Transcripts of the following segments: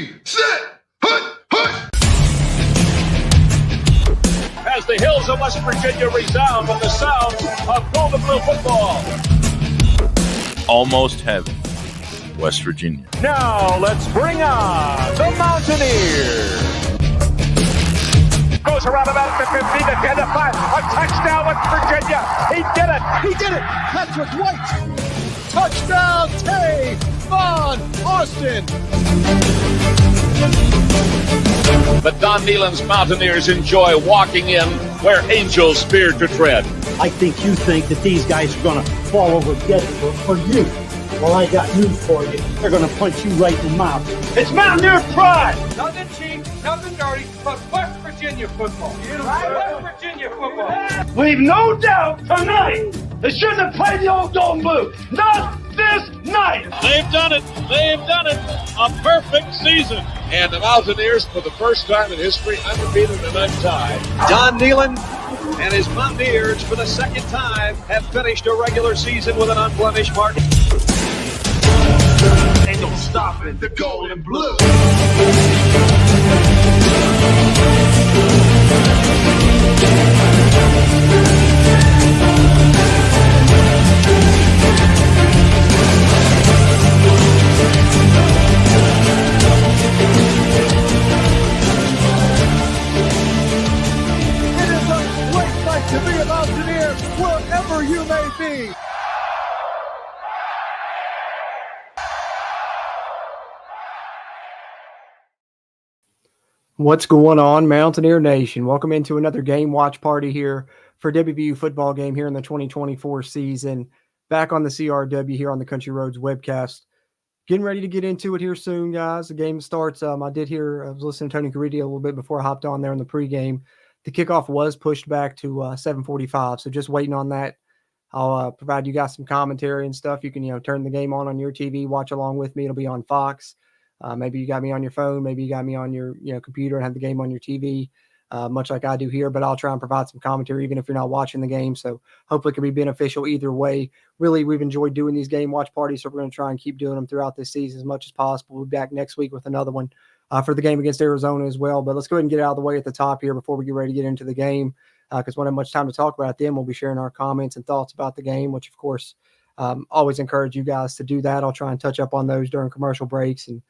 Ready, set, hut, hut. As the hills of West Virginia resound with the sounds of Golden Blue football. Almost heaven, West Virginia. Now let's bring on the Mountaineers. Goes around about the 50 to 10 to 5. A touchdown, West Virginia. He did it. He did it. Patrick White. Touchdown, Tavon Austin. The Don Nehlen's Mountaineers enjoy walking in where angels fear to tread. I think you think that these guys are going to fall over dead for you. Well, I got news for you. They're going to punch you right in the mouth. It's Mountaineer pride. Nothing cheap, nothing dirty, but West Virginia football. West Virginia football. We've no doubt tonight they shouldn't have played the old Golden Blue. Not this night. They've done it. They've done it. A perfect season. And the Mountaineers, for the first time in history, undefeated and untied. Don Nehlen and his Mountaineers, for the second time, have finished a regular season with an unblemished mark. Ain't no stopping the Golden Blue. It is a great night to be a Mountaineer wherever you may be. What's going on, Mountaineer Nation? Welcome into another game watch party here for WVU football game here in the 2024 season. Back on the CRW here on the Country Roads webcast. Getting ready to get into it here soon, guys. The game starts. I was listening to Tony Caridi a little bit before I hopped on there in the pregame. The kickoff was pushed back to 7:45, so just waiting on that. I'll provide you guys some commentary and stuff. You can, turn the game on your TV, watch along with me. It'll be on Fox. Maybe you got me on your phone. Maybe you got me on your computer and have the game on your TV, much like I do here. But I'll try and provide some commentary even if you're not watching the game. So hopefully it can be beneficial either way. Really, we've enjoyed doing these game watch parties, so we're going to try and keep doing them throughout this season as much as possible. We'll be back next week with another one for the game against Arizona as well. But let's go ahead and get it out of the way at the top here before we get ready to get into the game because we don't have much time to talk about it then. We'll be sharing our comments and thoughts about the game, which, of course, always encourage you guys to do that. I'll try and touch up on those during commercial breaks and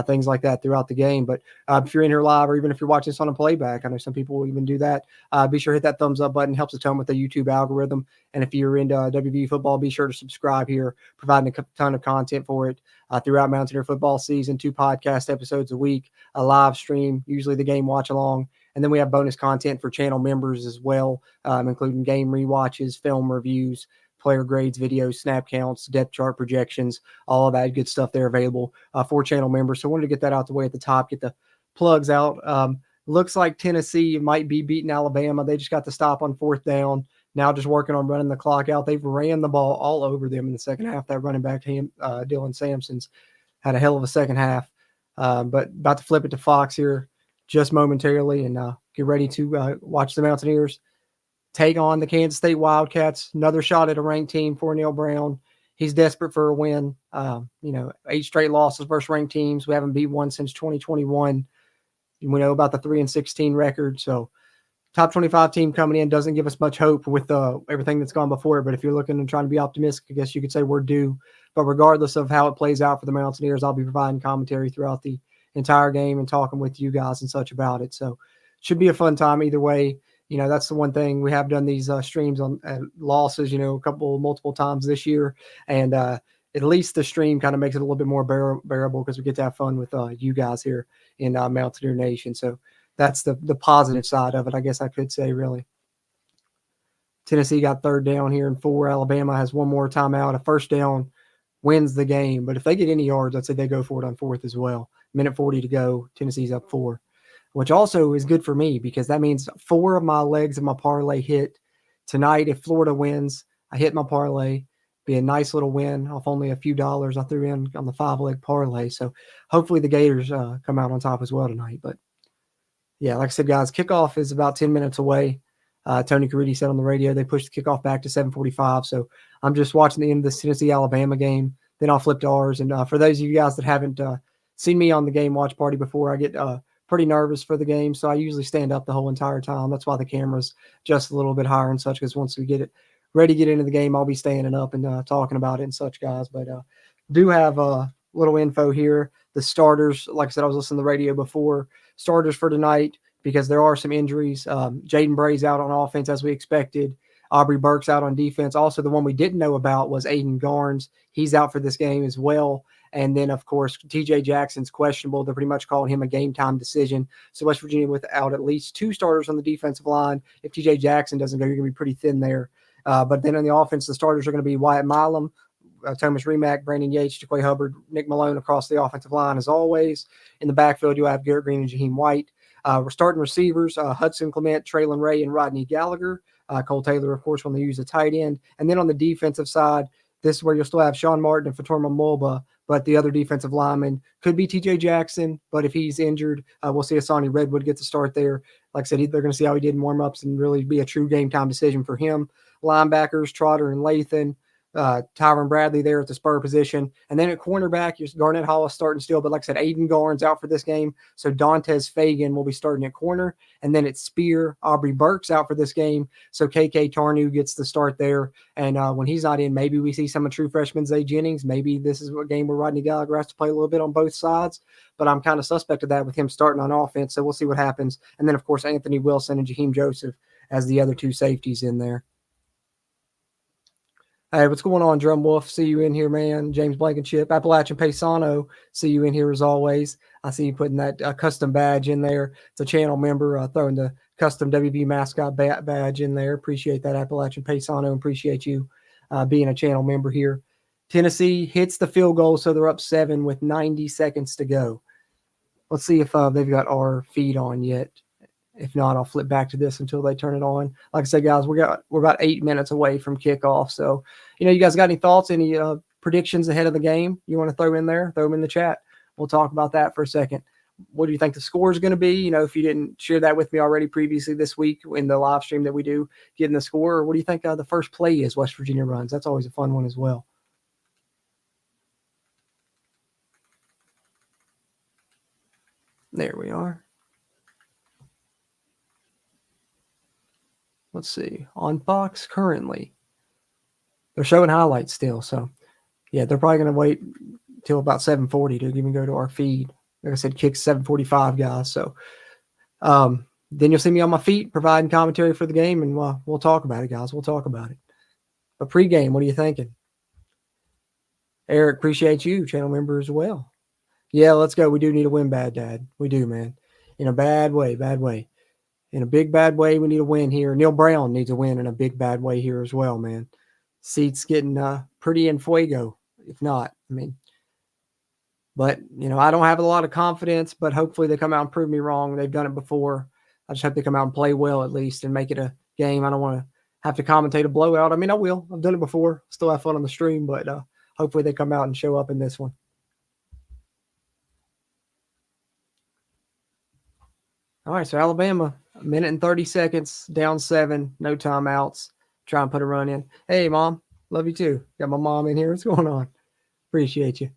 things like that throughout the game. But if you're in here live or even if you're watching this on a playback, I know some people will even do that. Be sure to hit that thumbs up button. Helps a ton with the YouTube algorithm. And if you're into WVU football, be sure to subscribe here, providing a ton of content for it throughout Mountaineer football season. 2 podcast episodes a week, a live stream, usually the game watch along. And then we have bonus content for channel members as well, including game rewatches, film reviews, player grades, videos, snap counts, depth chart projections, all of that good stuff there available for channel members. So I wanted to get that out the way at the top, get the plugs out. Looks like Tennessee might be beating Alabama. They just got the stop on 4th down. Now just working on running the clock out. They've ran the ball all over them in the second half. That running back, Dylan Sampson's had a hell of a second half. But about to flip it to Fox here just momentarily and get ready to watch the Mountaineers take on the Kansas State Wildcats. Another shot at a ranked team for Neil Brown. He's desperate for a win. 8 straight losses versus ranked teams. We haven't beat one since 2021. We know about the 3-16 record. So top 25 team coming in doesn't give us much hope with everything that's gone before. But if you're looking and trying to be optimistic, I guess you could say we're due. But regardless of how it plays out for the Mountaineers, I'll be providing commentary throughout the entire game and talking with you guys and such about it. So should be a fun time either way. That's the one thing. We have done these streams on losses, multiple times this year. And at least the stream kind of makes it a little bit more bearable because we get to have fun with you guys here in Mountaineer Nation. So that's the positive side of it, I guess I could say, really. Tennessee got 3rd down here and 4. Alabama has one more timeout. A 1st down wins the game. But if they get any yards, I'd say they go for it on 4th as well. Minute 40 to go. Tennessee's up 4. Which also is good for me because that means 4 of my legs of my parlay hit tonight. If Florida wins, I hit my parlay. Be a nice little win off only a few dollars I threw in on the 5-leg parlay. So hopefully the Gators come out on top as well tonight. But yeah, like I said, guys, kickoff is about 10 minutes away. Tony Caridi said on the radio they pushed the kickoff back to 7:45. So I'm just watching the end of the Tennessee-Alabama game. Then I'll flip to ours. And for those of you guys that haven't seen me on the game watch party before. I get pretty nervous for the game, so I usually stand up the whole entire time. That's why the camera's just a little bit higher and such, because once we get it ready to get into the game, I'll be standing up and talking about it and such, guys. But do have a little info here. The starters, like I said, I was listening to the radio before. Starters for tonight, because there are some injuries. Jaden Bray's out on offense as we expected. Aubrey Burke's out on defense. Also, the one we didn't know about was Aiden Garnes. He's out for this game as well. And then, of course, TJ Jackson's questionable. They're pretty much calling him a game-time decision. So West Virginia without at least 2 starters on the defensive line. If TJ Jackson doesn't go, you're going to be pretty thin there. But then on the offense, the starters are going to be Wyatt Milam, Thomas Remack, Brandon Yates, Jaquay Hubbard, Nick Malone across the offensive line as always. In the backfield, you have Garrett Green and Jaheim White. We're starting receivers, Hudson Clement, Traylon Ray, and Rodney Gallagher. Cole Taylor, of course, when they use a tight end. And then on the defensive side, this is where you'll still have Sean Martin and Fatorma Mulba, but the other defensive lineman could be TJ Jackson, but if he's injured, we'll see Asani Redwood get the start there. Like I said, they're going to see how he did in warm-ups and really be a true game-time decision for him. Linebackers, Trotter and Lathan, Tyron Bradley there at the spur position. And then at cornerback, you're Garnett Hollis starting still. But like I said, Aiden Garnes out for this game. So Dantes Fagan will be starting at corner. And then it's Spear, Aubrey Burke's out for this game. So KK Tarnu gets the start there. And when he's not in, maybe we see some of true freshman Zay Jennings. Maybe this is a game where Rodney Gallagher has to play a little bit on both sides. But I'm kind of suspect of that with him starting on offense. So we'll see what happens. And then, of course, Anthony Wilson and Jaheim Joseph as the other 2 safeties in there. Hey, what's going on, Drum Wolf? See you in here, man. James Blankenship, Appalachian Paisano. See you in here as always. I see you putting that custom badge in there. It's a channel member throwing the custom WV mascot badge in there. Appreciate that, Appalachian Paisano. Appreciate you being a channel member here. Tennessee hits the field goal, so they're up 7 with 90 seconds to go. Let's see if they've got our feed on yet. If not, I'll flip back to this until they turn it on. Like I said, guys, we're about 8 minutes away from kickoff. So, you guys got any thoughts, any predictions ahead of the game you want to throw in there? Throw them in the chat. We'll talk about that for a second. What do you think the score is going to be? If you didn't share that with me already previously this week in the live stream that we do, getting the score, or what do you think the first play is West Virginia runs? That's always a fun one as well. There we are. Let's see. On Fox currently, they're showing highlights still. So, yeah, they're probably going to wait till about 7:40 to even go to our feed. Like I said, kicks 7:45, guys. So, then you'll see me on my feet providing commentary for the game, and we'll talk about it, guys. We'll talk about it. But pregame, what are you thinking? Eric, appreciate you, channel member as well. Yeah, let's go. We do need a win bad, Dad. We do, man. In a bad way, bad way. In a big bad way, we need a win here. Neil Brown needs a win in a big bad way here as well, man. Seats getting pretty en fuego, if not. But, I don't have a lot of confidence, but hopefully they come out and prove me wrong. They've done it before. I just hope they come out and play well at least and make it a game. I don't want to have to commentate a blowout. I will. I've done it before. Still have fun on the stream, but hopefully they come out and show up in this one. All right, so Alabama, 1 minute and 30 seconds, down 7, no timeouts. Try and put a run in. Hey, Mom, love you too. Got my mom in here. What's going on? Appreciate you.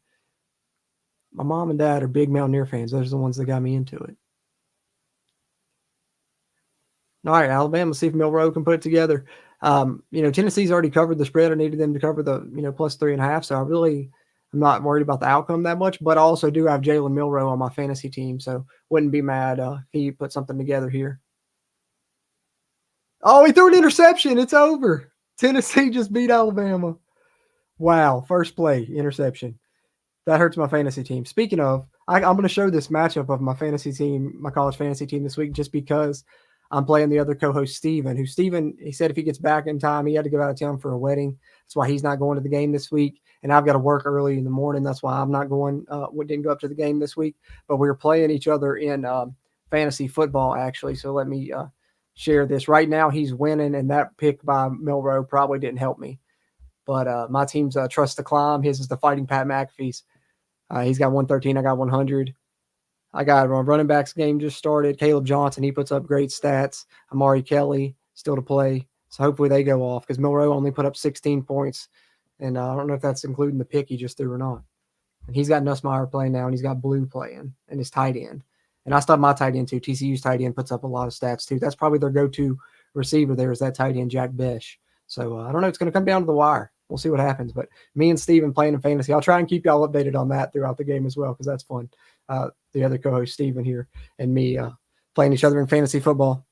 My mom and dad are big Mountaineer fans. Those are the ones that got me into it. All right, Alabama, see if Milroe can put it together. Tennessee's already covered the spread. I needed them to cover the, plus 3.5. So I'm not worried about the outcome that much, but I also do have Jalen Milroe on my fantasy team, so wouldn't be mad if he put something together here. Oh, he threw an interception. It's over. Tennessee just beat Alabama. Wow, first play, interception. That hurts my fantasy team. Speaking of, I'm going to show this matchup of my fantasy team, my college fantasy team this week, just because I'm playing the other co-host, Steven, he said if he gets back in time, he had to go out of town for a wedding. That's why he's not going to the game this week. And I've got to work early in the morning. That's why I'm not going, didn't go up to the game this week. But we were playing each other in fantasy football, actually. So let me share this. Right now, he's winning, and that pick by Milroe probably didn't help me. But my team's Trust to Climb. His is the Fighting Pat McAfee's. He's got 113. I got 100. I got a running backs game just started. Caleb Johnson, he puts up great stats. Amari Kelly still to play. So hopefully they go off because Milroe only put up 16 points. And I don't know if that's including the pick he just threw or not. And he's got Nussmeier playing now, and he's got Blue playing and his tight end. And I still have my tight end too. TCU's tight end puts up a lot of stats too. That's probably their go-to receiver there is that tight end, Jack Besh. So I don't know. It's going to come down to the wire. We'll see what happens. But me and Steven playing in fantasy, I'll try and keep y'all updated on that throughout the game as well because that's fun. The other co-host, Steven here, and me playing each other in fantasy football.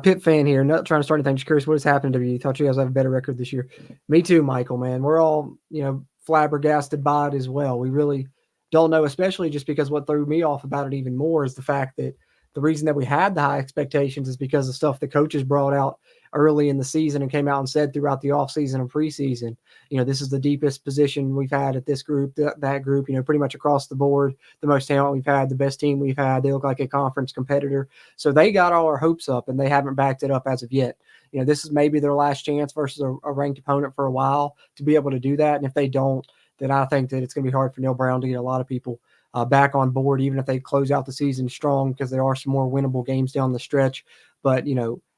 Pip fan here, not trying to start anything. Just curious what has happened to you. Thought you guys have a better record this year. Me too, Michael, man. We're all, flabbergasted by it as well. We really don't know, especially just because what threw me off about it even more is the fact that the reason that we had the high expectations is because of stuff the coaches brought out early in the season and came out and said throughout the offseason and preseason, this is the deepest position we've had at this group, that group, pretty much across the board, the most talent we've had, the best team we've had. They look like a conference competitor. So they got all our hopes up and they haven't backed it up as of yet. This is maybe their last chance versus a ranked opponent for a while to be able to do that. And if they don't, then I think that it's going to be hard for Neil Brown to get a lot of people back on board, even if they close out the season strong, because there are some more winnable games down the stretch. But,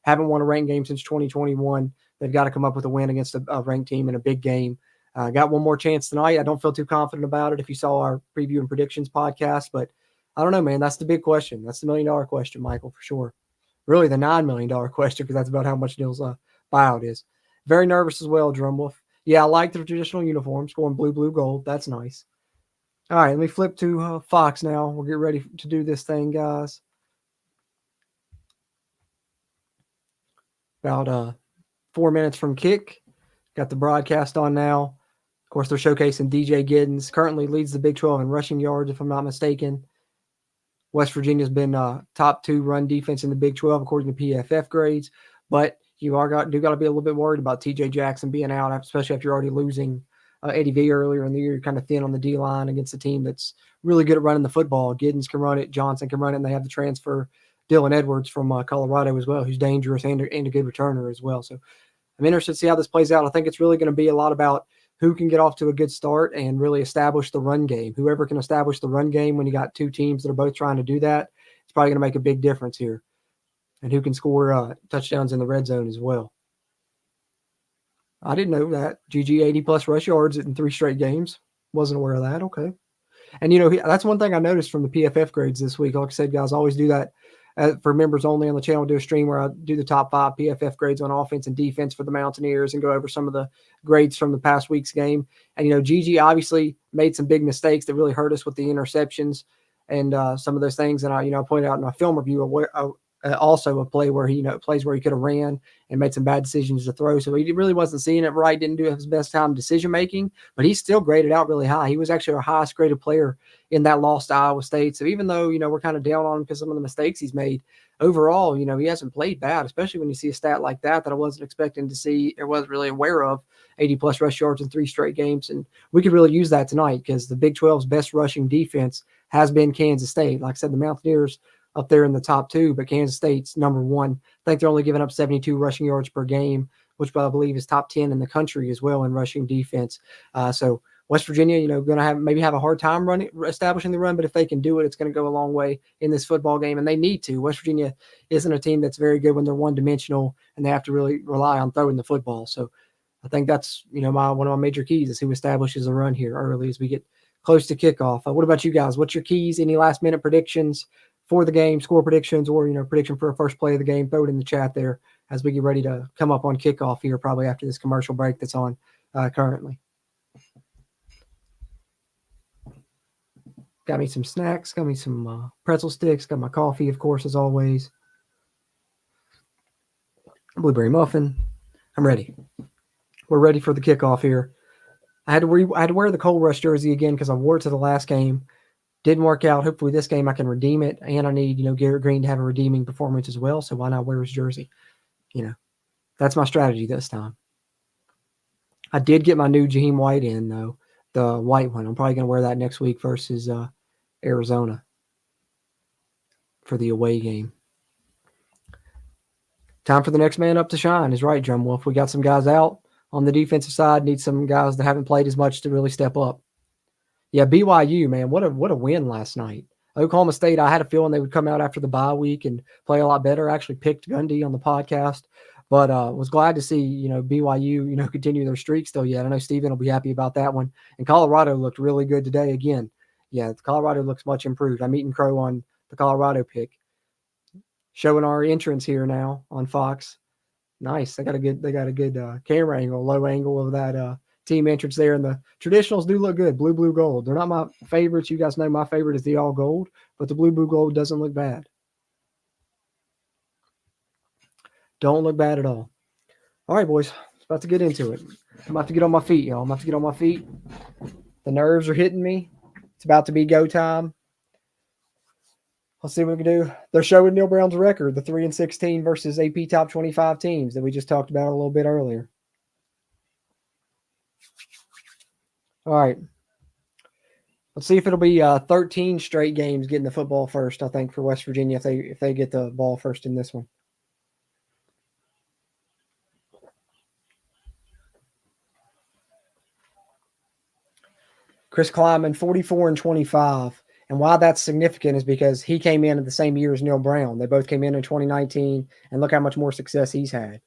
haven't won a ranked game since 2021. They've got to come up with a win against a ranked team in a big game. Got one more chance tonight. I don't feel too confident about it if you saw our preview and predictions podcast, but I don't know, man. That's the big question. That's the $1 million question, Michael, for sure. Really the $9 million question, because that's about how much Neil's buyout is. Very nervous as well, Drumwolf. Yeah, I like the traditional uniforms, going blue, blue, gold. That's nice. All right, let me flip to Fox now. We'll get ready to do this thing, guys. About 4 minutes from kick. Got the broadcast on now. Of course, they're showcasing DJ Giddens. Currently leads the Big 12 in rushing yards, if I'm not mistaken. West Virginia's been top 2 run defense in the Big 12, according to PFF grades. But you got to be a little bit worried about TJ Jackson being out, especially if you're already losing Eddie V earlier in the year. You're kind of thin on the D-line against a team that's really good at running the football. Giddens can run it. Johnson can run it. And they have the transfer Dylan Edwards from Colorado as well, who's dangerous and a good returner as well. So I'm interested to see how this plays out. I think it's really going to be a lot about who can get off to a good start and really establish the run game. Whoever can establish the run game when you got 2 teams that are both trying to do that, it's probably going to make a big difference here. And who can score touchdowns in the red zone as well. I didn't know that. GG 80-plus rush yards in 3 straight games. Wasn't aware of that. Okay. And, that's one thing I noticed from the PFF grades this week. Like I said, guys, I always do that for members only on the channel. Do a stream where I do the top 5 PFF grades on offense and defense for the Mountaineers and go over some of the grades from the past week's game. And, GG obviously made some big mistakes that really hurt us with the interceptions and some of those things. And I pointed out in my film review also a play where plays where he could have ran and made some bad decisions to throw. So he really wasn't seeing it right. Didn't do his best time decision making, but he still graded out really high. He was actually our highest graded player in that loss to Iowa State. So even though, we're kind of down on him because some of the mistakes he's made, overall, he hasn't played bad, especially when you see a stat like that I wasn't expecting to see or wasn't really aware of. 80-plus rush yards in 3 straight games. And we could really use that tonight because the Big 12's best rushing defense has been Kansas State. Like I said, the Mountaineers up there in the top 2, but Kansas State's number 1. I think they're only giving up 72 rushing yards per game, which I believe is top 10 in the country as well in rushing defense. So West Virginia, going to have a hard time establishing the run, but if they can do it, it's going to go a long way in this football game, and they need to. West Virginia isn't a team that's very good when they're one-dimensional, and they have to really rely on throwing the football. So I think that's, one of my major keys is who establishes a run here early as we get close to kickoff. What about you guys? What's your keys? Any last-minute predictions for the game, score predictions, or, prediction for a first play of the game? Throw it in the chat there as we get ready to come up on kickoff here, probably after this commercial break that's on currently. Got me some snacks, got me some pretzel sticks, got my coffee, of course, as always. Blueberry muffin. I'm ready. We're ready for the kickoff here. I had to wear the Cold Rush jersey again because I wore it to the last game. Didn't work out. Hopefully this game I can redeem it, and I need, Garrett Green to have a redeeming performance as well, so why not wear his jersey? That's my strategy this time. I did get my new Jaheim White in, though, the white one. I'm probably going to wear that next week versus Arizona for the away game. Time for the next man up to shine is right, Drumwolf. We got some guys out on the defensive side, need some guys that haven't played as much to really step up. Yeah, BYU, man, what a win last night. Oklahoma State, I had a feeling they would come out after the bye week and play a lot better. I actually picked Gundy on the podcast But was glad to see, BYU, continue their streak still yet. I know Steven will be happy about that one. And Colorado looked really good today again. Yeah, Colorado looks much improved. I'm eating crow on the Colorado pick. Showing our entrance here now on Fox. Nice. They got a good camera angle, low angle of that team entrance there. And the traditionals do look good. Blue, gold. They're not my favorites. You guys know my favorite is the all gold, but the blue, gold doesn't look bad. Don't look bad at all. All right, boys. About to get into it. I'm about to get on my feet, y'all. I'm about to get on my feet. The nerves are hitting me. It's about to be go time. Let's see what we can do. They're showing Neil Brown's record, the 3-16 versus AP top 25 teams that we just talked about a little bit earlier. All right. Let's see if it'll be 13 straight games getting the football first, I think, for West Virginia if they get the ball first in this one. Chris Kleiman, 44-25. And why that's significant is because he came in at the same year as Neil Brown. They both came in 2019, and look how much more success he's had.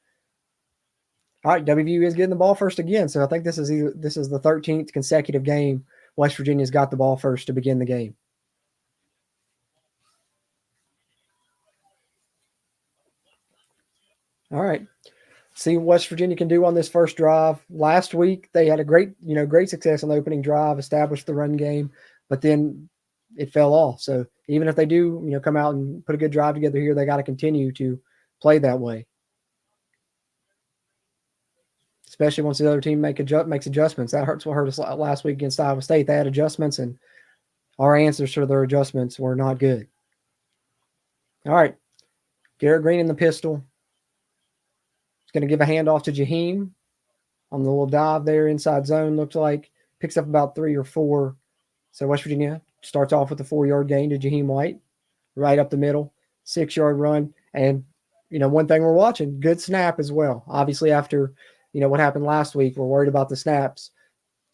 All right, WVU is getting the ball first again, so I think this is the 13th consecutive game West Virginia's got the ball first to begin the game. All right. See what West Virginia can do on this first drive. Last week they had a great success on the opening drive, established the run game, but then it fell off. So even if they do, come out and put a good drive together here, they got to continue to play that way. Especially once the other team makes adjustments. That hurts what hurt us last week against Iowa State. They had adjustments, and our answers to their adjustments were not good. All right. Garrett Green in the pistol. He's going to give a handoff to Jaheim on the little dive there, inside zone, looks like. Picks up about 3 or 4. So West Virginia starts off with a 4-yard gain to Jaheim White, right up the middle, 6-yard run. And, one thing we're watching, good snap as well. Obviously, after, what happened last week, we're worried about the snaps.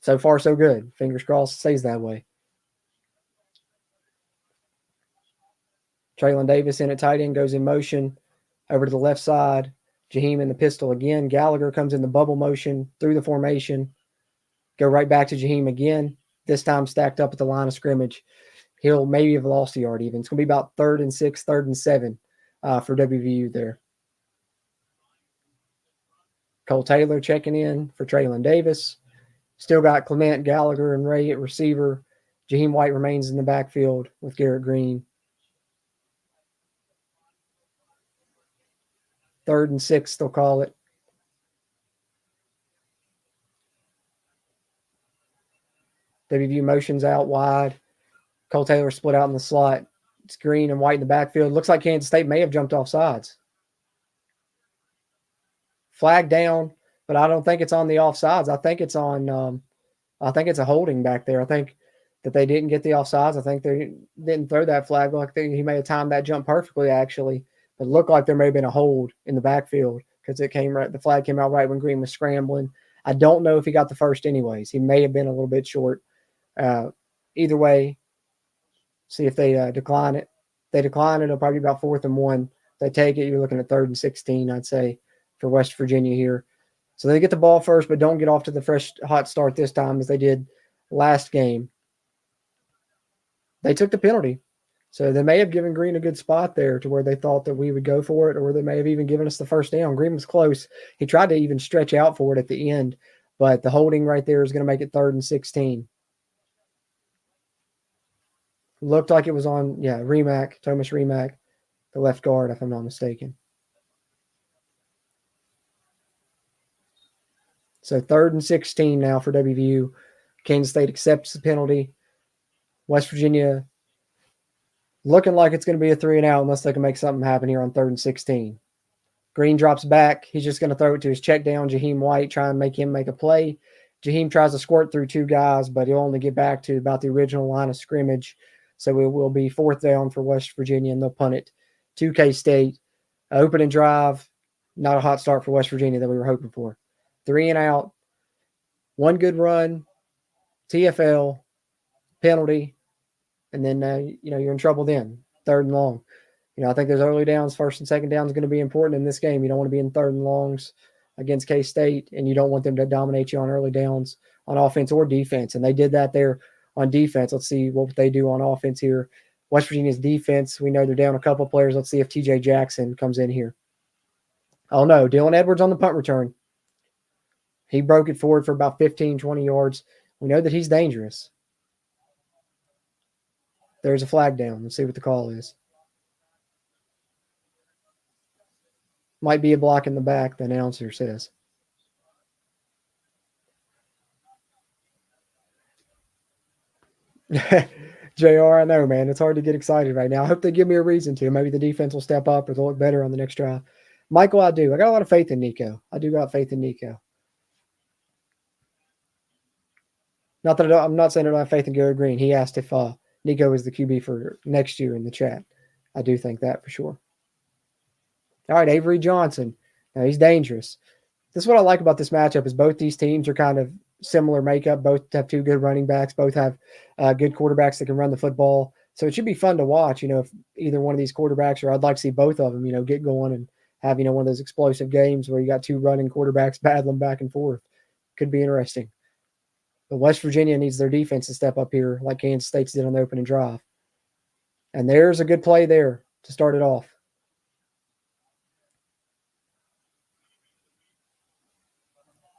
So far, so good. Fingers crossed it stays that way. Traylon Davis in at tight end, goes in motion over to the left side. Jaheim in the pistol again. Gallagher comes in the bubble motion through the formation. Go right back to Jaheim again. This time stacked up at the line of scrimmage. He'll maybe have lost a yard even. It's going to be about 3rd and 6, 3rd and 7 for WVU there. Cole Taylor checking in for Traylon Davis. Still got Clement, Gallagher, and Ray at receiver. Jaheim White remains in the backfield with Garrett Green. 3rd and 6, they'll call it. WVU motions out wide. Cole Taylor split out in the slot. It's Green and White in the backfield. Looks like Kansas State may have jumped off sides. Flag down, but I don't think it's on the offsides. I think it's on. I think it's a holding back there. I think that they didn't get the offsides. I think they didn't throw that flag. I think he may have timed that jump perfectly, actually. But it looked like there may have been a hold in the backfield because the flag came out right when Green was scrambling. I don't know if he got the first anyways. He may have been a little bit short. Either way, see if they decline it. If they decline it, it'll probably be about 4th and 1. If they take it, you're looking at 3rd and 16, I'd say, for West Virginia here. So they get the ball first, but don't get off to the fresh hot start this time as they did last game. They took the penalty. So they may have given Green a good spot there to where they thought that we would go for it, or they may have even given us the first down. Green was close. He tried to even stretch out for it at the end, but the holding right there is going to make it 3rd and 16. Looked like it was on, Thomas Remack, the left guard, if I'm not mistaken. So 3rd and 16 now for WVU. Kansas State accepts the penalty. West Virginia looking like it's going to be a 3-and-out unless they can make something happen here on 3rd and 16. Green drops back. He's just going to throw it to his check down, Jaheim White, try and make him make a play. Jaheim tries to squirt through 2 guys, but he'll only get back to about the original line of scrimmage. So it will be 4th down for West Virginia, and they'll punt it to K-State. Opening drive, not a hot start for West Virginia that we were hoping for. 3-and-out, 1 good run, TFL, penalty, and then, you're in trouble then. 3rd and long. I think those early downs, first and second down is going to be important in this game. You don't want to be in third and longs against K-State, and you don't want them to dominate you on early downs on offense or defense. And they did that there on defense. Let's see what they do on offense here. West Virginia's defense, we know they're down a couple players. Let's see if TJ Jackson comes in here. Oh, no, Dylan Edwards on the punt return. He broke it forward for about 15, 20 yards. We know that he's dangerous. There's a flag down. Let's see what the call is. Might be a block in the back, the announcer says. JR, I know, man. It's hard to get excited right now. I hope they give me a reason to. Maybe the defense will step up or they'll look better on the next drive. Michael, I do. I got a lot of faith in Nico. I do got faith in Nico. Not that I'm not saying I don't have faith in Gary Green. He asked if Nico is the QB for next year in the chat. I do think that for sure. All right, Avery Johnson. Now, he's dangerous. This is what I like about this matchup is both these teams are kind of similar makeup. Both have two good running backs. Both have good quarterbacks that can run the football. So it should be fun to watch, if either one of these quarterbacks, or I'd like to see both of them, get going and have, one of those explosive games where you got two running quarterbacks battling back and forth. Could be interesting. But West Virginia needs their defense to step up here like Kansas State's did on the opening drive. And there's a good play there to start it off.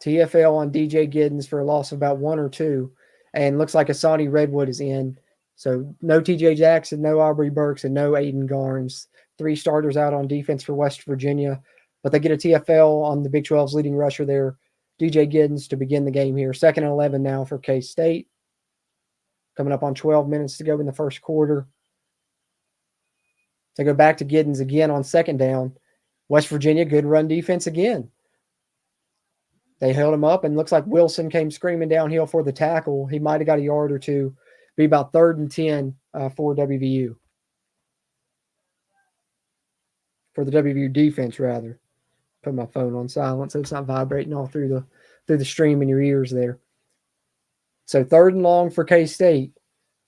TFL on DJ Giddens for a loss of about 1 or 2. And looks like Asani Redwood is in. So no TJ Jackson, no Aubrey Burks, and no Aiden Garnes. 3 starters out on defense for West Virginia. But they get a TFL on the Big 12's leading rusher there, DJ Giddens, to begin the game here. 2nd and 11 now for K-State. Coming up on 12 minutes to go in the first quarter. They go back to Giddens again on 2nd down. West Virginia, good run defense again. They held him up, and looks like Wilson came screaming downhill for the tackle. He might have got a yard or two. Be about 3rd and 10 for WVU. For the WVU defense, rather. Put my phone on silent so it's not vibrating all through the stream in your ears there. So 3rd and long for K-State.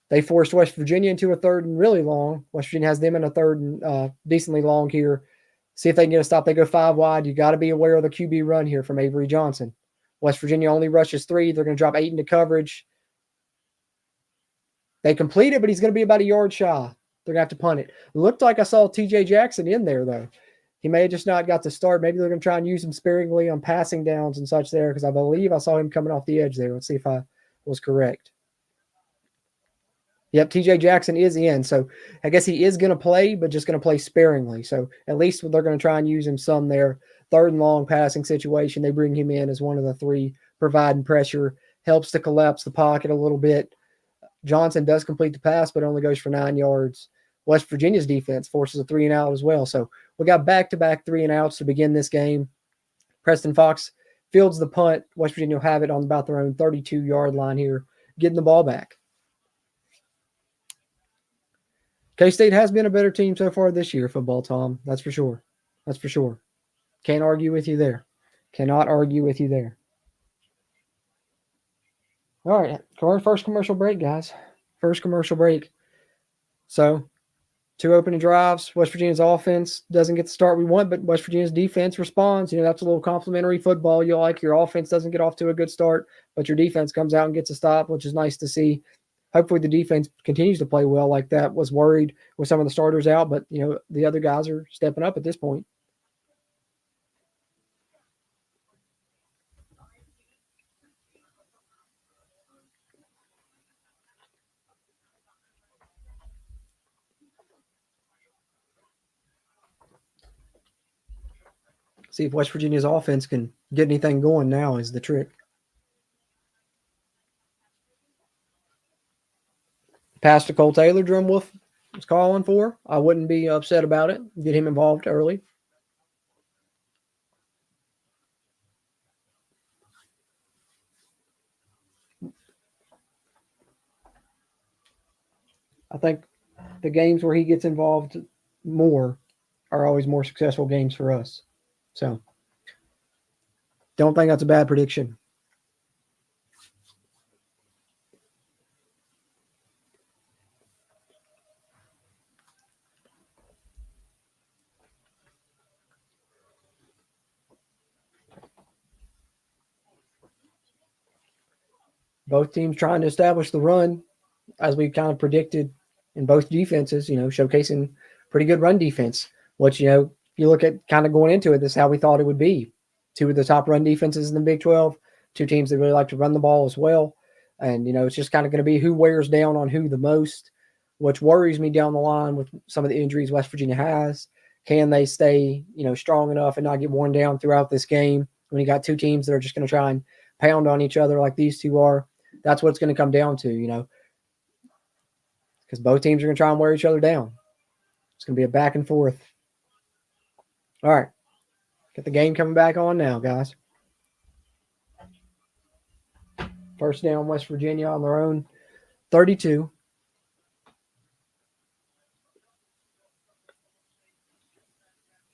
They forced West Virginia into a 3rd and really long. West Virginia has them in a 3rd and decently long here. See if they can get a stop. They go 5 wide. You got to be aware of the QB run here from Avery Johnson. West Virginia only rushes 3. They're going to drop 8 into coverage. They complete it, but he's going to be about a yard shy. They're going to have to punt it. Looked like I saw TJ Jackson in there, though. He may have just not got to start. Maybe they're going to try and use him sparingly on passing downs and such there, because I believe I saw him coming off the edge there. Let's see if I was correct. Yep, TJ Jackson is in. So I guess he is going to play, but just going to play sparingly. So at least they're going to try and use him some there. 3rd and long passing situation. They bring him in as one of the 3 providing pressure. Helps to collapse the pocket a little bit. Johnson does complete the pass, but only goes for 9 yards. West Virginia's defense forces a 3 and out as well. So we got back-to-back 3 and outs to begin this game. Preston Fox fields the punt. West Virginia will have it on about their own 32-yard line here, getting the ball back. K-State has been a better team so far this year, football, Tom. That's for sure. That's for sure. Can't argue with you there. Cannot argue with you there. All right, first commercial break, guys. First commercial break. So, 2 opening drives. West Virginia's offense doesn't get the start we want, but West Virginia's defense responds. That's a little complimentary football. You like your offense doesn't get off to a good start, but your defense comes out and gets a stop, which is nice to see. Hopefully the defense continues to play well like that. Was worried with some of the starters out, but, the other guys are stepping up at this point. See if West Virginia's offense can get anything going now is the trick. Pass to Cole Taylor, Drumwolf was calling for. I wouldn't be upset about it. Get him involved early. I think the games where he gets involved more are always more successful games for us. So, don't think that's a bad prediction. Both teams trying to establish the run, as we kind of predicted in both defenses, showcasing pretty good run defense, which, if you look at kind of going into it, this is how we thought it would be. Two of the top run defenses in the Big 12, two teams that really like to run the ball as well. And, it's just kind of going to be who wears down on who the most, which worries me down the line with some of the injuries West Virginia has. Can they stay, strong enough and not get worn down throughout this game when you got two teams that are just going to try and pound on each other like these two are? That's what it's going to come down to, because both teams are going to try and wear each other down. It's going to be a back and forth. All right. Get the game coming back on now, guys. First down, West Virginia on their own 32.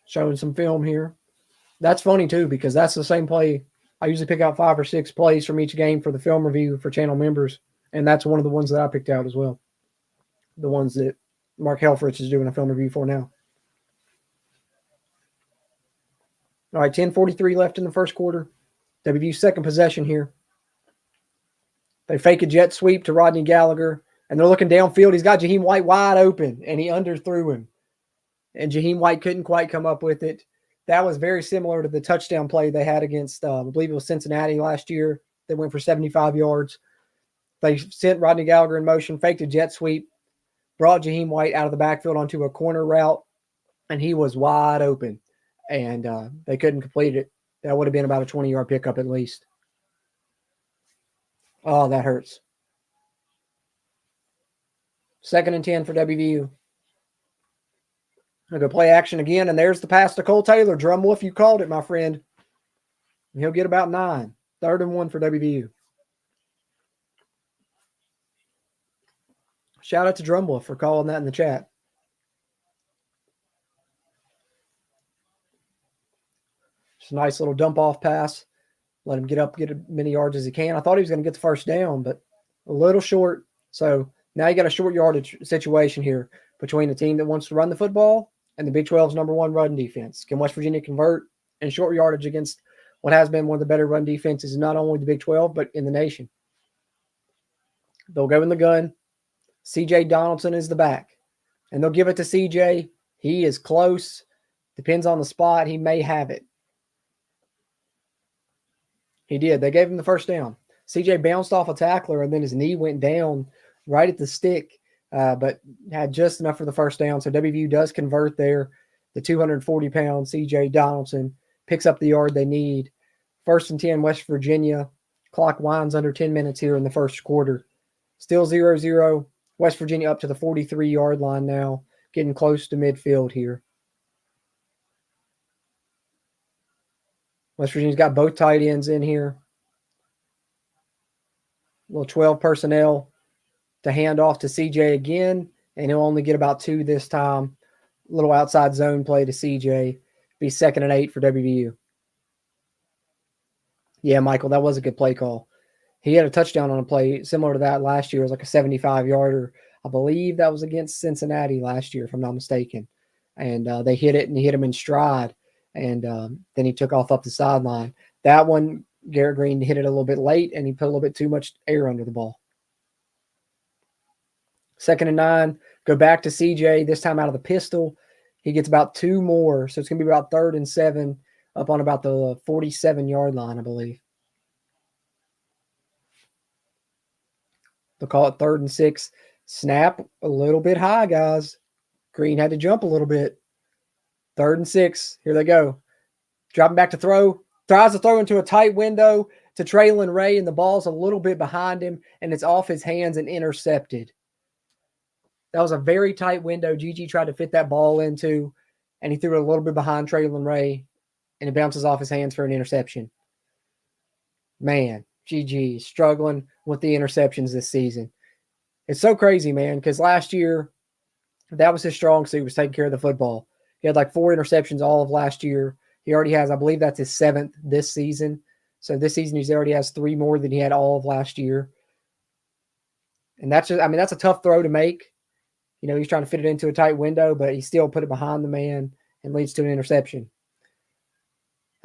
Showing some film here. That's funny, too, because that's the same play. I usually pick out 5 or 6 plays from each game for the film review for channel members, and that's one of the ones that I picked out as well. The ones that Mark Helfrich is doing a film review for now. All right, 10:43 left in the first quarter. WVU's second possession here. They fake a jet sweep to Rodney Gallagher, and they're looking downfield. He's got Jaheim White wide open, and he underthrew him. And Jaheim White couldn't quite come up with it. That was very similar to the touchdown play they had against, I believe it was Cincinnati last year. They went for 75 yards. They sent Rodney Gallagher in motion, faked a jet sweep, brought Jaheim White out of the backfield onto a corner route, and he was wide open. And they couldn't complete it. That would have been about a 20-yard pickup at least. Oh, that hurts. 2nd and 10 for WVU. I'll go play action again, and there's the pass to Cole Taylor. Drum Wolf, you called it, my friend. And he'll get about 9. 3rd and 1 for WVU. Shout out to Drum Wolf for calling that in the chat. Just a nice little dump-off pass. Let him get up, get as many yards as he can. I thought he was going to get the first down, but a little short. So now you got a short yardage situation here between the team that wants to run the football and the Big 12's number 1 run defense. Can West Virginia convert in short yardage against what has been one of the better run defenses in not only the Big 12, but in the nation? They'll go in the gun. C.J. Donaldson is the back. And they'll give it to C.J. He is close. Depends on the spot. He may have it. He did. They gave him the first down. C.J. bounced off a tackler, and then his knee went down right at the stick, but had just enough for the first down. So WVU does convert there. The 240-pound C.J. Donaldson picks up the yard they need. 1st and 10, West Virginia. Clock winds under 10 minutes here in the first quarter. Still 0-0. West Virginia up to the 43-yard line now, getting close to midfield here. West Virginia's got both tight ends in here. Little 12 personnel to hand off to CJ again, and he'll only get about 2 this time. Little outside zone play to CJ. Be 2nd and 8 for WVU. Yeah, Michael, that was a good play call. He had a touchdown on a play similar to that last year. It was like a 75-yarder. I believe that was against Cincinnati last year, if I'm not mistaken. And they hit it, and he hit him in stride. And then he took off up the sideline. That one, Garrett Green hit it a little bit late, and he put a little bit too much air under the ball. 2nd and 9. Go back to CJ, this time out of the pistol. He gets about 2 more, so it's going to be about 3rd and 7, up on about the 47-yard line, I believe. They'll call it 3rd and 6. Snap a little bit high, guys. Green had to jump a little bit. 3rd and 6. Here they go. Dropping back to throw. Tries to throw into a tight window to Traylon Ray, and the ball's a little bit behind him, and it's off his hands and intercepted. That was a very tight window GG tried to fit that ball into, and he threw it a little bit behind Traylon Ray, and it bounces off his hands for an interception. Man, GG is struggling with the interceptions this season. It's so crazy, man, because last year, that was his strong suit, was taking care of the football. He had like 4 interceptions all of last year. He already has, I believe that's his 7th this season. So this season he already has 3 more than he had all of last year. And that's just, I mean, that's a tough throw to make. You know, he's trying to fit it into a tight window, but he still put it behind the man and leads to an interception.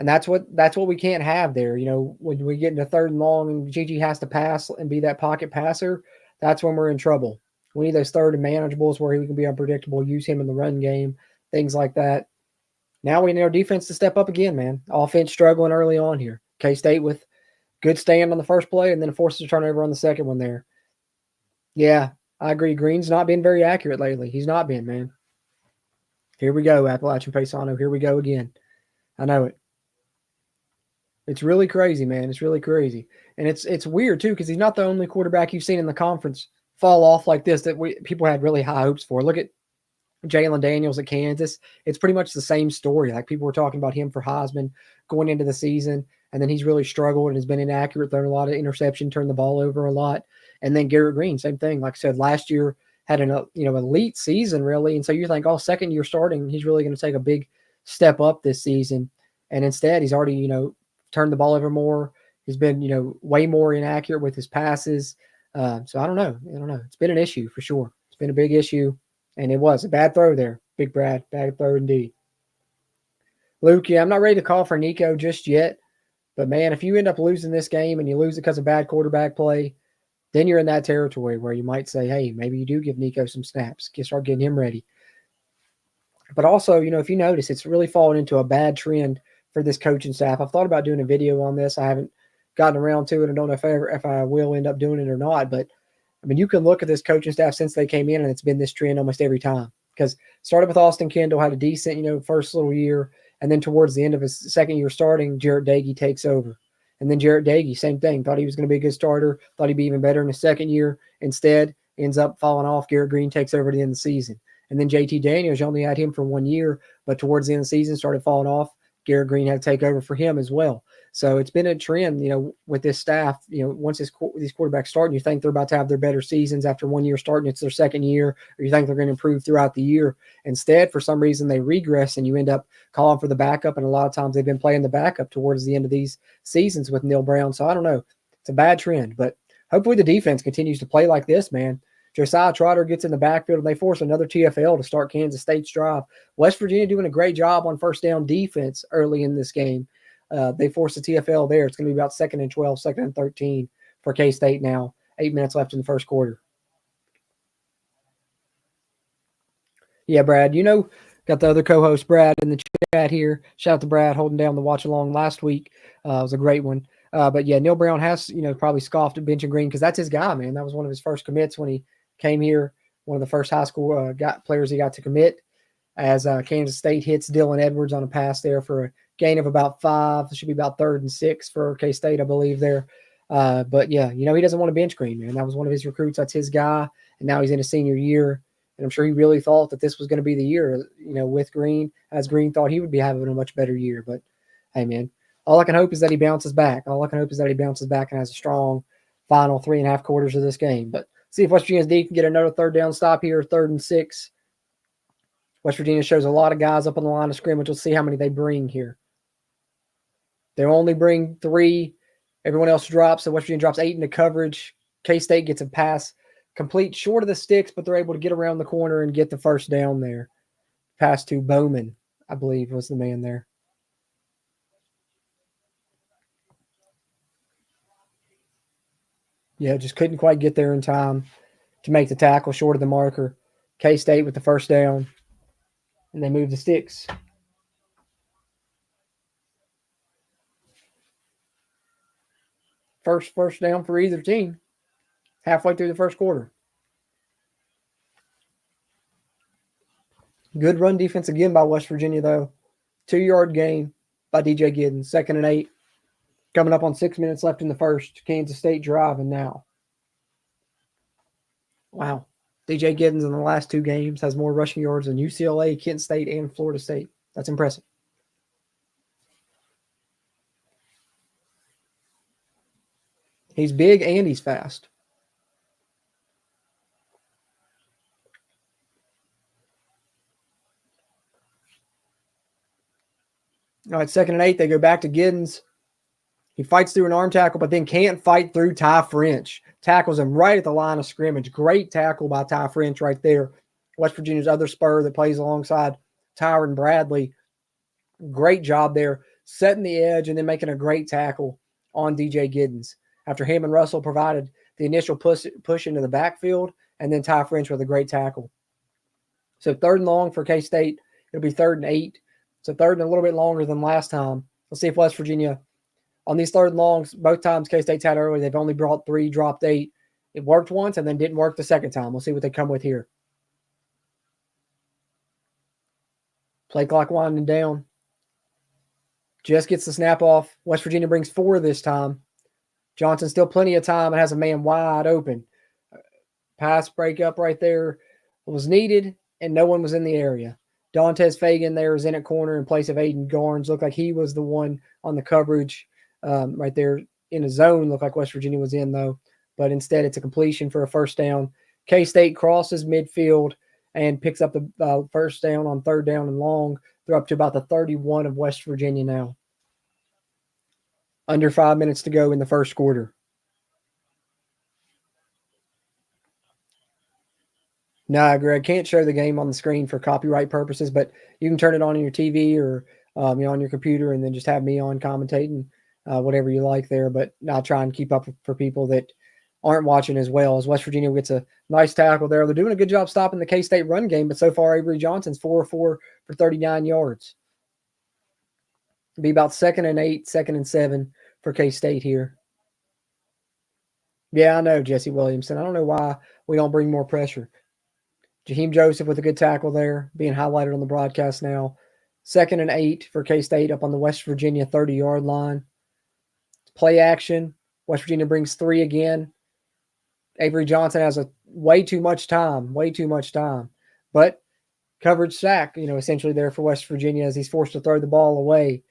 And that's what we can't have there. You know, when we get into 3rd and long and Gigi has to pass and be that pocket passer, that's when we're in trouble. We need those 3rd and manageables where he can be unpredictable, use him in the run game, things like that. Now we need our defense to step up again, man. Offense struggling early on here. K-State with good stand on the first play and then forces a turnover on the second one there. Yeah, I agree. Green's not been very accurate lately. He's not been, man. Here we go, Appalachian Paisano. Here we go again. I know it. It's really crazy, man. It's really crazy. And it's weird, too, because he's not the only quarterback you've seen in the conference fall off like this that people had really high hopes for. Look at Jalen Daniels at Kansas. It's pretty much the same story. Like, people were talking about him for Heisman going into the season, and then he's really struggled and has been inaccurate, thrown a lot of interception, turned the ball over a lot. And then Garrett Green, same thing. Like I said, last year had an elite season, really. And so you think, second year starting, he's really going to take a big step up this season. And instead, he's already, turned the ball over more. He's been, way more inaccurate with his passes. So I don't know. It's been an issue for sure. It's been a big issue. And it was a bad throw there. Big Brad, bad throw indeed. Luke, I'm not ready to call for Nico just yet. But, man, if you end up losing this game and you lose it because of bad quarterback play, then you're in that territory where you might say, hey, maybe you do give Nico some snaps. Start getting him ready. But also, if you notice, it's really fallen into a bad trend for this coaching staff. I've thought about doing a video on this. I haven't gotten around to it. I don't know if I will end up doing it or not. But, you can look at this coaching staff since they came in, and it's been this trend almost every time. Because started with Austin Kendall, had a decent, first little year. And then towards the end of his second year starting, Jarrett Dagey takes over. And then Jarrett Dagey, same thing. Thought he was going to be a good starter. Thought he'd be even better in his second year. Instead, ends up falling off. Garrett Green takes over at the end of the season. And then JT Daniels, you only had him for 1 year, but towards the end of the season started falling off. Garrett Green had to take over for him as well. So it's been a trend, with this staff. Once these quarterbacks start and you think they're about to have their better seasons after 1 year starting, it's their second year, or you think they're going to improve throughout the year. Instead, for some reason, they regress and you end up calling for the backup. And a lot of times they've been playing the backup towards the end of these seasons with Neil Brown. So I don't know. It's a bad trend, but hopefully the defense continues to play like this, man. Josiah Trotter gets in the backfield and they force another TFL to start Kansas State's drive. West Virginia doing a great job on first down defense early in this game. They forced the TFL there. It's going to be about 2nd and 12, 2nd and 13 for K-State now. 8 minutes left in the first quarter. Yeah, Brad, got the other co-host, Brad, in the chat here. Shout out to Brad holding down the watch-along last week. It was a great one. But, yeah, Neil Brown has, probably scoffed at benching Green because that's his guy, man. That was one of his first commits when he came here, one of the first high school players he got to commit, as Kansas State hits Dylan Edwards on a pass there for a gain of about 5. It should be about 3rd and 6 for K-State, I believe, there. But, yeah, he doesn't want to bench Green, man. That was one of his recruits. That's his guy, and now he's in his senior year. And I'm sure he really thought that this was going to be the year, with Green, as Green thought he would be having a much better year. But, hey, man, all I can hope is that he bounces back. All I can hope is that he bounces back and has a strong final 3.5 quarters of this game. But see if West Virginia's D can get another 3rd down stop here, 3rd and 6. West Virginia shows a lot of guys up on the line of scrimmage. We'll see how many they bring here. They only bring 3. Everyone else drops. So West Virginia drops 8 into coverage. K-State gets a pass complete short of the sticks, but they're able to get around the corner and get the first down there. Pass to Bowman, I believe, was the man there. Yeah, just couldn't quite get there in time to make the tackle short of the marker. K-State with the first down, and they move the sticks. First down for either team, halfway through the first quarter. Good run defense again by West Virginia, though. 2-yard gain by DJ Giddens, 2nd and 8. Coming up on 6 minutes left in the first. Kansas State driving now. Wow. DJ Giddens in the last 2 games has more rushing yards than UCLA, Kent State, and Florida State. That's impressive. He's big and he's fast. All right, 2nd and 8. They go back to Giddens. He fights through an arm tackle, but then can't fight through Ty French. Tackles him right at the line of scrimmage. Great tackle by Ty French right there. West Virginia's other spur that plays alongside Tyron Bradley. Great job there. setting the edge and then making a great tackle on DJ Giddens after him and Russell provided the initial push into the backfield, and then Ty French with a great tackle. So 3rd and long for K-State. It'll be 3rd and 8. So 3rd and a little bit longer than last time. Let's see if West Virginia, on these 3rd and longs, both times K-State's had early, they've only brought 3, dropped 8. It worked once and then didn't work the second time. We'll see what they come with here. Play clock winding down. Just gets the snap off. West Virginia brings 4 this time. Johnson still plenty of time and has a man wide open. Pass breakup right there was needed, and no one was in the area. Dantes Fagan there is in at corner in place of Aiden Garnes. Looked like he was the one on the coverage right there in a zone. Looked like West Virginia was in, though. But instead, it's a completion for a first down. K-State crosses midfield and picks up the first down on 3rd down and long. They're up to about the 31 of West Virginia now. Under 5 minutes to go in the first quarter. Nah, Greg, can't show the game on the screen for copyright purposes, but you can turn it on your TV or on your computer and then just have me on commentating, whatever you like there. But I'll try and keep up for people that aren't watching as well. As West Virginia gets a nice tackle there. They're doing a good job stopping the K-State run game, but so far Avery Johnson's 4-4 for 39 yards. It'll be about 2nd and 8, 2nd and 7 for K-State here. Yeah, I know, Jesse Williamson. I don't know why we don't bring more pressure. Jaheim Joseph with a good tackle there, being highlighted on the broadcast now. 2nd and 8 for K-State up on the West Virginia 30-yard line. Play action. West Virginia brings 3 again. Avery Johnson has way too much time. But coverage sack, essentially there for West Virginia as he's forced to throw the ball away.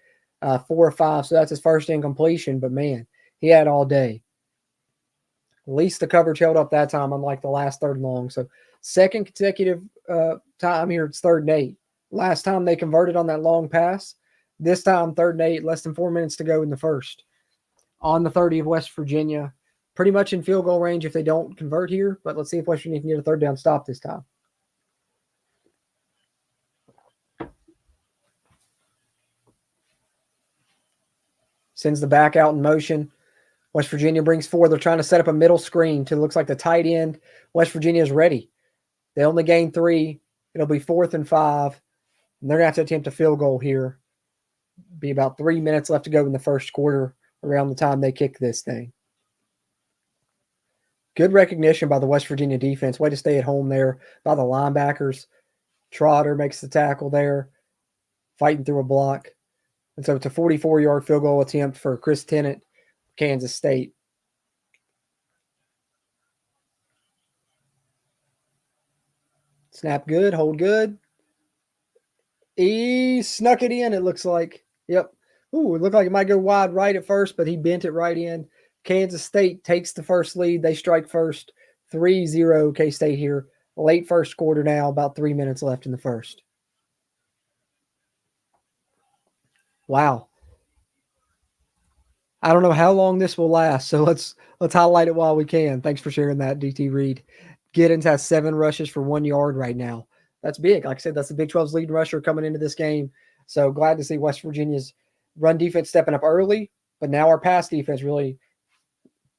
4 or 5, so that's his first incompletion. But, man, he had all day. At least the coverage held up that time, unlike the last 3rd and long. So, 2nd consecutive time here, it's 3rd and 8. Last time they converted on that long pass. This time, 3rd and 8, less than 4 minutes to go in the first. On the 30 of West Virginia. Pretty much in field goal range if they don't convert here. But let's see if West Virginia can get a 3rd down stop this time. Sends the back out in motion. West Virginia brings 4. They're trying to set up a middle screen to looks like the tight end. West Virginia is ready. They only gain 3. It'll be 4th and 5. And they're going to have to attempt a field goal here. Be about 3 minutes left to go in the first quarter around the time they kick this thing. Good recognition by the West Virginia defense. Way to stay at home there by the linebackers. Trotter makes the tackle there, fighting through a block. And so it's a 44-yard field goal attempt for Chris Tennant, Kansas State. Snap good, hold good. He snuck it in, it looks like. Yep. Ooh, it looked like it might go wide right at first, but he bent it right in. Kansas State takes the first lead. They strike first. 3-0 K-State here. Late first quarter now, about 3 minutes left in the first. Wow. I don't know how long this will last, so let's highlight it while we can. Thanks for sharing that, DT Reed. Giddens has 7 rushes for 1 yard right now. That's big. Like I said, that's the Big 12's leading rusher coming into this game. So glad to see West Virginia's run defense stepping up early, but now our pass defense really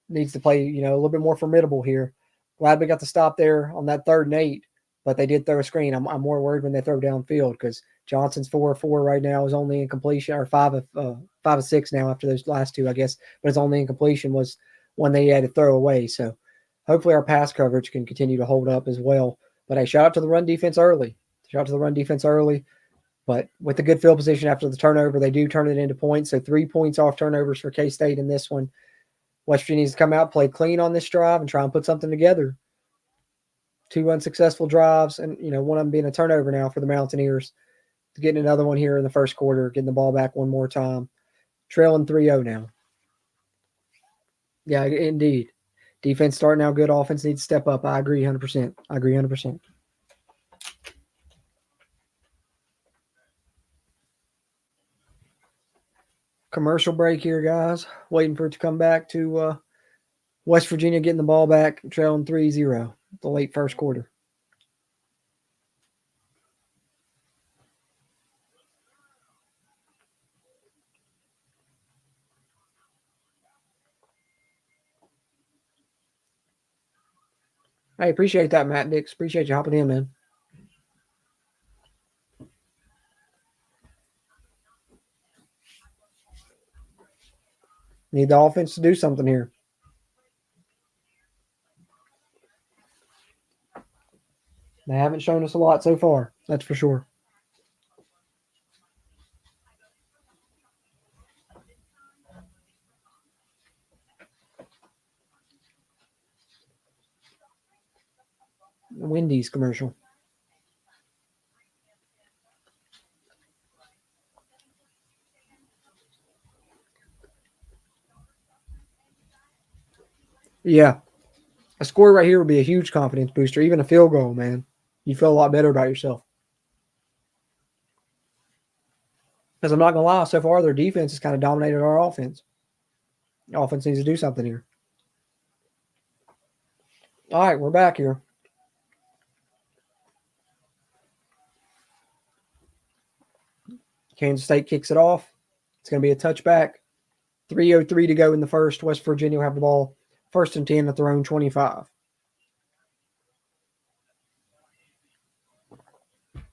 needs to play, a little bit more formidable here. Glad we got the stop there on that 3rd and 8, but they did throw a screen. I'm more worried when they throw downfield because Johnson's 4-4 right now is only incompletion, or 5 of 6 now after those last 2, I guess. But his only incompletion was one they had to throw away. So hopefully our pass coverage can continue to hold up as well. But hey, shout out to the run defense early. But with the good field position after the turnover, they do turn it into points. So 3 points off turnovers for K-State in this one. West Virginia needs to come out, play clean on this drive, and try and put something together. 2 unsuccessful drives, and one of them being a turnover now for the Mountaineers. Getting another one here in the first quarter, getting the ball back one more time. Trailing 3-0 now. Yeah, indeed. Defense starting out good. Offense needs to step up. I agree 100%. Commercial break here, guys. Waiting for it to come back to West Virginia getting the ball back, trailing 3-0, the late first quarter. Hey, appreciate that, Matt Dix. Appreciate you hopping in, man. Need the offense to do something here. They haven't shown us a lot so far, that's for sure. Wendy's commercial. Yeah. A score right here would be a huge confidence booster. Even a field goal, man. You feel a lot better about yourself. Because I'm not going to lie, so far their defense has kind of dominated our offense. The offense needs to do something here. All right, we're back here. Kansas State kicks it off. It's going to be a touchback. 3:03 to go in the first. West Virginia will have the ball 1st and 10 at their own 25.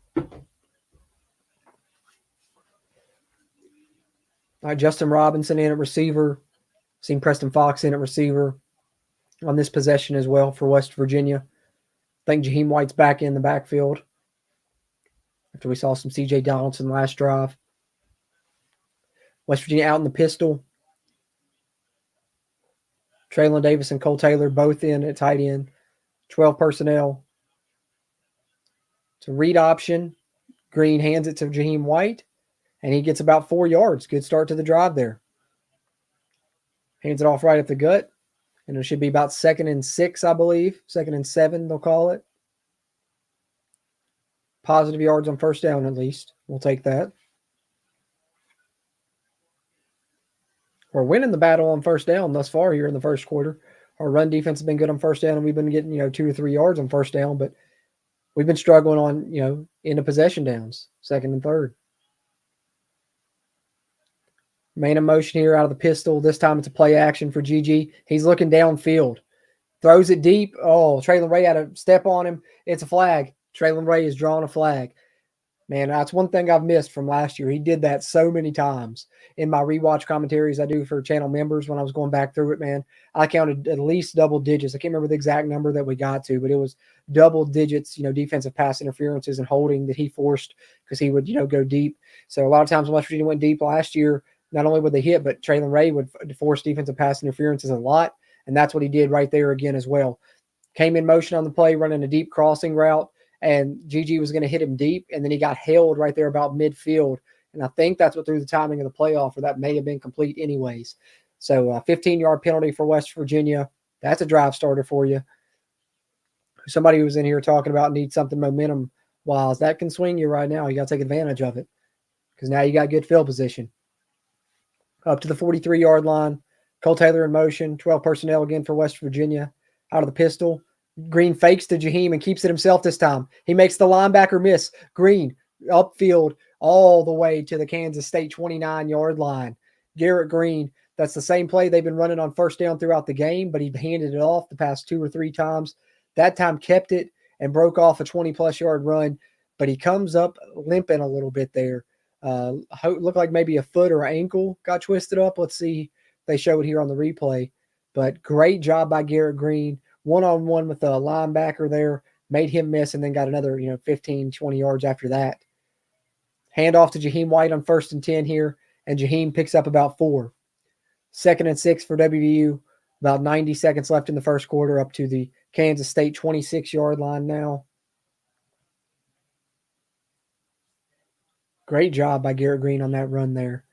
All right, Justin Robinson in at receiver. Seen Preston Fox in at receiver on this possession as well for West Virginia. I think Jaheim White's back in the backfield after we saw some C.J. Donaldson last drive. West Virginia out in the pistol. Traylon Davis and Cole Taylor both in at tight end. 12 personnel. It's a read option. Green hands it to Jaheim White, and he gets about 4 yards. Good start to the drive there. Hands it off right at the gut, and it should be about 2nd and 6, I believe. 2nd and 7, they'll call it. Positive yards on first down, at least. We'll take that. We're winning the battle on first down thus far here in the first quarter. Our run defense has been good on first down, and we've been getting, 2 or 3 yards on first down, but we've been struggling on, into possession downs, 2nd and 3rd. Main in motion here out of the pistol. This time it's a play action for GG. He's looking downfield. Throws it deep. Oh, Traylon Ray had a step on him. It's a flag. Traylon Ray is drawing a flag. Man, that's one thing I've missed from last year. He did that so many times. In my rewatch commentaries I do for channel members when I was going back through it, man, I counted at least double digits. I can't remember the exact number that we got to, but it was double digits, defensive pass interferences and holding that he forced because he would, go deep. So a lot of times when West Virginia went deep last year, not only would they hit, but Traylon Ray would force defensive pass interferences a lot, and that's what he did right there again as well. Came in motion on the play, running a deep crossing route, and GG was going to hit him deep, and then he got held right there about midfield, and I think that's what threw the timing of the playoff, or that may have been complete anyways. So a 15-yard penalty for West Virginia. That's a drive starter for you. Somebody who was in here talking about needs something momentum-wise. That can swing you right now. You got to take advantage of it because now you got good field position. Up to the 43-yard line. Cole Taylor in motion. 12 personnel again for West Virginia. Out of the pistol. Green fakes to Jaheim and keeps it himself this time. He makes the linebacker miss. Green upfield all the way to the Kansas State 29-yard line. Garrett Green, that's the same play they've been running on first down throughout the game, but he handed it off the past 2 or 3 times. That time kept it and broke off a 20-plus yard run, but he comes up limping a little bit there. Looked like maybe a foot or ankle got twisted up. Let's see. They show it here on the replay. But great job by Garrett Green. One-on-one with the linebacker there. Made him miss and then got another, 15, 20 yards after that. Hand off to Jaheim White on 1st and 10 here. And Jaheim picks up about 4. 2nd and 6 for WVU. About 90 seconds left in the first quarter up to the Kansas State 26-yard line now. Great job by Garrett Green on that run there.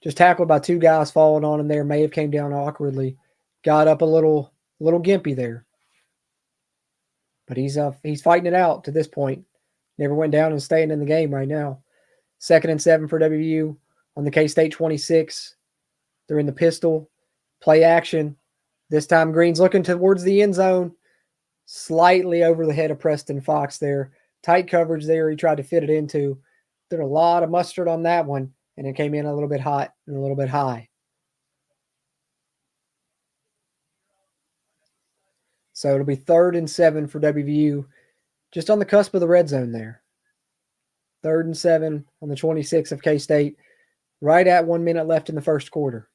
Just tackled by 2 guys falling on him there. May have came down awkwardly. Got up a little gimpy there. But he's fighting it out to this point. Never went down and staying in the game right now. 2nd and 7 for WVU on the K-State 26. They're in the pistol. Play action. This time Green's looking towards the end zone. Slightly over the head of Preston Fox there. Tight coverage there he tried to fit it into. Did a lot of mustard on that one, and it came in a little bit hot and a little bit high. So it'll be 3rd and 7 for WVU, just on the cusp of the red zone there. 3rd and 7 on the 26 of K-State, right at 1 minute left in the first quarter.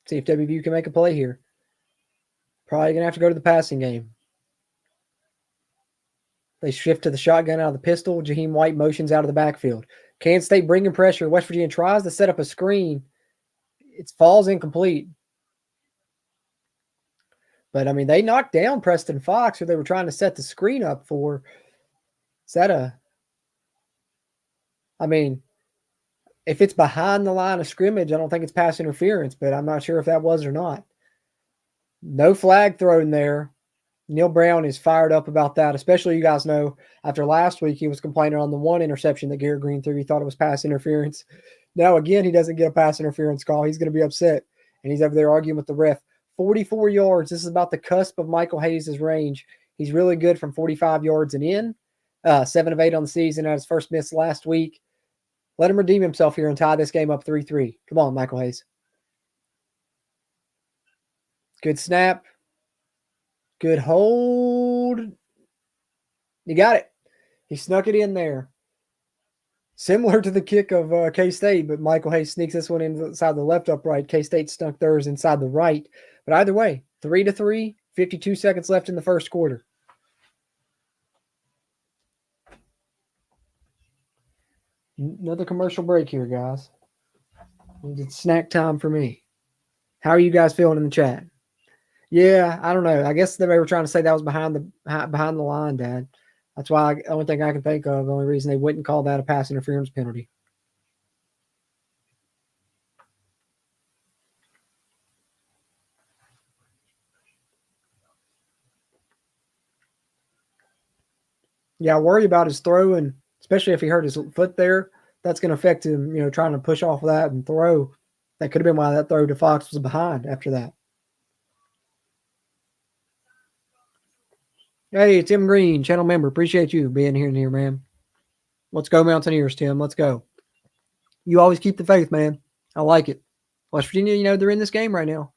See if WVU can make a play here. Probably going to have to go to the passing game. They shift to the shotgun out of the pistol. Jaheim White motions out of the backfield. Kansas State bringing pressure. West Virginia tries to set up a screen. It falls incomplete. But, I mean, they knocked down Preston Fox, who they were trying to set the screen up for. Is that I mean, if it's behind the line of scrimmage, I don't think it's pass interference, but I'm not sure if that was or not. No flag thrown there. Neil Brown is fired up about that, especially you guys know after last week he was complaining on the one interception that Garrett Green threw. He thought it was pass interference. Now, again, he doesn't get a pass interference call. He's going to be upset, and he's over there arguing with the ref. 44 yards. This is about the cusp of Michael Hayes' range. He's really good from 45 yards and in. 7 of 8 on the season at his first miss last week. Let him redeem himself here and tie this game up 3-3. Come on, Michael Hayes. Good snap. Good hold. You got it. He snuck it in there. Similar to the kick of K-State, but Michael Hayes sneaks this one inside the left upright. K-State snuck theirs inside the right. But either way, 3-3, 52 seconds left in the first quarter. Another commercial break here, guys. It's snack time for me. How are you guys feeling in the chat? Yeah, I don't know. I guess they were trying to say that was behind the line, Dad. That's why the only thing I can think of, the only reason they wouldn't call that a pass interference penalty. Yeah, I worry about his throw, and especially if he hurt his foot there, that's going to affect him, trying to push off of that and throw. That could have been why that throw to Fox was behind after that. Hey, Tim Green, channel member. Appreciate you being here, man. Let's go Mountaineers, Tim. Let's go. You always keep the faith, man. I like it. West Virginia, they're in this game right now.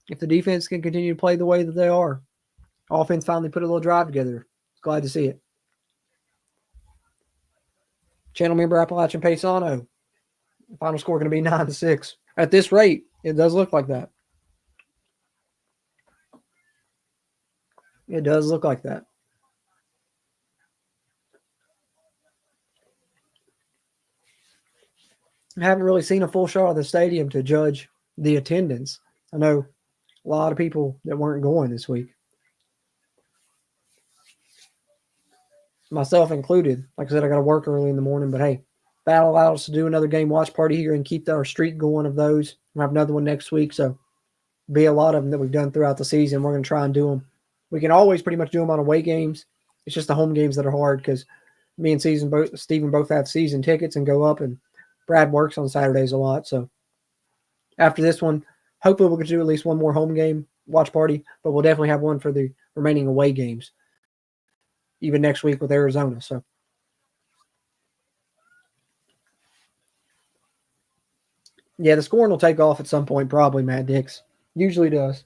If the defense can continue to play the way that they are, offense finally put a little drive together. Glad to see it. Channel member Appalachian Paisano. Final score going to be 9-6. At this rate, it does look like that. It does look like that. I haven't really seen a full shot of the stadium to judge the attendance. I know a lot of people that weren't going this week. Myself included. Like I said, I got to work early in the morning, but hey, that allowed us to do another game watch party here and keep our streak going of those. We'll have another one next week, so be a lot of them that we've done throughout the season. We're going to try and do them. We can always pretty much do them on away games. It's just the home games that are hard because me and Steven both have season tickets and go up, and Brad works on Saturdays a lot. So after this one, hopefully we'll get to do at least one more home game watch party, but we'll definitely have one for the remaining away games, even next week with Arizona. So yeah, the scoring will take off at some point, probably, Matt Dix. Usually does.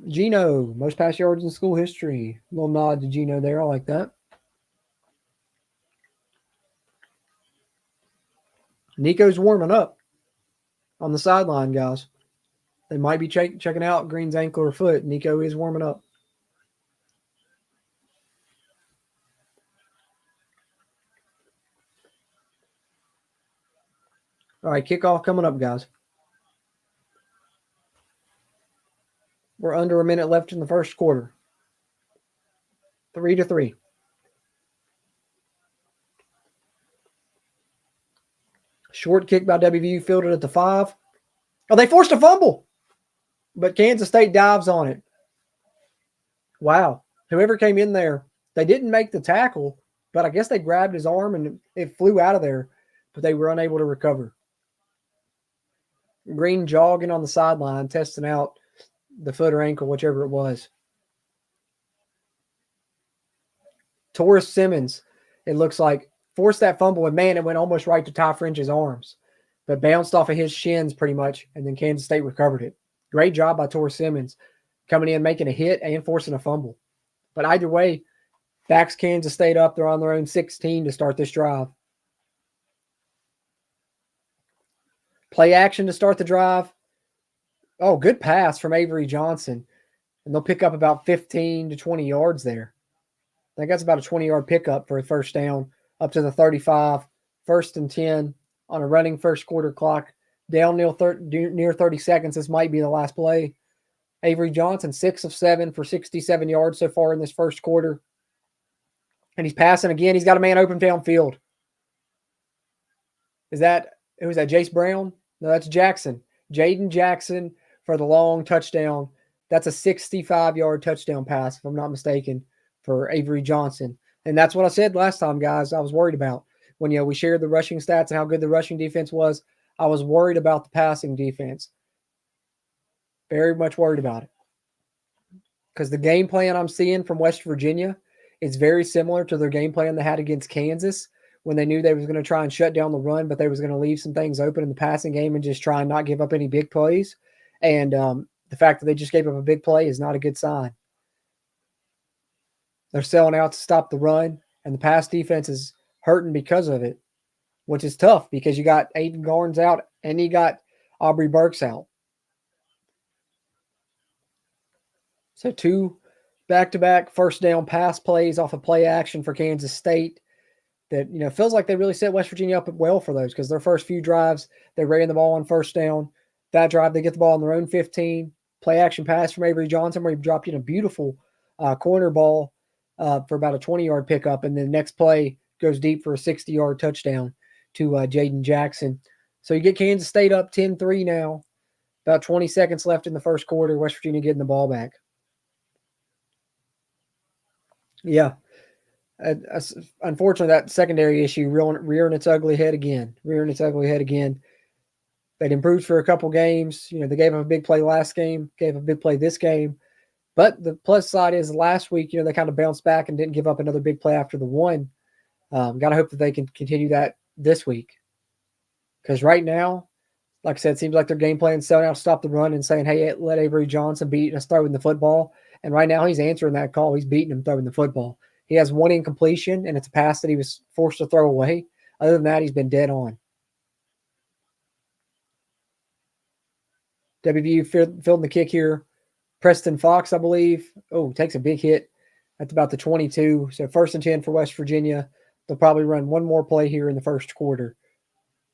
Gino, most pass yards in school history. A little nod to Gino there. I like that. Nico's warming up on the sideline, guys. They might be checking out Green's ankle or foot. Nico is warming up. All right, kickoff coming up, guys. We're under a minute left in the first quarter. 3-3. Short kick by WVU, fielded at the 5. Oh, they forced a fumble, but Kansas State dives on it. Wow. Whoever came in there, they didn't make the tackle, but I guess they grabbed his arm and it flew out of there, but they were unable to recover. Green jogging on the sideline, testing out the foot or ankle, whichever it was. Taurus Simmons, it looks like, forced that fumble, and man, it went almost right to Ty French's arms, but bounced off of his shins pretty much, and then Kansas State recovered it. Great job by Taurus Simmons coming in, making a hit and forcing a fumble. But either way, backs Kansas State up. They're on their own 16 to start this drive. Play action to start the drive. Oh, good pass from Avery Johnson. And they'll pick up about 15 to 20 yards there. I think that's about a 20-yard pickup for a first down up to the 35. 1st and 10 on a running first quarter clock. Down near 30 seconds. This might be the last play. Avery Johnson, 6 of 7 for 67 yards so far in this first quarter. And he's passing again. He's got a man open downfield. Who's that, Jace Brown? No, that's Jackson. Jaden Jackson for the long touchdown. That's a 65-yard touchdown pass, if I'm not mistaken, for Avery Johnson. And that's what I said last time, guys, I was worried about. When we shared the rushing stats and how good the rushing defense was, I was worried about the passing defense. Very much worried about it. Because the game plan I'm seeing from West Virginia is very similar to their game plan they had against Kansas when they knew they was going to try and shut down the run, but they was going to leave some things open in the passing game and just try and not give up any big plays. And the fact that they just gave up a big play is not a good sign. They're selling out to stop the run, and the pass defense is hurting because of it, which is tough because you got Aiden Garnes out and you got Aubrey Burks out. So 2 back-to-back first down pass plays off of play action for Kansas State that, feels like they really set West Virginia up well for those because their first few drives, they ran the ball on first down. That drive, they get the ball on their own 15. Play action pass from Avery Johnson where he dropped in a beautiful corner ball for about a 20-yard pickup. And then the next play goes deep for a 60-yard touchdown to Jaden Jackson. So you get Kansas State up 10-3 now. About 20 seconds left in the first quarter. West Virginia getting the ball back. Yeah. Unfortunately, that secondary issue rearing its ugly head again. They'd improved for a couple games. They gave up a big play last game, gave a big play this game. But the plus side is last week, they kind of bounced back and didn't give up another big play after the one. Got to hope that they can continue that this week. Because right now, like I said, it seems like their game plan is selling out to stop the run and saying, hey, let Avery Johnson beat us throwing the football. And right now he's answering that call. He's beating him throwing the football. He has one incompletion, and it's a pass that he was forced to throw away. Other than that, he's been dead on. WVU fielding the kick here. Preston Fox, I believe. Oh, takes a big hit. That's about the 22. So 1st and 10 for West Virginia. They'll probably run one more play here in the first quarter.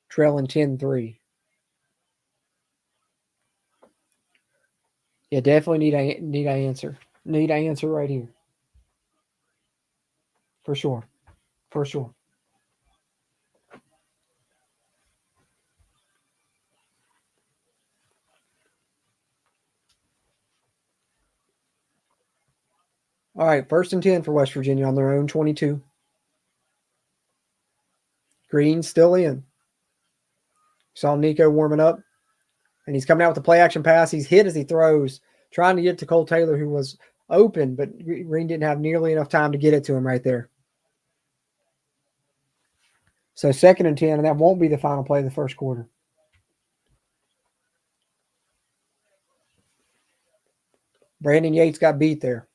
Trailing 10-3. Yeah, definitely need an answer. Need an answer right here. For sure. All right, 1st and 10 for West Virginia on their own 22. Green still in. Saw Nico warming up, and he's coming out with the play-action pass. He's hit as he throws, trying to get to Cole Taylor, who was open, but Green didn't have nearly enough time to get it to him right there. So 2nd and 10, and that won't be the final play of the first quarter. Brandon Yates got beat there.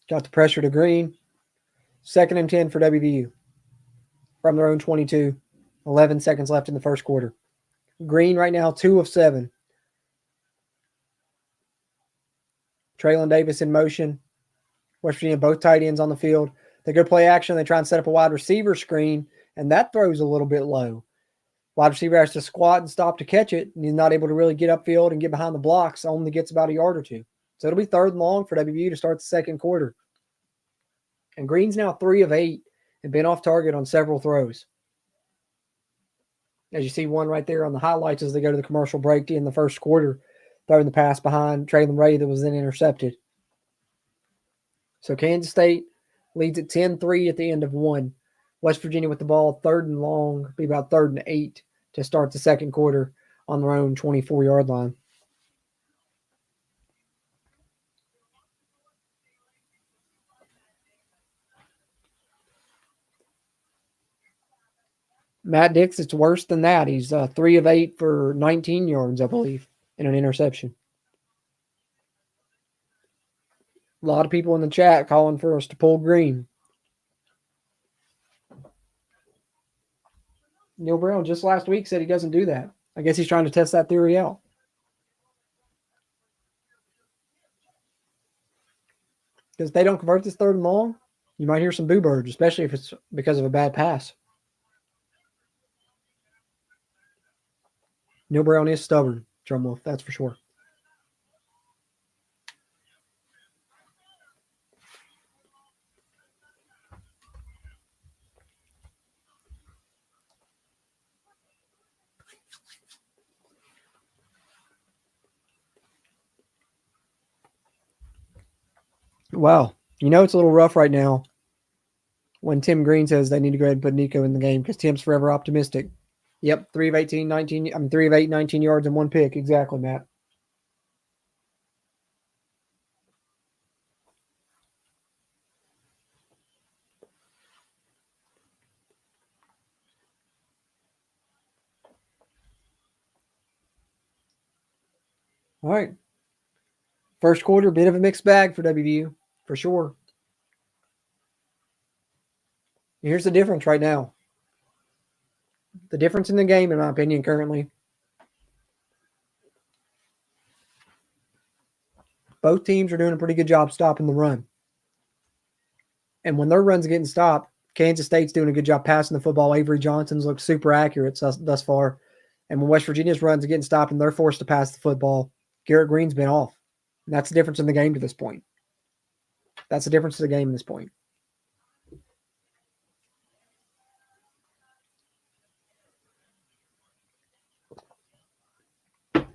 Got the pressure to Green. 2nd and 10 for WVU. From their own 22. 11 seconds left in the first quarter. Green right now, 2 of 7. Traylon Davis in motion. West Virginia, both tight ends on the field. They go play action. They try and set up a wide receiver screen, and that throws a little bit low. Wide receiver has to squat and stop to catch it, and he's not able to really get upfield and get behind the blocks. Only gets about a yard or two. So it'll be 3rd and long for WVU to start the second quarter. And Green's now 3 of 8 and been off target on several throws. As you see one right there on the highlights as they go to the commercial break in the first quarter, throwing the pass behind Traylon Ray that was then intercepted. So Kansas State leads at 10-3 at the end of one. West Virginia with the ball 3rd and long, be about 3rd and 8 to start the second quarter on their own 24-yard line. Matt Dix, it's worse than that. He's 3 of 8 for 19 yards, I believe, and an interception. A lot of people in the chat calling for us to pull Green. Neil Brown just last week said he doesn't do that. I guess he's trying to test that theory out. Because if they don't convert this 3rd and long, you might hear some boo birds, especially if it's because of a bad pass. Neil Brown is stubborn, Drumwolf, that's for sure. Wow. You know it's a little rough right now when Tim Green says they need to go ahead and put Nico in the game because Tim's forever optimistic. Yep, 3 of 18, 19. 3 of 8, 19 yards and 1 pick. Exactly, Matt. All right. First quarter, bit of a mixed bag for WVU, for sure. Here's the difference right now. The difference in the game, in my opinion, currently. Both teams are doing a pretty good job stopping the run. And when their run's getting stopped, Kansas State's doing a good job passing the football. Avery Johnson's looked super accurate thus far. And when West Virginia's runs are getting stopped and they're forced to pass the football, Garrett Green's been off. And that's the difference in the game to this point. That's the difference in the game at this point.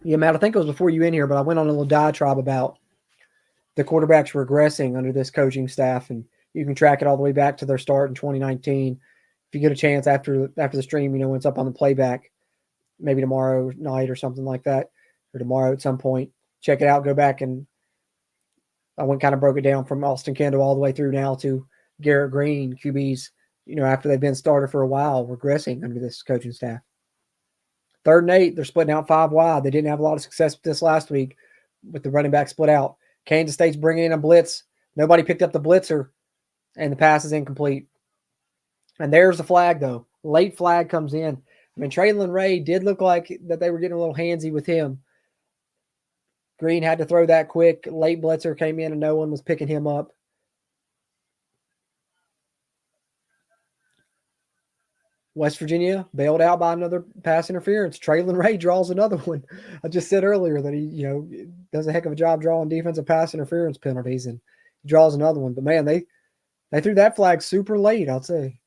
Yeah, Matt, I think it was before you in here, but I went on a little diatribe about the quarterbacks regressing under this coaching staff, and you can track it all the way back to their start in 2019. If you get a chance after the stream, when it's up on the playback, maybe tomorrow night or something like that, or tomorrow at some point, check it out, go back, and I went kind of broke it down from Austin Kendall all the way through now to Garrett Green, QBs, after they've been starter for a while, regressing under this coaching staff. 3rd and 8, they're splitting out 5 wide. They didn't have a lot of success with this last week with the running back split out. Kansas State's bringing in a blitz. Nobody picked up the blitzer, and the pass is incomplete. And there's the flag, though. Late flag comes in. Traylon Ray did look like that they were getting a little handsy with him. Green had to throw that quick. Late blitzer came in, and no one was picking him up. West Virginia bailed out by another pass interference. Traylon Ray draws another one. I just said earlier that he, does a heck of a job drawing defensive pass interference penalties, and he draws another one. But man, they threw that flag super late, I'll say.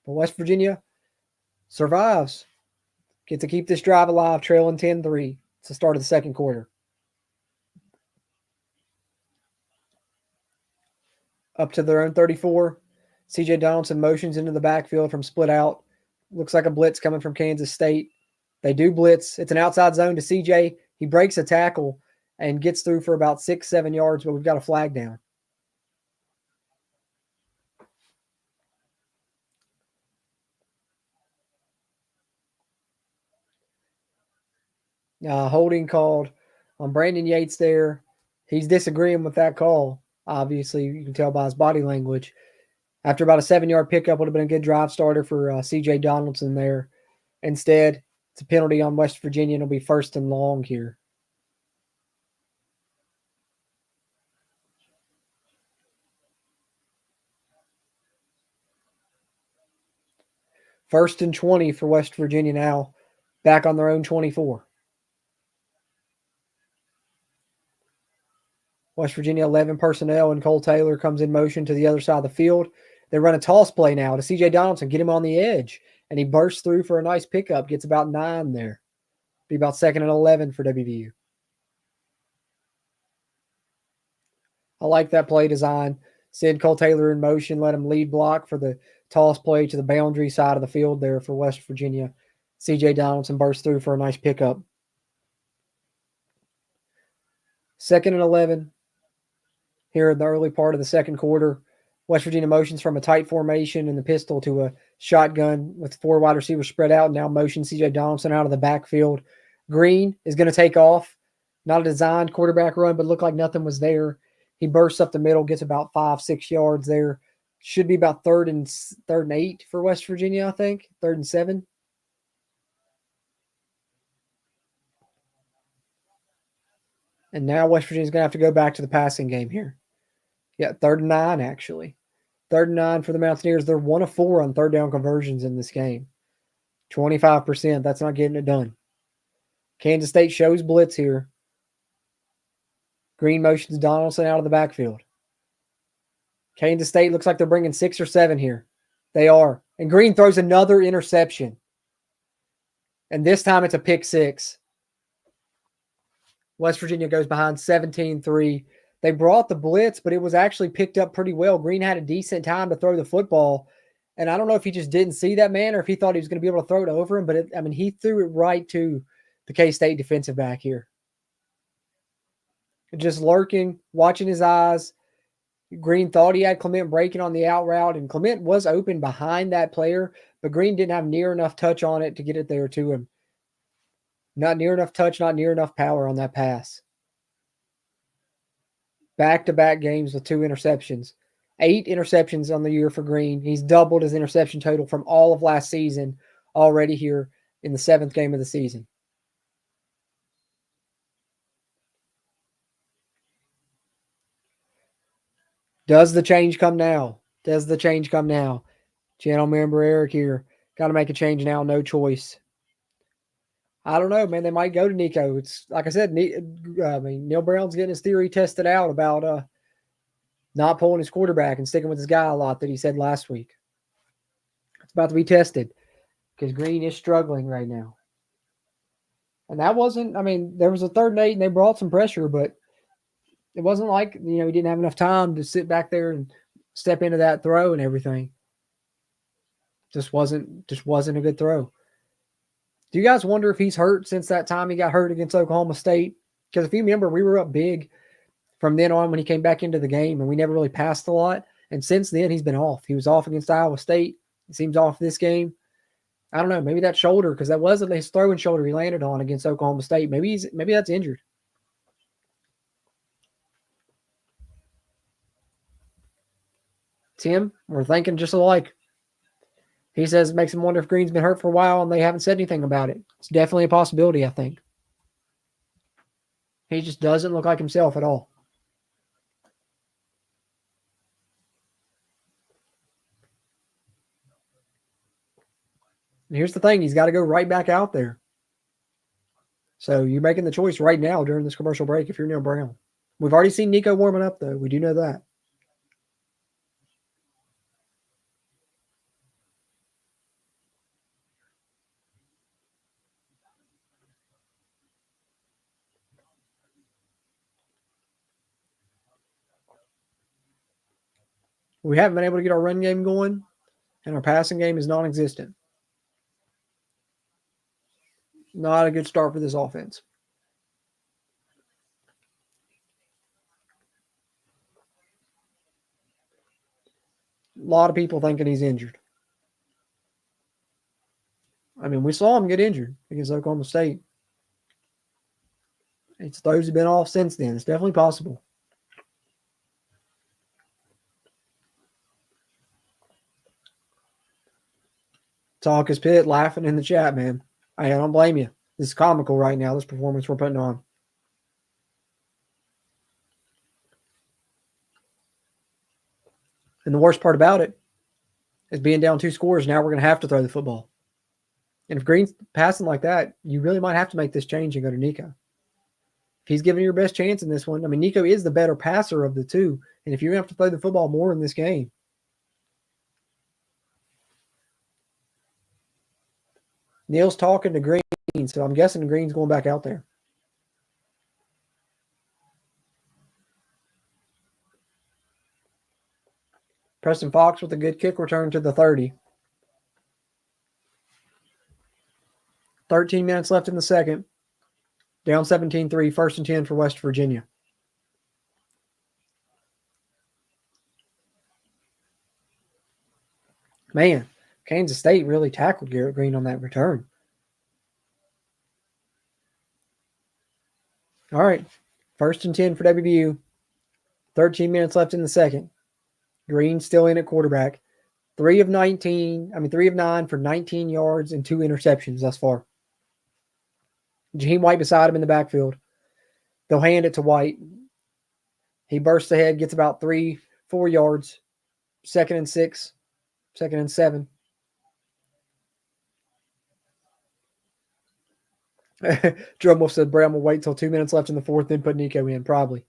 But West Virginia survives. Get to keep this drive alive, trailing 10-3. It's the start of the second quarter. Up to their own 34. C.J. Donaldson motions into the backfield from split out. Looks like a blitz coming from Kansas State. They do blitz. It's an outside zone to C.J. He breaks a tackle and gets through for about 6-7 yards, but we've got a flag down. Holding called on Brandon Yates there. He's disagreeing with that call. Obviously, you can tell by his body language. After about a 7-yard pickup, would have been a good drive starter for C.J. Donaldson there. Instead, it's a penalty on West Virginia, and it'll be 1st and long here. First and 20 for West Virginia now, back on their own 24. West Virginia 11 personnel, and Cole Taylor comes in motion to the other side of the field. They run a toss play now to C.J. Donaldson, get him on the edge, and he bursts through for a nice pickup, gets about 9 there. Be about 2nd and 11 for WVU. I like that play design. Send Cole Taylor in motion, let him lead block for the toss play to the boundary side of the field there for West Virginia. C.J. Donaldson bursts through for a nice pickup. 2nd and 11 here in the early part of the second quarter. West Virginia motions from a tight formation in the pistol to a shotgun with 4 wide receivers spread out. Now motion C.J. Donaldson out of the backfield. Green is going to take off. Not a designed quarterback run, but looked like nothing was there. He bursts up the middle, gets about 5-6 yards there. Should be about third and 8 for West Virginia, I think. 3rd and 7. And now West Virginia's going to have to go back to the passing game here. Yeah, 3rd and 9, actually. 3rd and 9 for the Mountaineers. They're 1 of 4 on third down conversions in this game. 25%. That's not getting it done. Kansas State shows blitz here. Green motions Donaldson out of the backfield. Kansas State looks like they're bringing 6 or 7 here. They are. And Green throws another interception. And this time it's a pick 6. West Virginia goes behind 17-3. They brought the blitz, but it was actually picked up pretty well. Green had a decent time to throw the football. And I don't know if he just didn't see that man or if he thought he was going to be able to throw it over him. But, he threw it right to the K-State defensive back here. Just lurking, watching his eyes. Green thought he had Clement breaking on the out route, and Clement was open behind that player, but Green didn't have near enough touch on it to get it there to him. Not near enough touch, not near enough power on that pass. Back-to-back games with 2 interceptions. 8 interceptions on the year for Green. He's doubled his interception total from all of last season already here in the 7th game of the season. Does the change come now? Does the change come now? Channel member Eric here. Got to make a change now. No choice. I don't know, man. They might go to Nico. It's like I said, Neil Brown's getting his theory tested out about not pulling his quarterback and sticking with his guy a lot that he said last week. It's about to be tested because Green is struggling right now. And that wasn't, there was a 3rd and 8 and they brought some pressure, but it wasn't like, he didn't have enough time to sit back there and step into that throw and everything. Just wasn't a good throw. Do you guys wonder if he's hurt since that time he got hurt against Oklahoma State? Because if you remember, we were up big from then on when he came back into the game, and we never really passed a lot. And since then, he's been off. He was off against Iowa State. He seems off this game. I don't know. Maybe that shoulder, because that wasn't his throwing shoulder he landed on against Oklahoma State. Maybe that's injured. Tim, we're thinking just alike. He says it makes him wonder if Green's been hurt for a while and they haven't said anything about it. It's definitely a possibility, I think. He just doesn't look like himself at all. And here's the thing. He's got to go right back out there. So you're making the choice right now during this commercial break if you're Neil Brown. We've already seen Nico warming up, though. We do know that. We haven't been able to get our run game going, and our passing game is non-existent. Not a good start for this offense. A lot of people thinking he's injured. We saw him get injured against Oklahoma State. It's those who've been off since then. It's definitely possible. Talk is Pitt laughing in the chat, man. I don't blame you. This is comical right now, this performance we're putting on. And the worst part about it is being down 2 scores. Now we're going to have to throw the football. And if Green's passing like that, you really might have to make this change and go to Nico. If he's giving you your best chance in this one, Nico is the better passer of the two. And if you have to throw the football more in this game, Neil's talking to Green, so I'm guessing Green's going back out there. Preston Fox with a good kick return to the 30. 13 minutes left in the second. Down 17-3, 1st and 10 for West Virginia. Man, Kansas State really tackled Garrett Green on that return. All right, 1st and 10 for WVU. 13 minutes left in the second. Green still in at quarterback. 3 of 9 for 19 yards and 2 interceptions thus far. Jaheim White beside him in the backfield. They'll hand it to White. He bursts ahead, gets about 3-4 yards. 2nd and 6. 2nd and 7. Drumwolf said Brown will wait till 2 minutes left in the fourth, then put Nico in. Probably.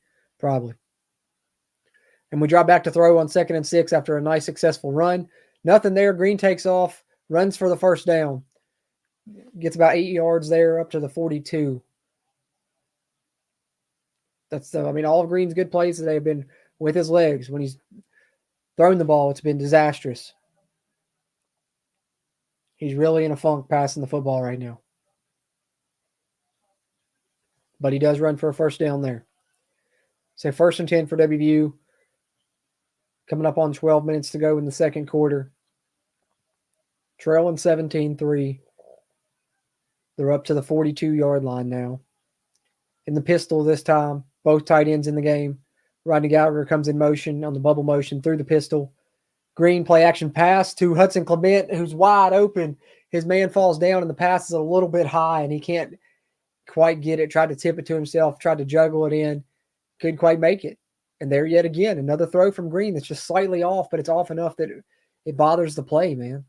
And we drop back to throw on 2nd and 6 after a nice successful run. Nothing there. Green takes off, runs for the first down. Gets about 8 yards there up to the 42. All of Green's good plays today have been with his legs. When he's thrown the ball, it's been disastrous. He's really in a funk passing the football right now. But he does run for a first down there. So 1st and 10 for WVU. Coming up on 12 minutes to go in the second quarter. Trailing 17-3. They're up to the 42-yard line now. In the pistol this time, both tight ends in the game. Rodney Gallagher comes in motion on the bubble motion through the pistol. Green play action pass to Hudson Clement, who's wide open. His man falls down and the pass is a little bit high and he can't quite get it. Tried to tip it to himself, tried to juggle it in. Couldn't quite make it. And there yet again, another throw from Green that's just slightly off, but it's off enough that it bothers the play, man.